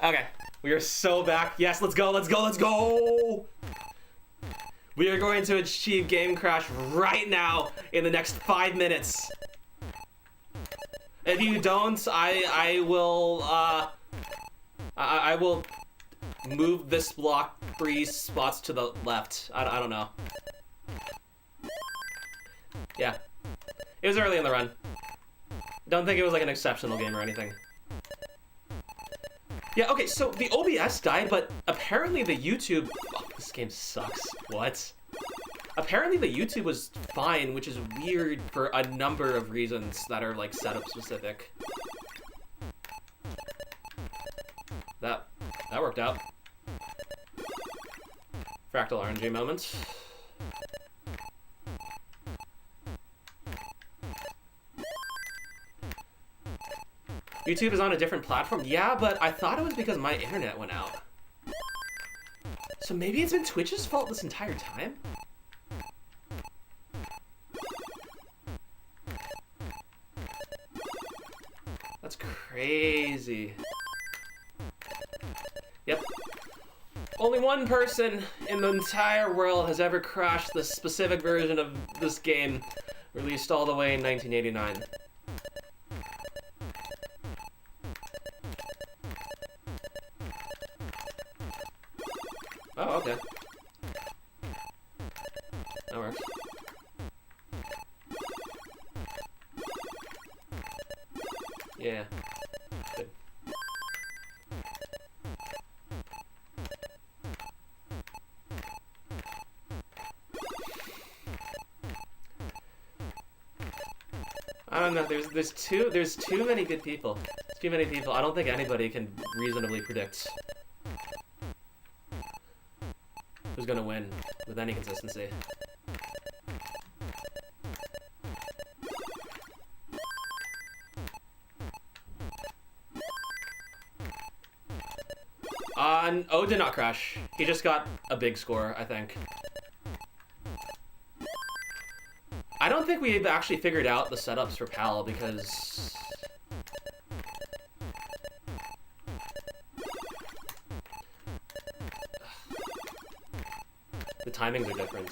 Okay, we are so back. Yes, let's go. We are going to achieve game crash right now in the next 5 minutes. If you don't, I will move this block 3 spots to the left. I don't know. Yeah. It was early in the run. Don't think it was like an exceptional game or anything. Yeah, okay, so the OBS died, but apparently the YouTube... Oh, this game sucks. What? Apparently the YouTube was fine, which is weird for a number of reasons that are, like, setup specific. That worked out. Fractal RNG moment. YouTube is on a different platform? Yeah, but I thought it was because my internet went out. So maybe it's been Twitch's fault this entire time? That's crazy. Yep. Only one person in the entire world has ever crashed the specific version of this game, released all the way in 1989. Oh, okay. That works. Yeah. Good. on. There's too many good people. Too many people. I don't think anybody can reasonably predict who's gonna win with any consistency. O did not crash. He just got a big score, I think. I don't think we've actually figured out the setups for PAL because the timings are different.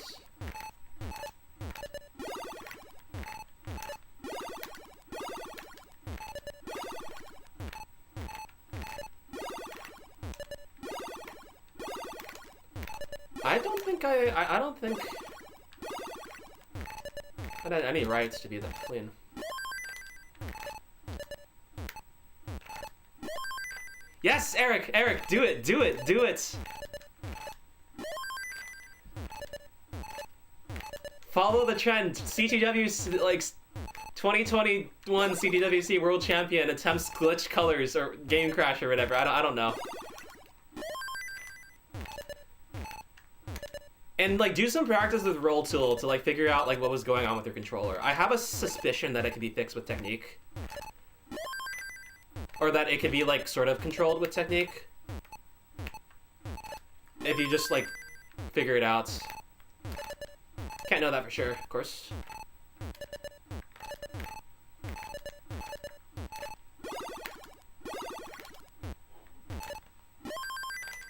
I don't think I had any rights to be that clean. Yes, Eric, do it. Follow the trend. CTW, like, 2021 CTWC World Champion attempts glitch colors or game crash or whatever. I don't know. And, like, do some practice with Roll Tool to, like, figure out, like, what was going on with your controller. I have a suspicion that it could be fixed with technique. Or that it could be, like, sort of controlled with technique. If you just, like, figure it out. Can't know that for sure, of course.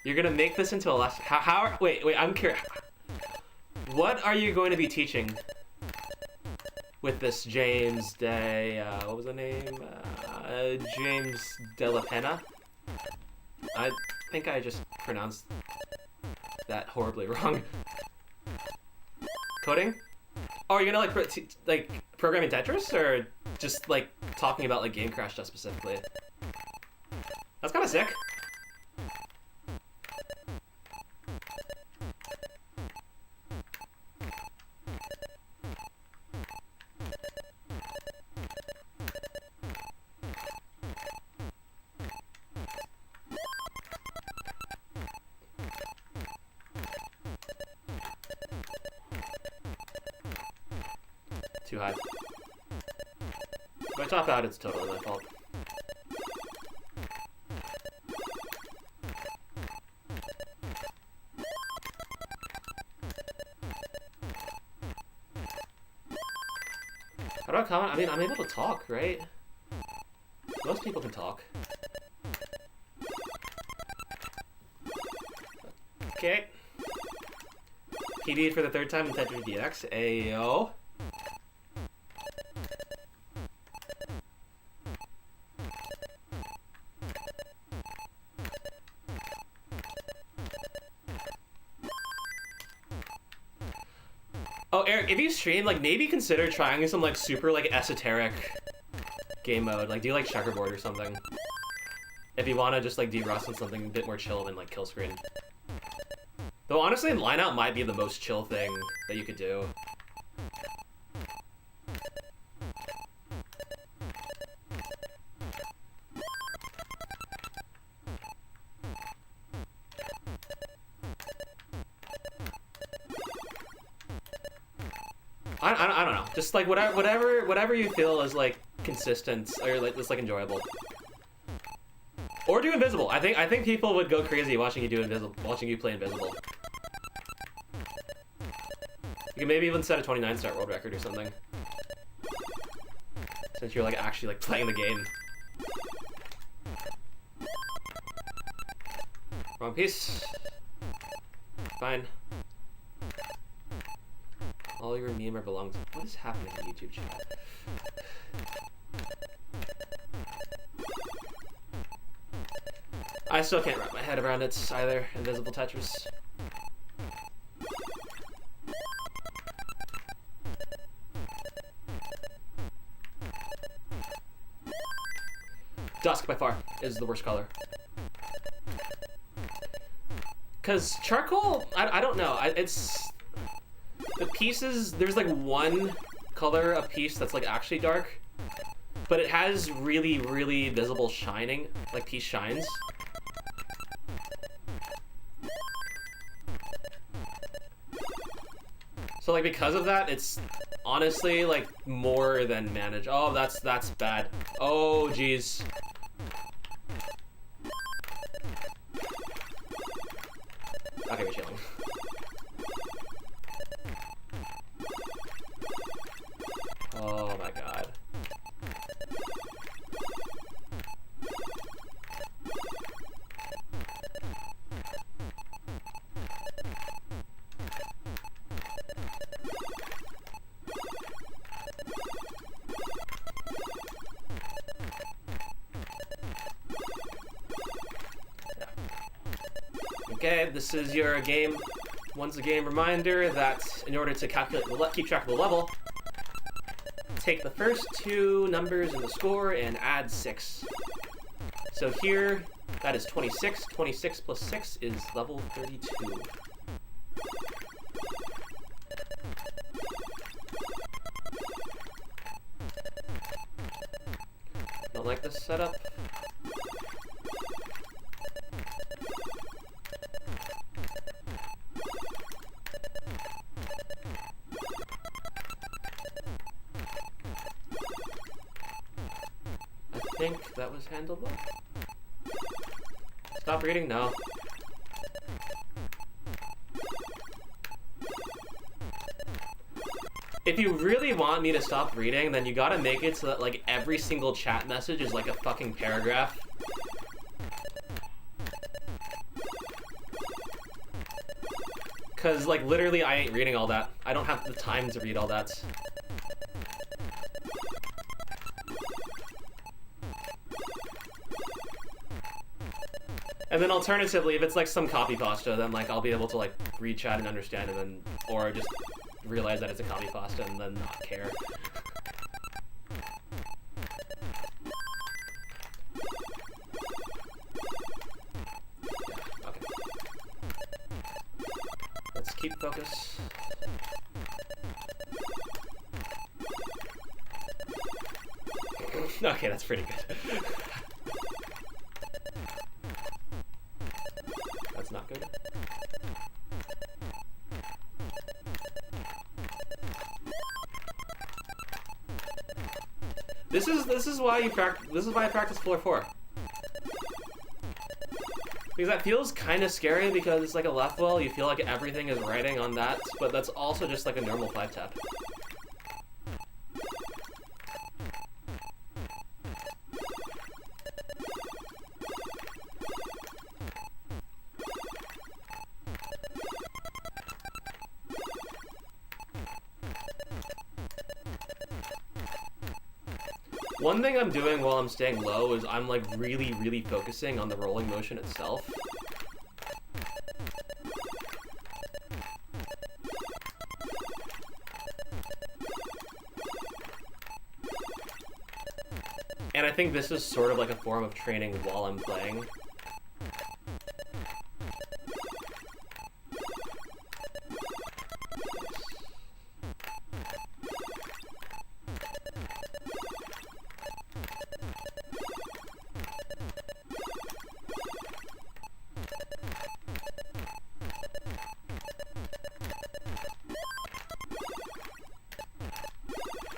You're gonna make this into a lesson. Wait, I'm curious. What are you going to be teaching with this James De... what was the name? James De La Pena? I think I just pronounced that horribly wrong. Coding? Oh, are you gonna, like, programming Tetris? Or just, like, talking about, like, game crash stuff specifically? That's kind of sick. Too high. If I top out, it's totally my fault. How do I comment? I mean, I'm able to talk, right? Most people can talk. Okay. PD for the third time in Tetris DX. Ayo. Oh, Eric, if you stream, like, maybe consider trying some, like, super, like, esoteric game mode. Like, do, like, checkerboard or something. If you want to just, like, de-rust on something a bit more chill than, like, kill screen. Though, honestly, line-out might be the most chill thing that you could do. I don't know. Just like whatever you feel is like consistent or like just like enjoyable. Or do invisible. I think people would go crazy watching you do invisible, watching you play invisible. You can maybe even set a 29-star world record or something. Since you're like actually like playing the game. Wrong piece. Fine. All your meme are belongs. What is happening in YouTube chat? I still can't wrap my head around it either. Invisible Tetris. Dusk by far is the worst color. Cause charcoal, I don't know. It's the pieces. There's like one color of piece that's like actually dark, but it has really, really visible shining, like piece shines. So like because of that, it's honestly like more than managed. Oh, that's bad. Oh, jeez. Okay, we're chilling. Oh my god. Okay, this is your game. Once a game reminder that in order to keep track of the level, take the first two numbers in the score and add 6. So here, that is 26. 26 plus 6 is level 32. Don't like this setup. I think that was handled well. Stop reading? No. If you really want me to stop reading, then you gotta make it so that like every single chat message is like a fucking paragraph. Cause like literally I ain't reading all that. I don't have the time to read all that. And then alternatively, if it's like some copy pasta, then like I'll be able to like read chat and understand it, and or just realize that it's a copy pasta and then not care. Okay. Let's keep focus. Okay, that's pretty good. That's not good. This is why you practice. This is why I practice floor 4. Because that feels kind of scary because it's like a left wall. You feel like everything is writing on that, but that's also just like a normal 5 tap. One thing I'm doing while I'm staying low is I'm like really, really focusing on the rolling motion itself. And I think this is sort of like a form of training while I'm playing.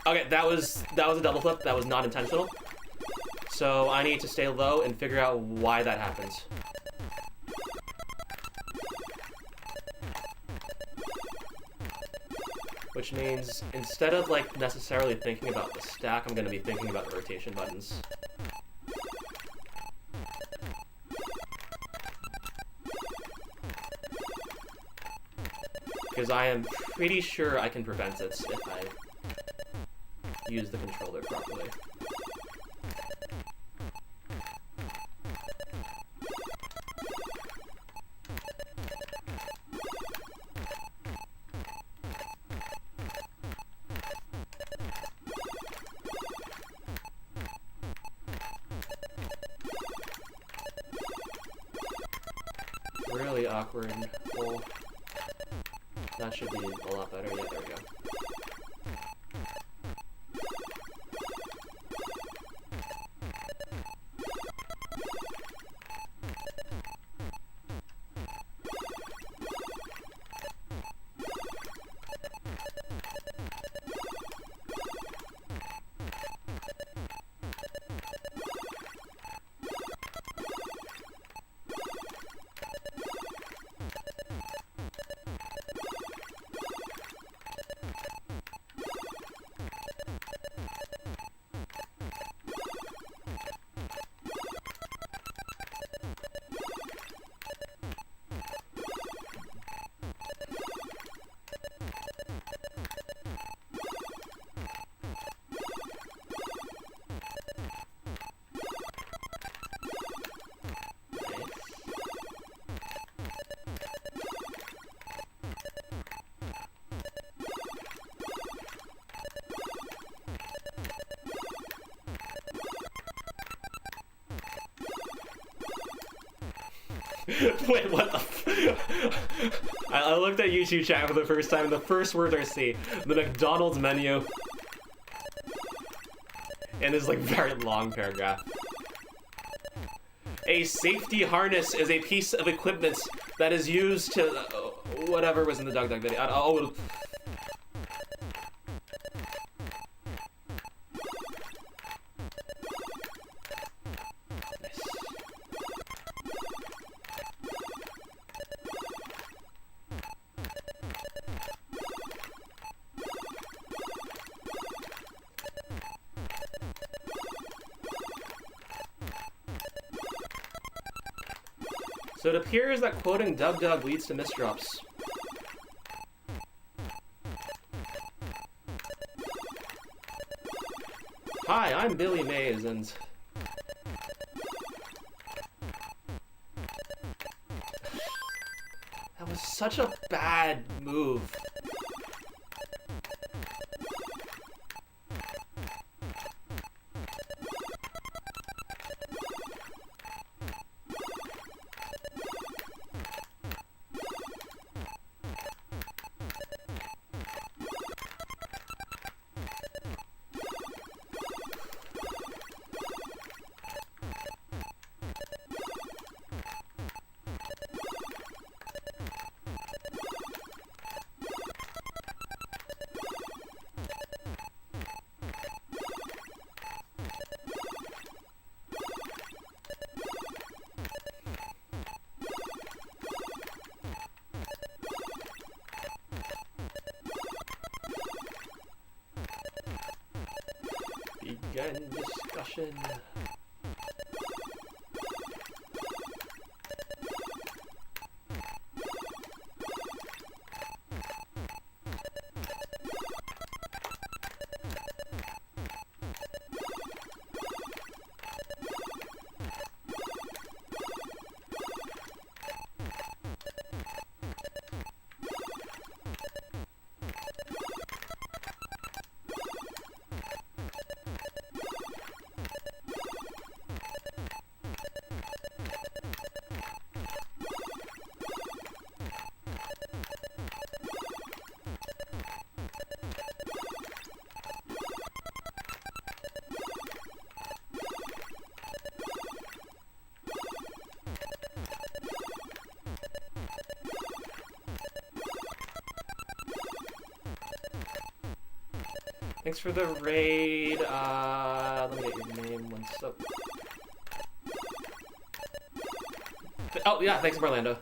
Okay, that was a double flip. That was not intentional. So I need to stay low and figure out why that happens. Which means instead of like necessarily thinking about the stack, I'm going to be thinking about the rotation buttons. Because I am pretty sure I can prevent it if I use the controller properly. Really awkward hole. That should be a lot better. Yeah, there we go. Wait, what the I looked at YouTube chat for the first time, and the first word I see, the McDonald's menu. And this like very long paragraph. A safety harness is a piece of equipment that is used to whatever was in the Dog video. Oh. So it appears that quoting Dug Dug leads to misdrops. Hi, I'm Billy Mays, and... That was such a bad move. Begin discussion. Thanks for the raid. Let me get your name one sec. Oh, yeah, thanks, Orlando.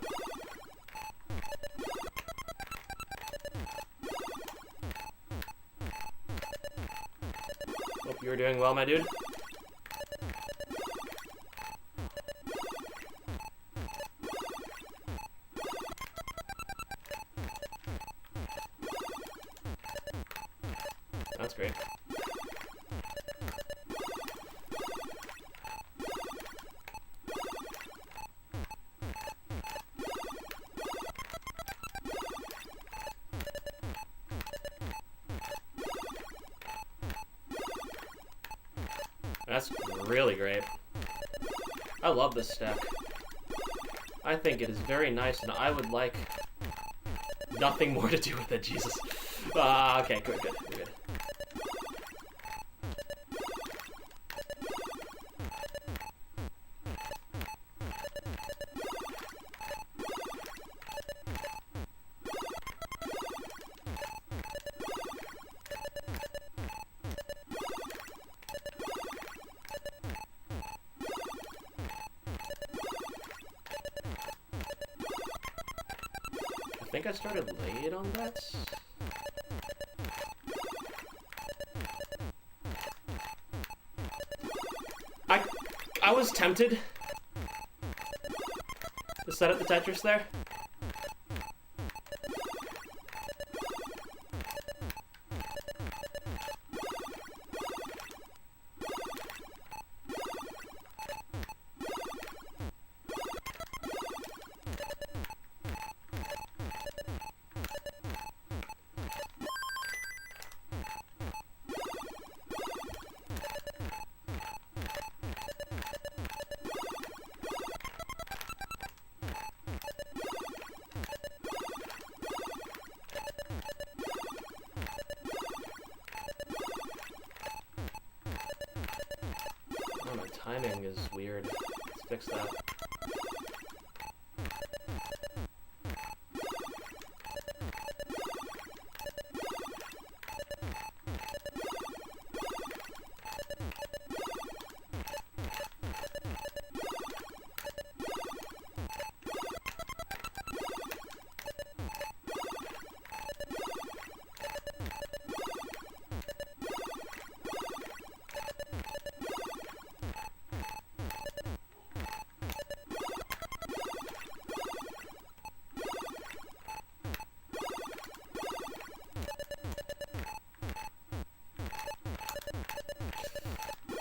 Hope you're doing well, my dude. That's great. That's really great. I love this stack. I think it is very nice, and I would like nothing more to do with it, Jesus. Okay, good. I think I started late on that. I was tempted to set up the Tetris there. timing is weird. Let's fix that.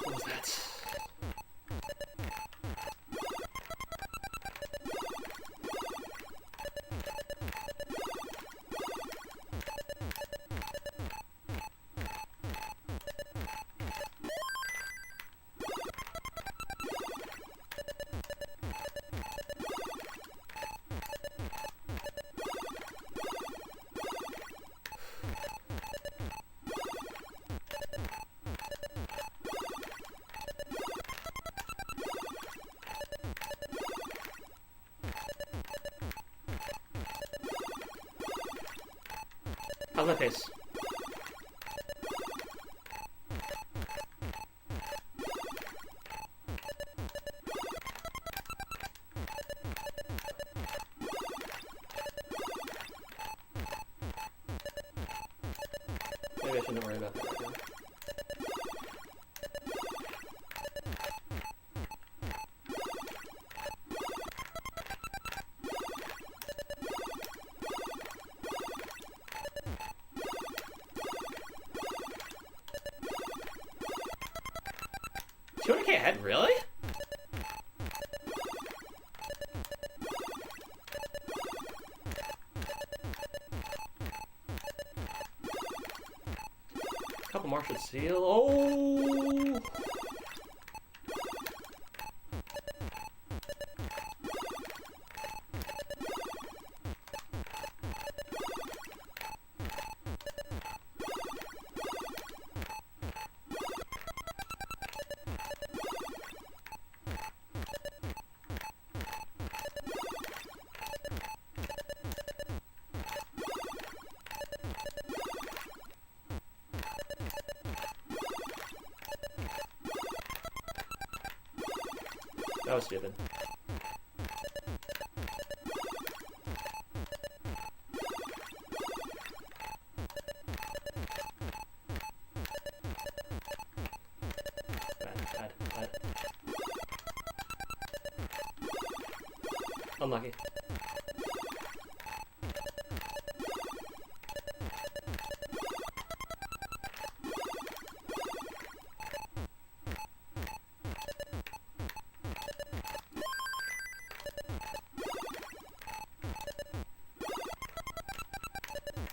What was that? How's my pace? Maybe I shouldn't worry about that right now. $200K ahead, really? A couple more should seal. Oh! That was stupid. Bad. Unlucky.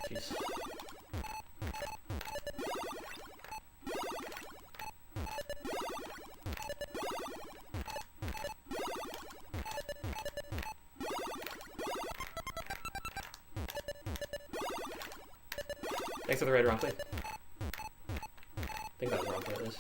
Jeez. Thanks for the raid, wrong plate. I think that was wrong plate, at least.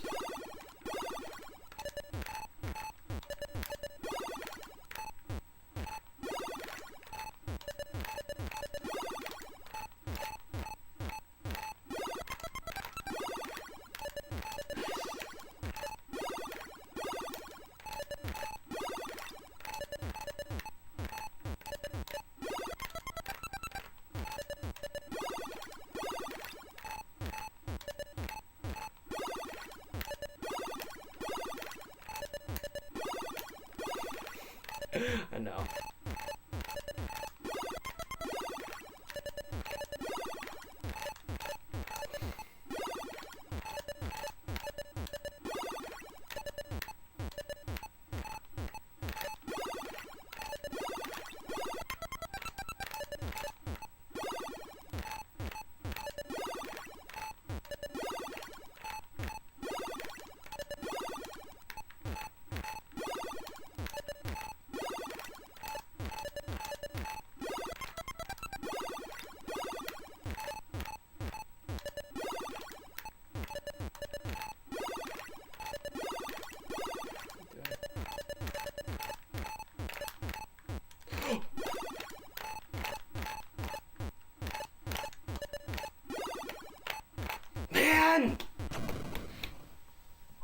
I know.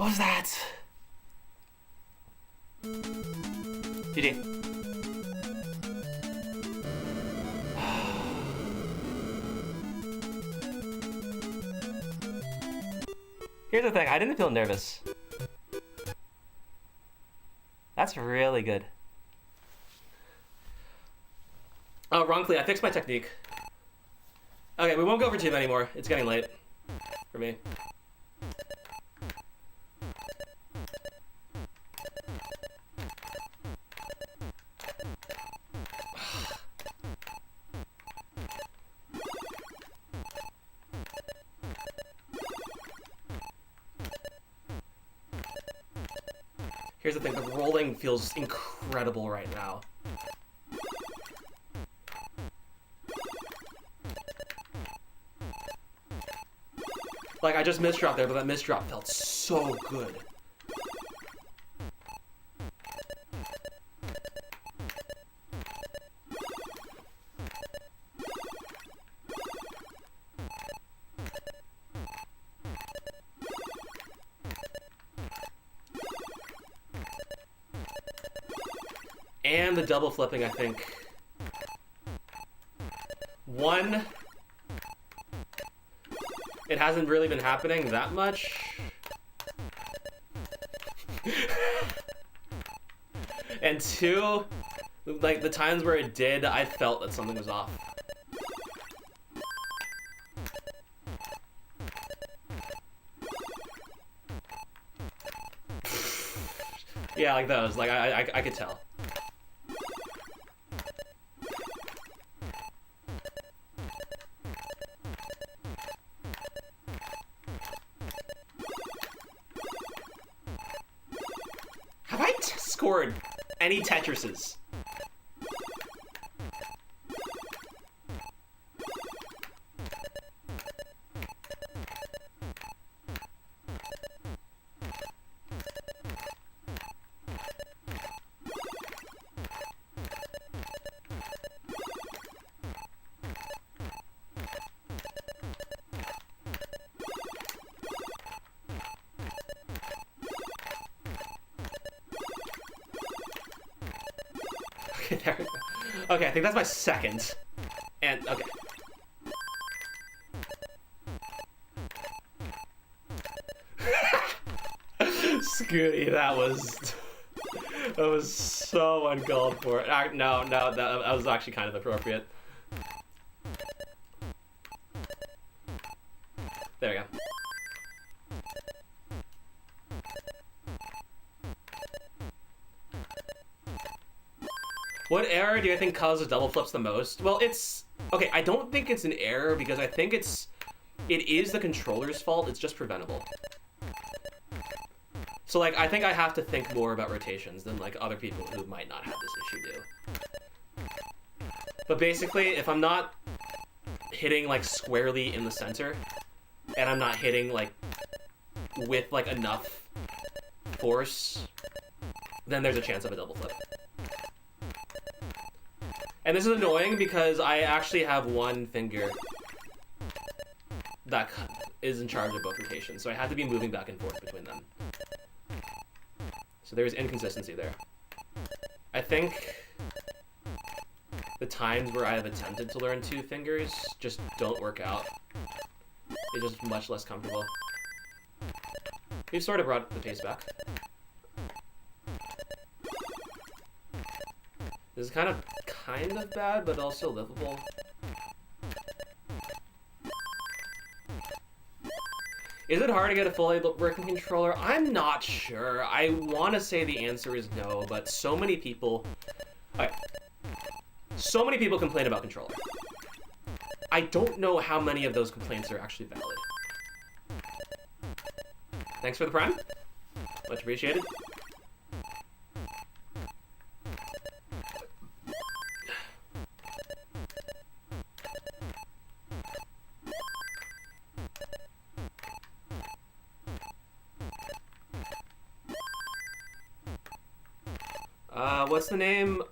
What was that? GG. Here's the thing, I didn't feel nervous. That's really good. Oh, wrong Clee, I fixed my technique. Okay, we won't go over too many more. It's getting late for me. Here's the thing, the rolling feels incredible right now. Like, I just misdropped there, but that misdrop felt so good. And the double flipping, I think. One, it hasn't really been happening that much. And two, like the times where it did, I felt that something was off. Yeah, like those, like I could tell. Scored any Tetrises? There we go. Okay, I think that's my second. And, okay. Scooty, that was so uncalled for. No, that was actually kind of appropriate. There we go. What error do you think causes double flips the most? Well, it's... Okay, I don't think it's an error because I think it is the controller's fault. It's just preventable. So, like, I think I have to think more about rotations than, like, other people who might not have this issue do. But basically, if I'm not hitting, like, squarely in the center, and I'm not hitting, like, with, like, enough force, then there's a chance of a double flip. And this is annoying because I actually have one finger that is in charge of both rotations, so I had to be moving back and forth between them. So there's inconsistency there. I think the times where I have attempted to learn two fingers just don't work out. It's just much less comfortable. We've sort of brought the pace back. This is kind of bad, but also livable. Is it hard to get a fully working controller? I'm not sure. I want to say the answer is no, but so many people... Okay. So many people complain about controller. I don't know how many of those complaints are actually valid. Thanks for the prime. Much appreciated. What's the name?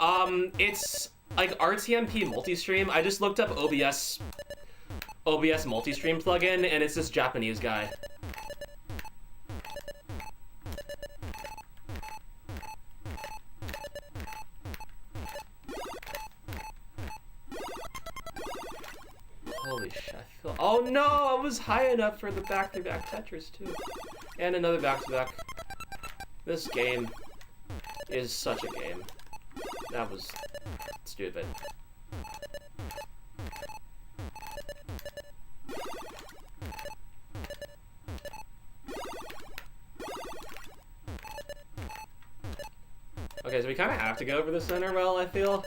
It's like RTMP multi-stream. I just looked up OBS multi-stream plugin, and it's this Japanese guy. Oh no, I was high enough for the back-to-back Tetris too. And another back-to-back. This game is such a game. That was stupid. Okay, so we kind of have to go over the center well, I feel.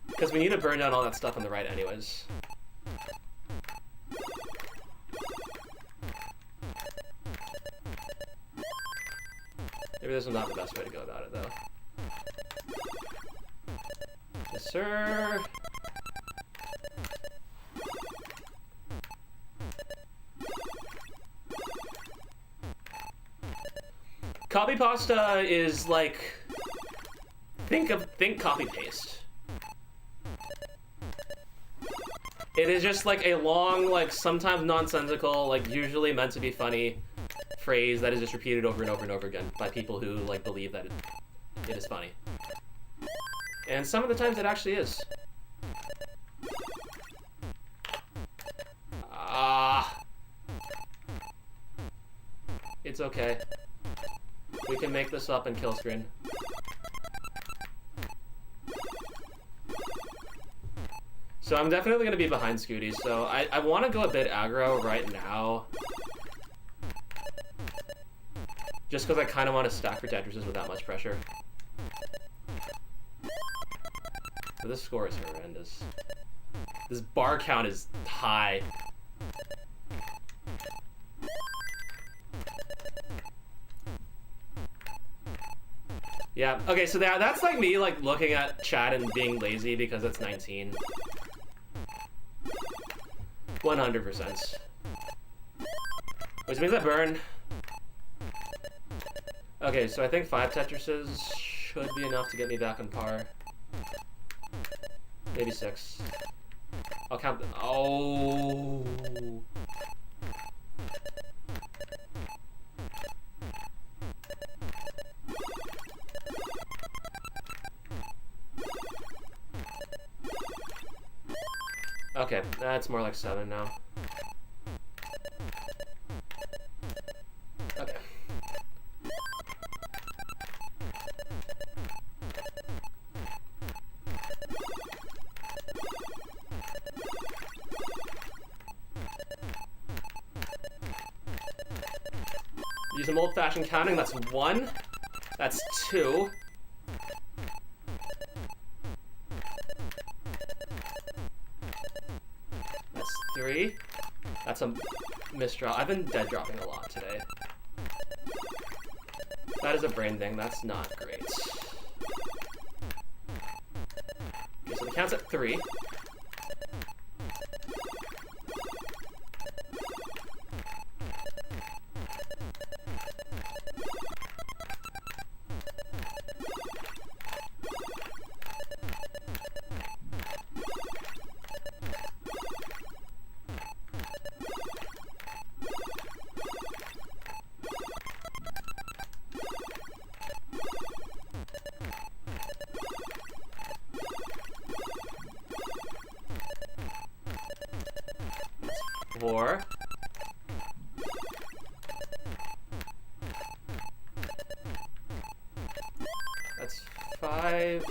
Because we need to burn down all that stuff on the right anyways. Maybe this is not the best way to go about it, though. Yes, sir. Copy pasta is like, think copy paste. It is just like a long, like sometimes nonsensical, like usually meant to be funny phrase that is just repeated over and over and over again by people who like believe that it is funny. And some of the times it actually is. It's okay. We can make this up in kill screen. So I'm definitely going to be behind Scooty, so I want to go a bit aggro right now. Just because I kind of want to stack for Tetrises without much pressure. So this score is horrendous. This bar count is high. Yeah, okay, so that's like me like looking at chat and being lazy because it's 19. 100%. Which means I burn. Okay, so I think 5 Tetrises should be enough to get me back on par. Maybe 6. I'll count the... Oh! Okay, that's more like 7 now. Okay. Use some old-fashioned counting, that's 1. That's 2. That's 3. That's a misdraw. I've been dead dropping a lot today. That is a brain thing, that's not great. Okay, so the count's at 3. Four. That's 5.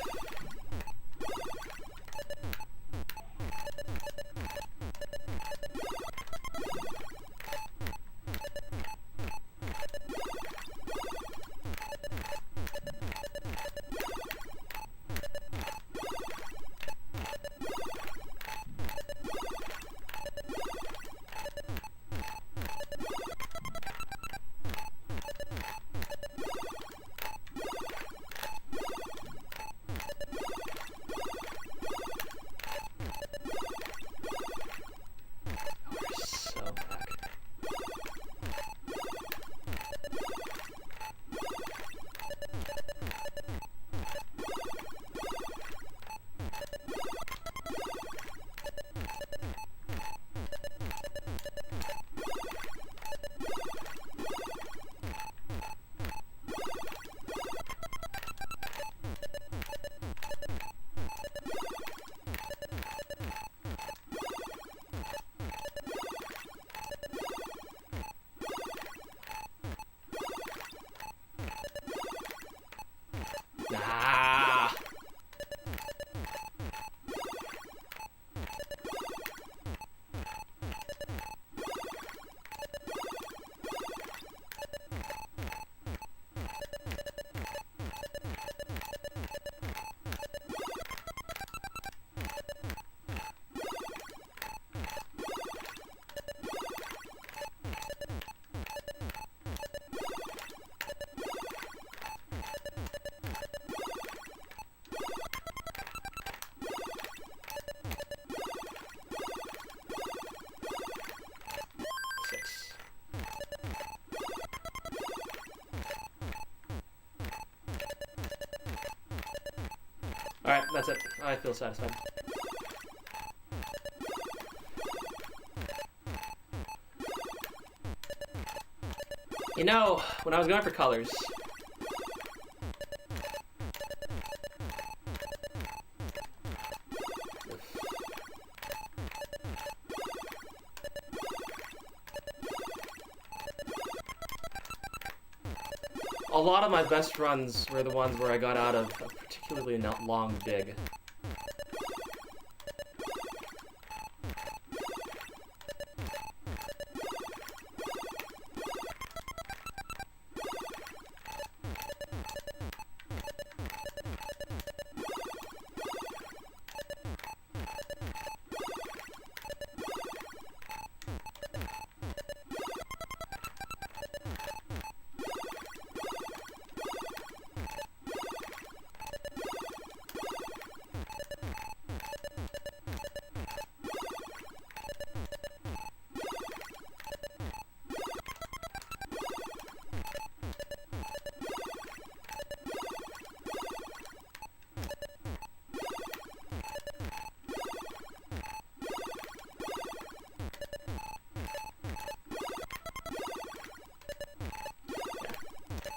Ah. Alright, that's it. I feel satisfied. You know, when I was going for colors, a lot of my best runs were the ones where I got out of a particularly not long dig.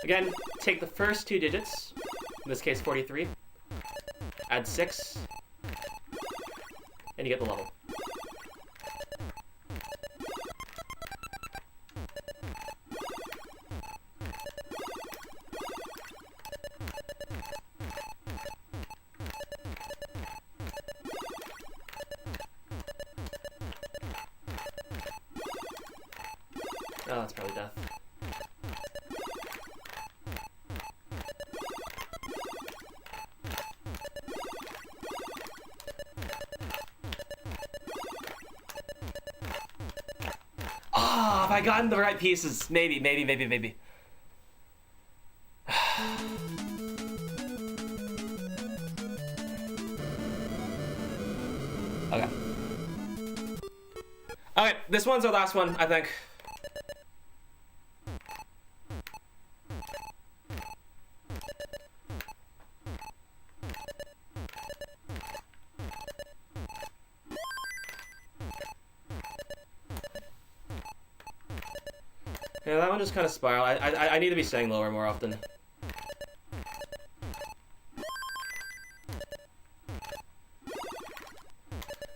Again, take the first two digits, in this case 43, add 6, and you get the level. Oh, that's probably death. Oh, if I gotten the right pieces, maybe. Okay. Okay, this one's our last one, I think. Yeah, that one just kind of spiraled. I need to be staying lower more often. This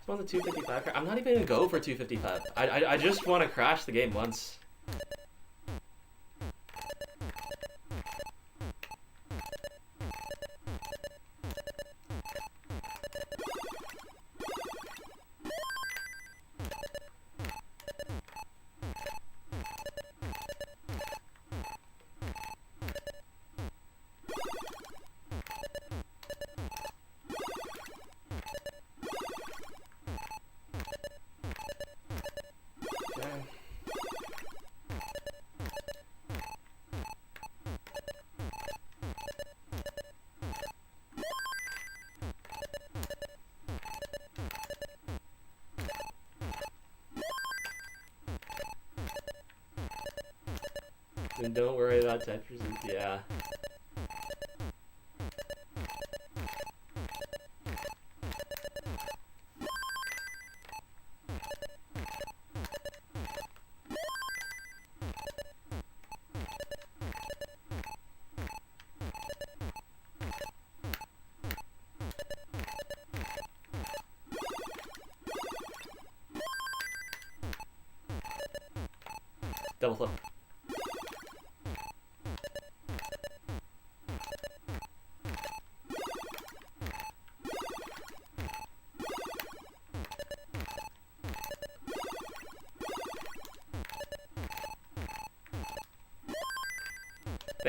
one's a 255. I'm not even gonna go for 255. I just want to crash the game once. And don't worry about Tetris. Yeah. Double flip.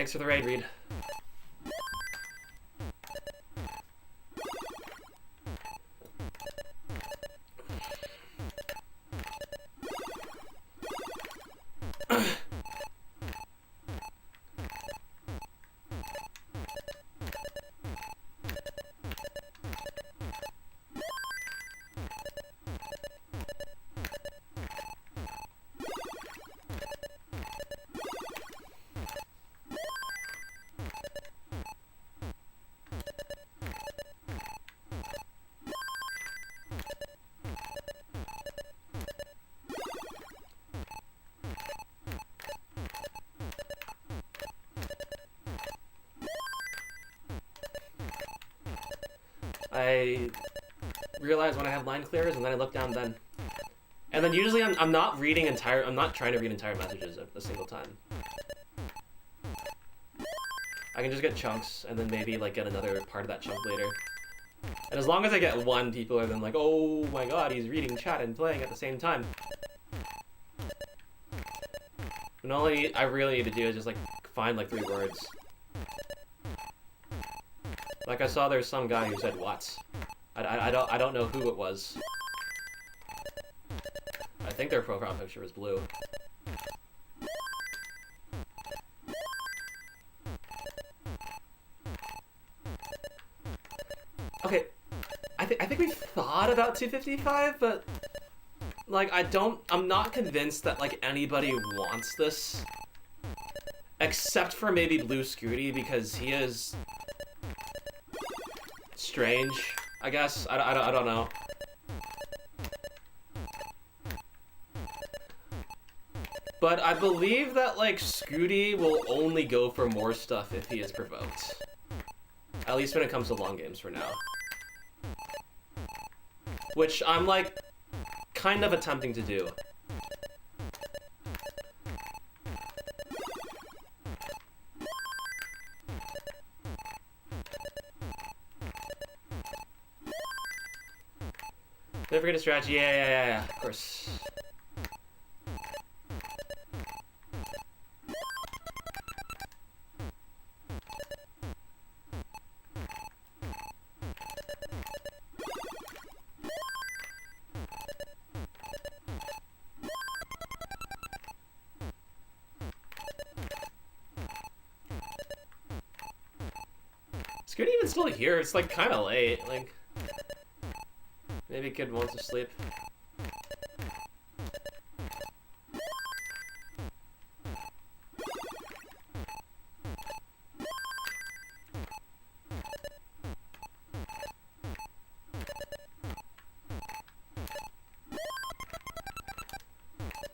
Thanks for the raid, Reed. I realize when I have line clears, and then I look down then. And then usually I'm not reading I'm not trying to read entire messages at a single time. I can just get chunks, and then maybe like get another part of that chunk later. And as long as I get one, people are then like, oh my god, he's reading chat and playing at the same time. And all I really need to do is just like find like 3 words. Like I saw there's some guy who said what. I don't know who it was. I think their profile picture was blue. Okay, I think we thought about 255, but like I'm not convinced that like anybody wants this, except for maybe Blue Scooty, because he is strange, I guess. I don't know. But I believe that like Scooty will only go for more stuff if he is provoked. At least when it comes to long games for now. Which I'm like kind of attempting to do. Don't forget a strategy. Yeah, of course. Is Scooty even still here? It's like kind of late. Like, maybe kid wants to sleep.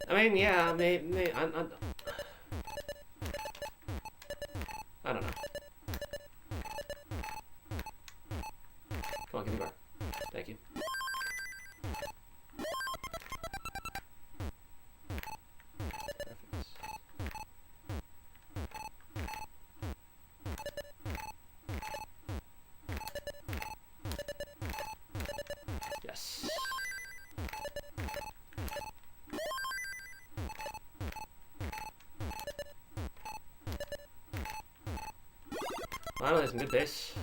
I mean, yeah, maybe I don't know. Come on, give me bar. Thank you. Yes. Finally, some good base.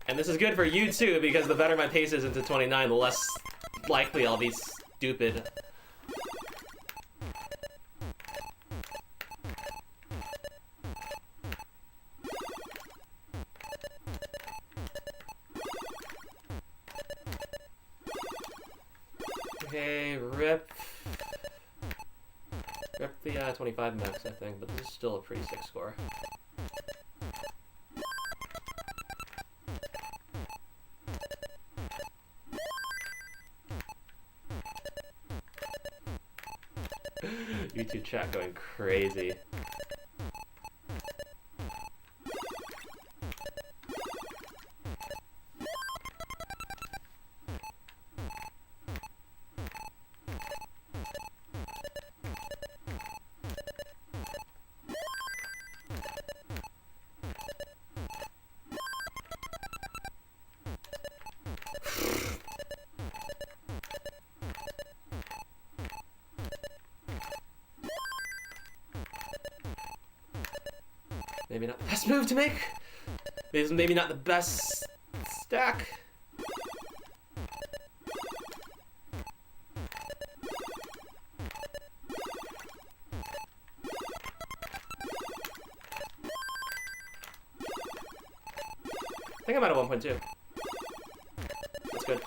And this is good for you too, because the better my pace is into 29, the less likely I'll be stupid. Okay, rip the 25 max, I think, but this is still a pretty sick score. YouTube chat going crazy. Maybe not the best move to make. Maybe not the best stack. I think I'm at a 1.2. That's good.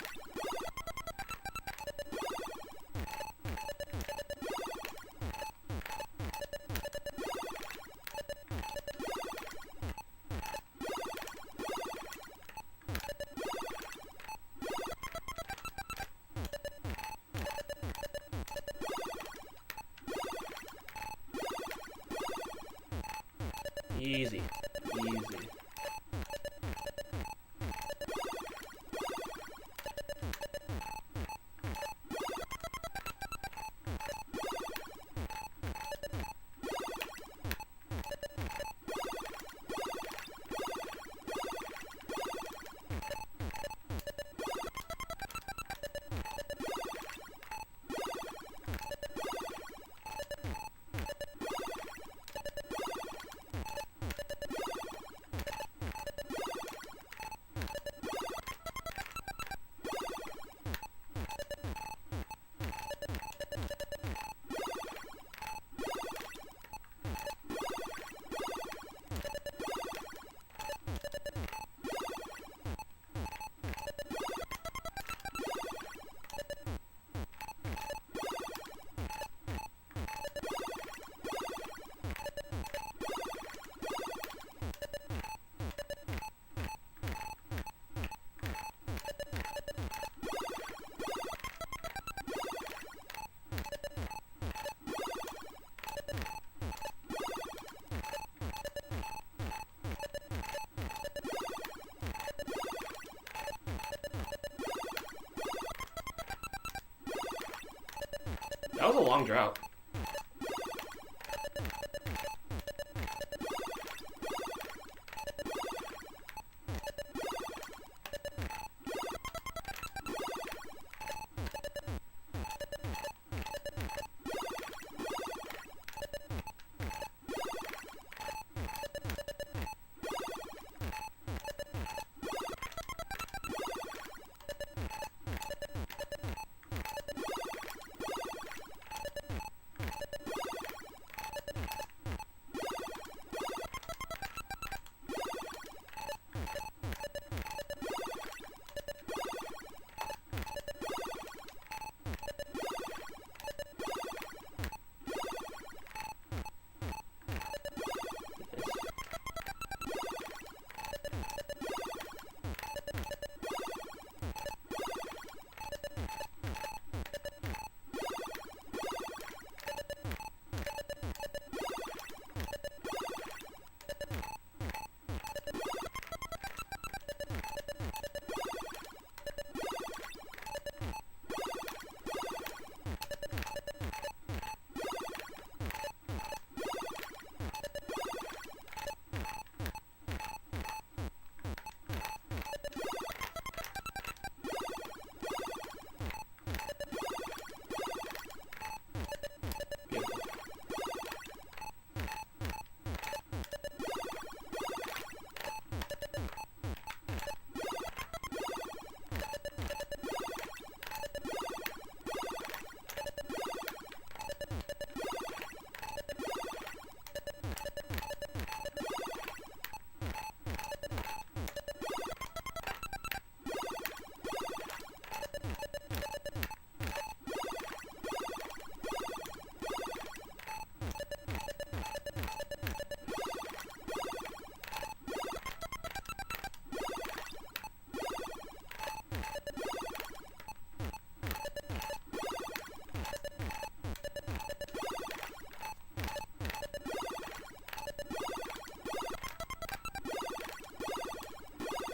Easy. Easy. That was a long drought.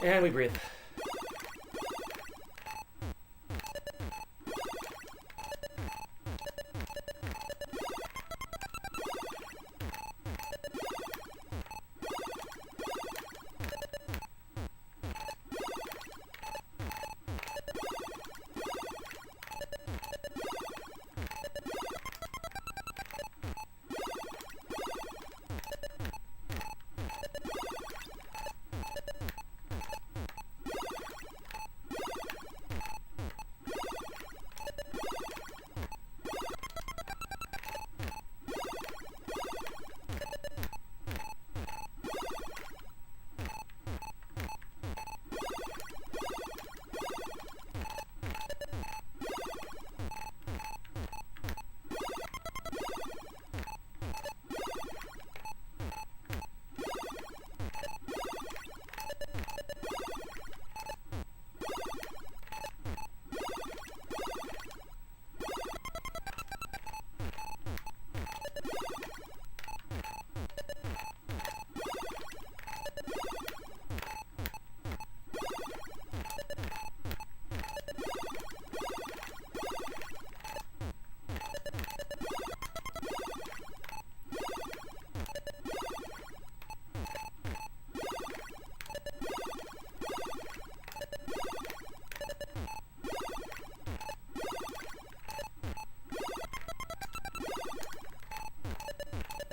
And we breathe.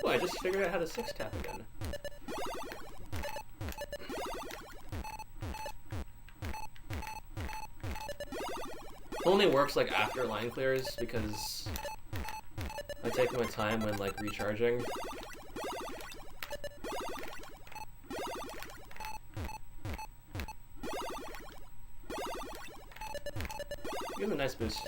I just figured out how to 6-tap again. It only works like after line clears because I take my time when like recharging. Give him a nice boost.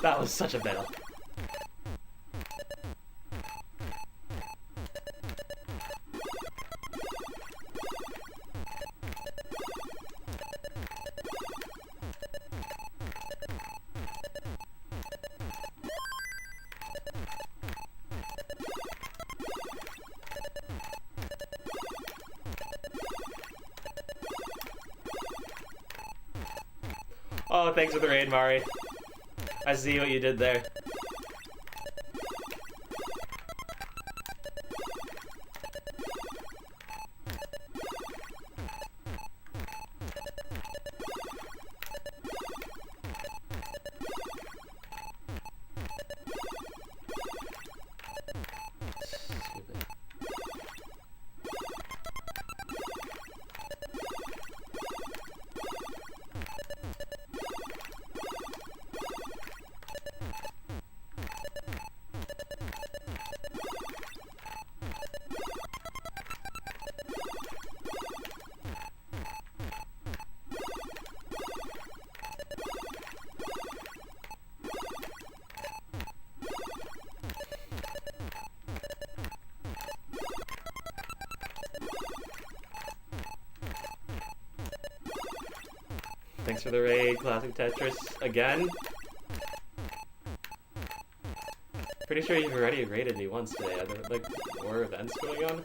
That was such a fail. Oh, thanks for the raid, Mari. I see what you did there. Thanks for the raid, Classic Tetris. Again? Pretty sure you've already raided me once today. Are there, like, more events going on?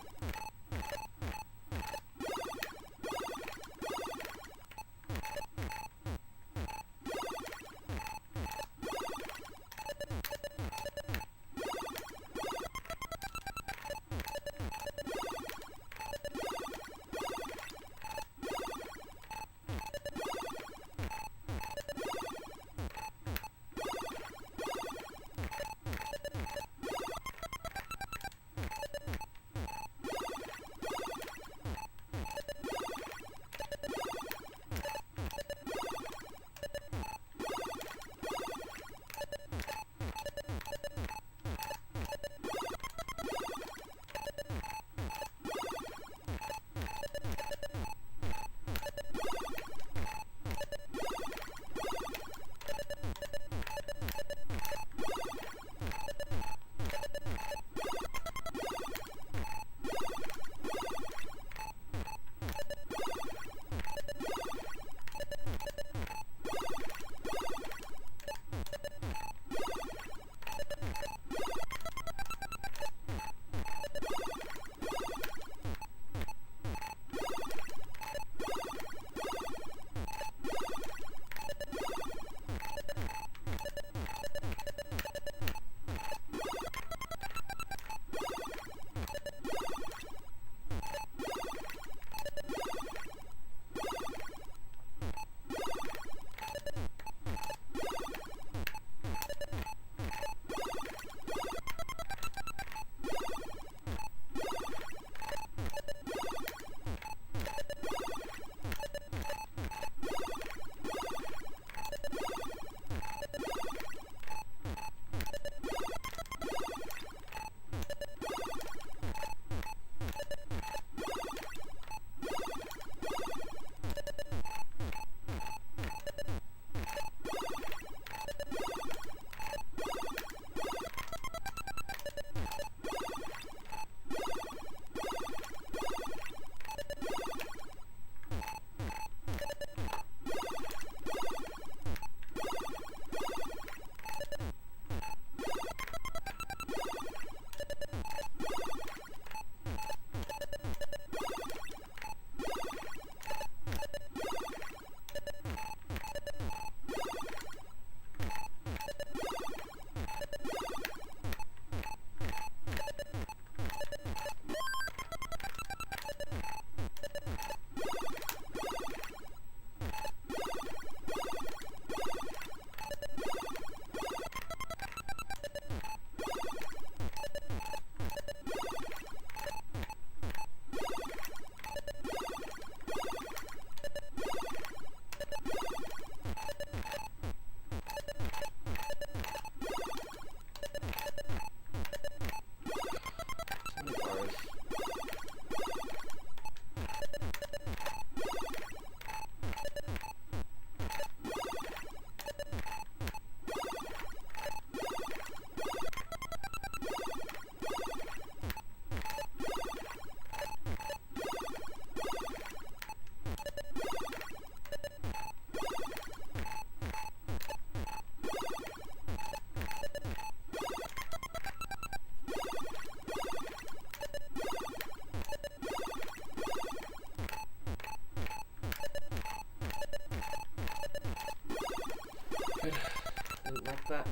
that.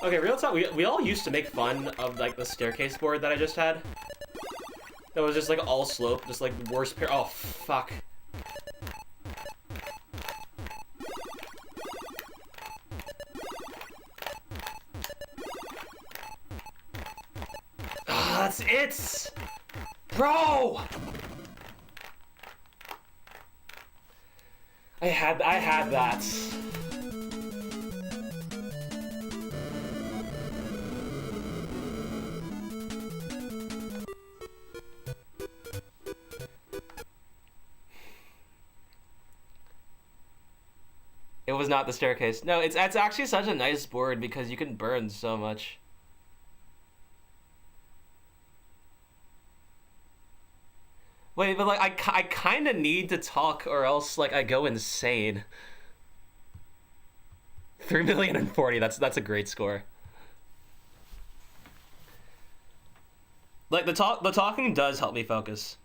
Okay, real talk, we all used to make fun of, like, the staircase board that I just had. That was just, like, all slope, just, like, worst pair- oh, fuck. Ah, that's it! Bro! I had that. It was not the staircase. No, it's actually such a nice board because you can burn so much. Wait, but like I kind of need to talk or else like I go insane. 3,040,000. That's a great score. Like the talking does help me focus.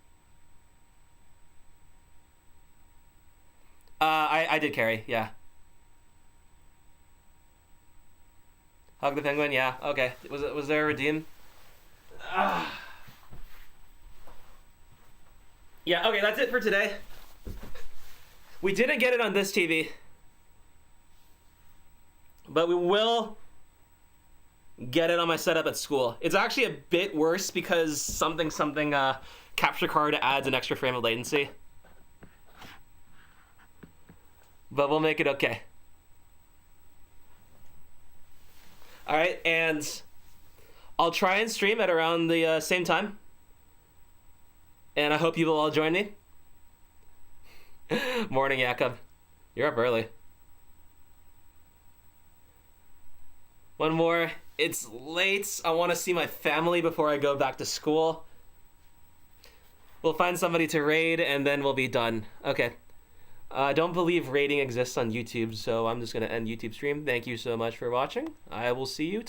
I did carry, yeah. Hug the penguin, yeah. Okay. Was there a redeem? Yeah, okay, that's it for today. We didn't get it on this TV. But we will get it on my setup at school. It's actually a bit worse because something capture card adds an extra frame of latency. But we'll make it okay. Alright, and I'll try and stream at around the same time. And I hope you will all join me. Morning, Jakob. You're up early. One more. It's late. I want to see my family before I go back to school. We'll find somebody to raid, and then we'll be done. Okay. I don't believe raiding exists on YouTube, so I'm just going to end YouTube stream. Thank you so much for watching. I will see you tomorrow.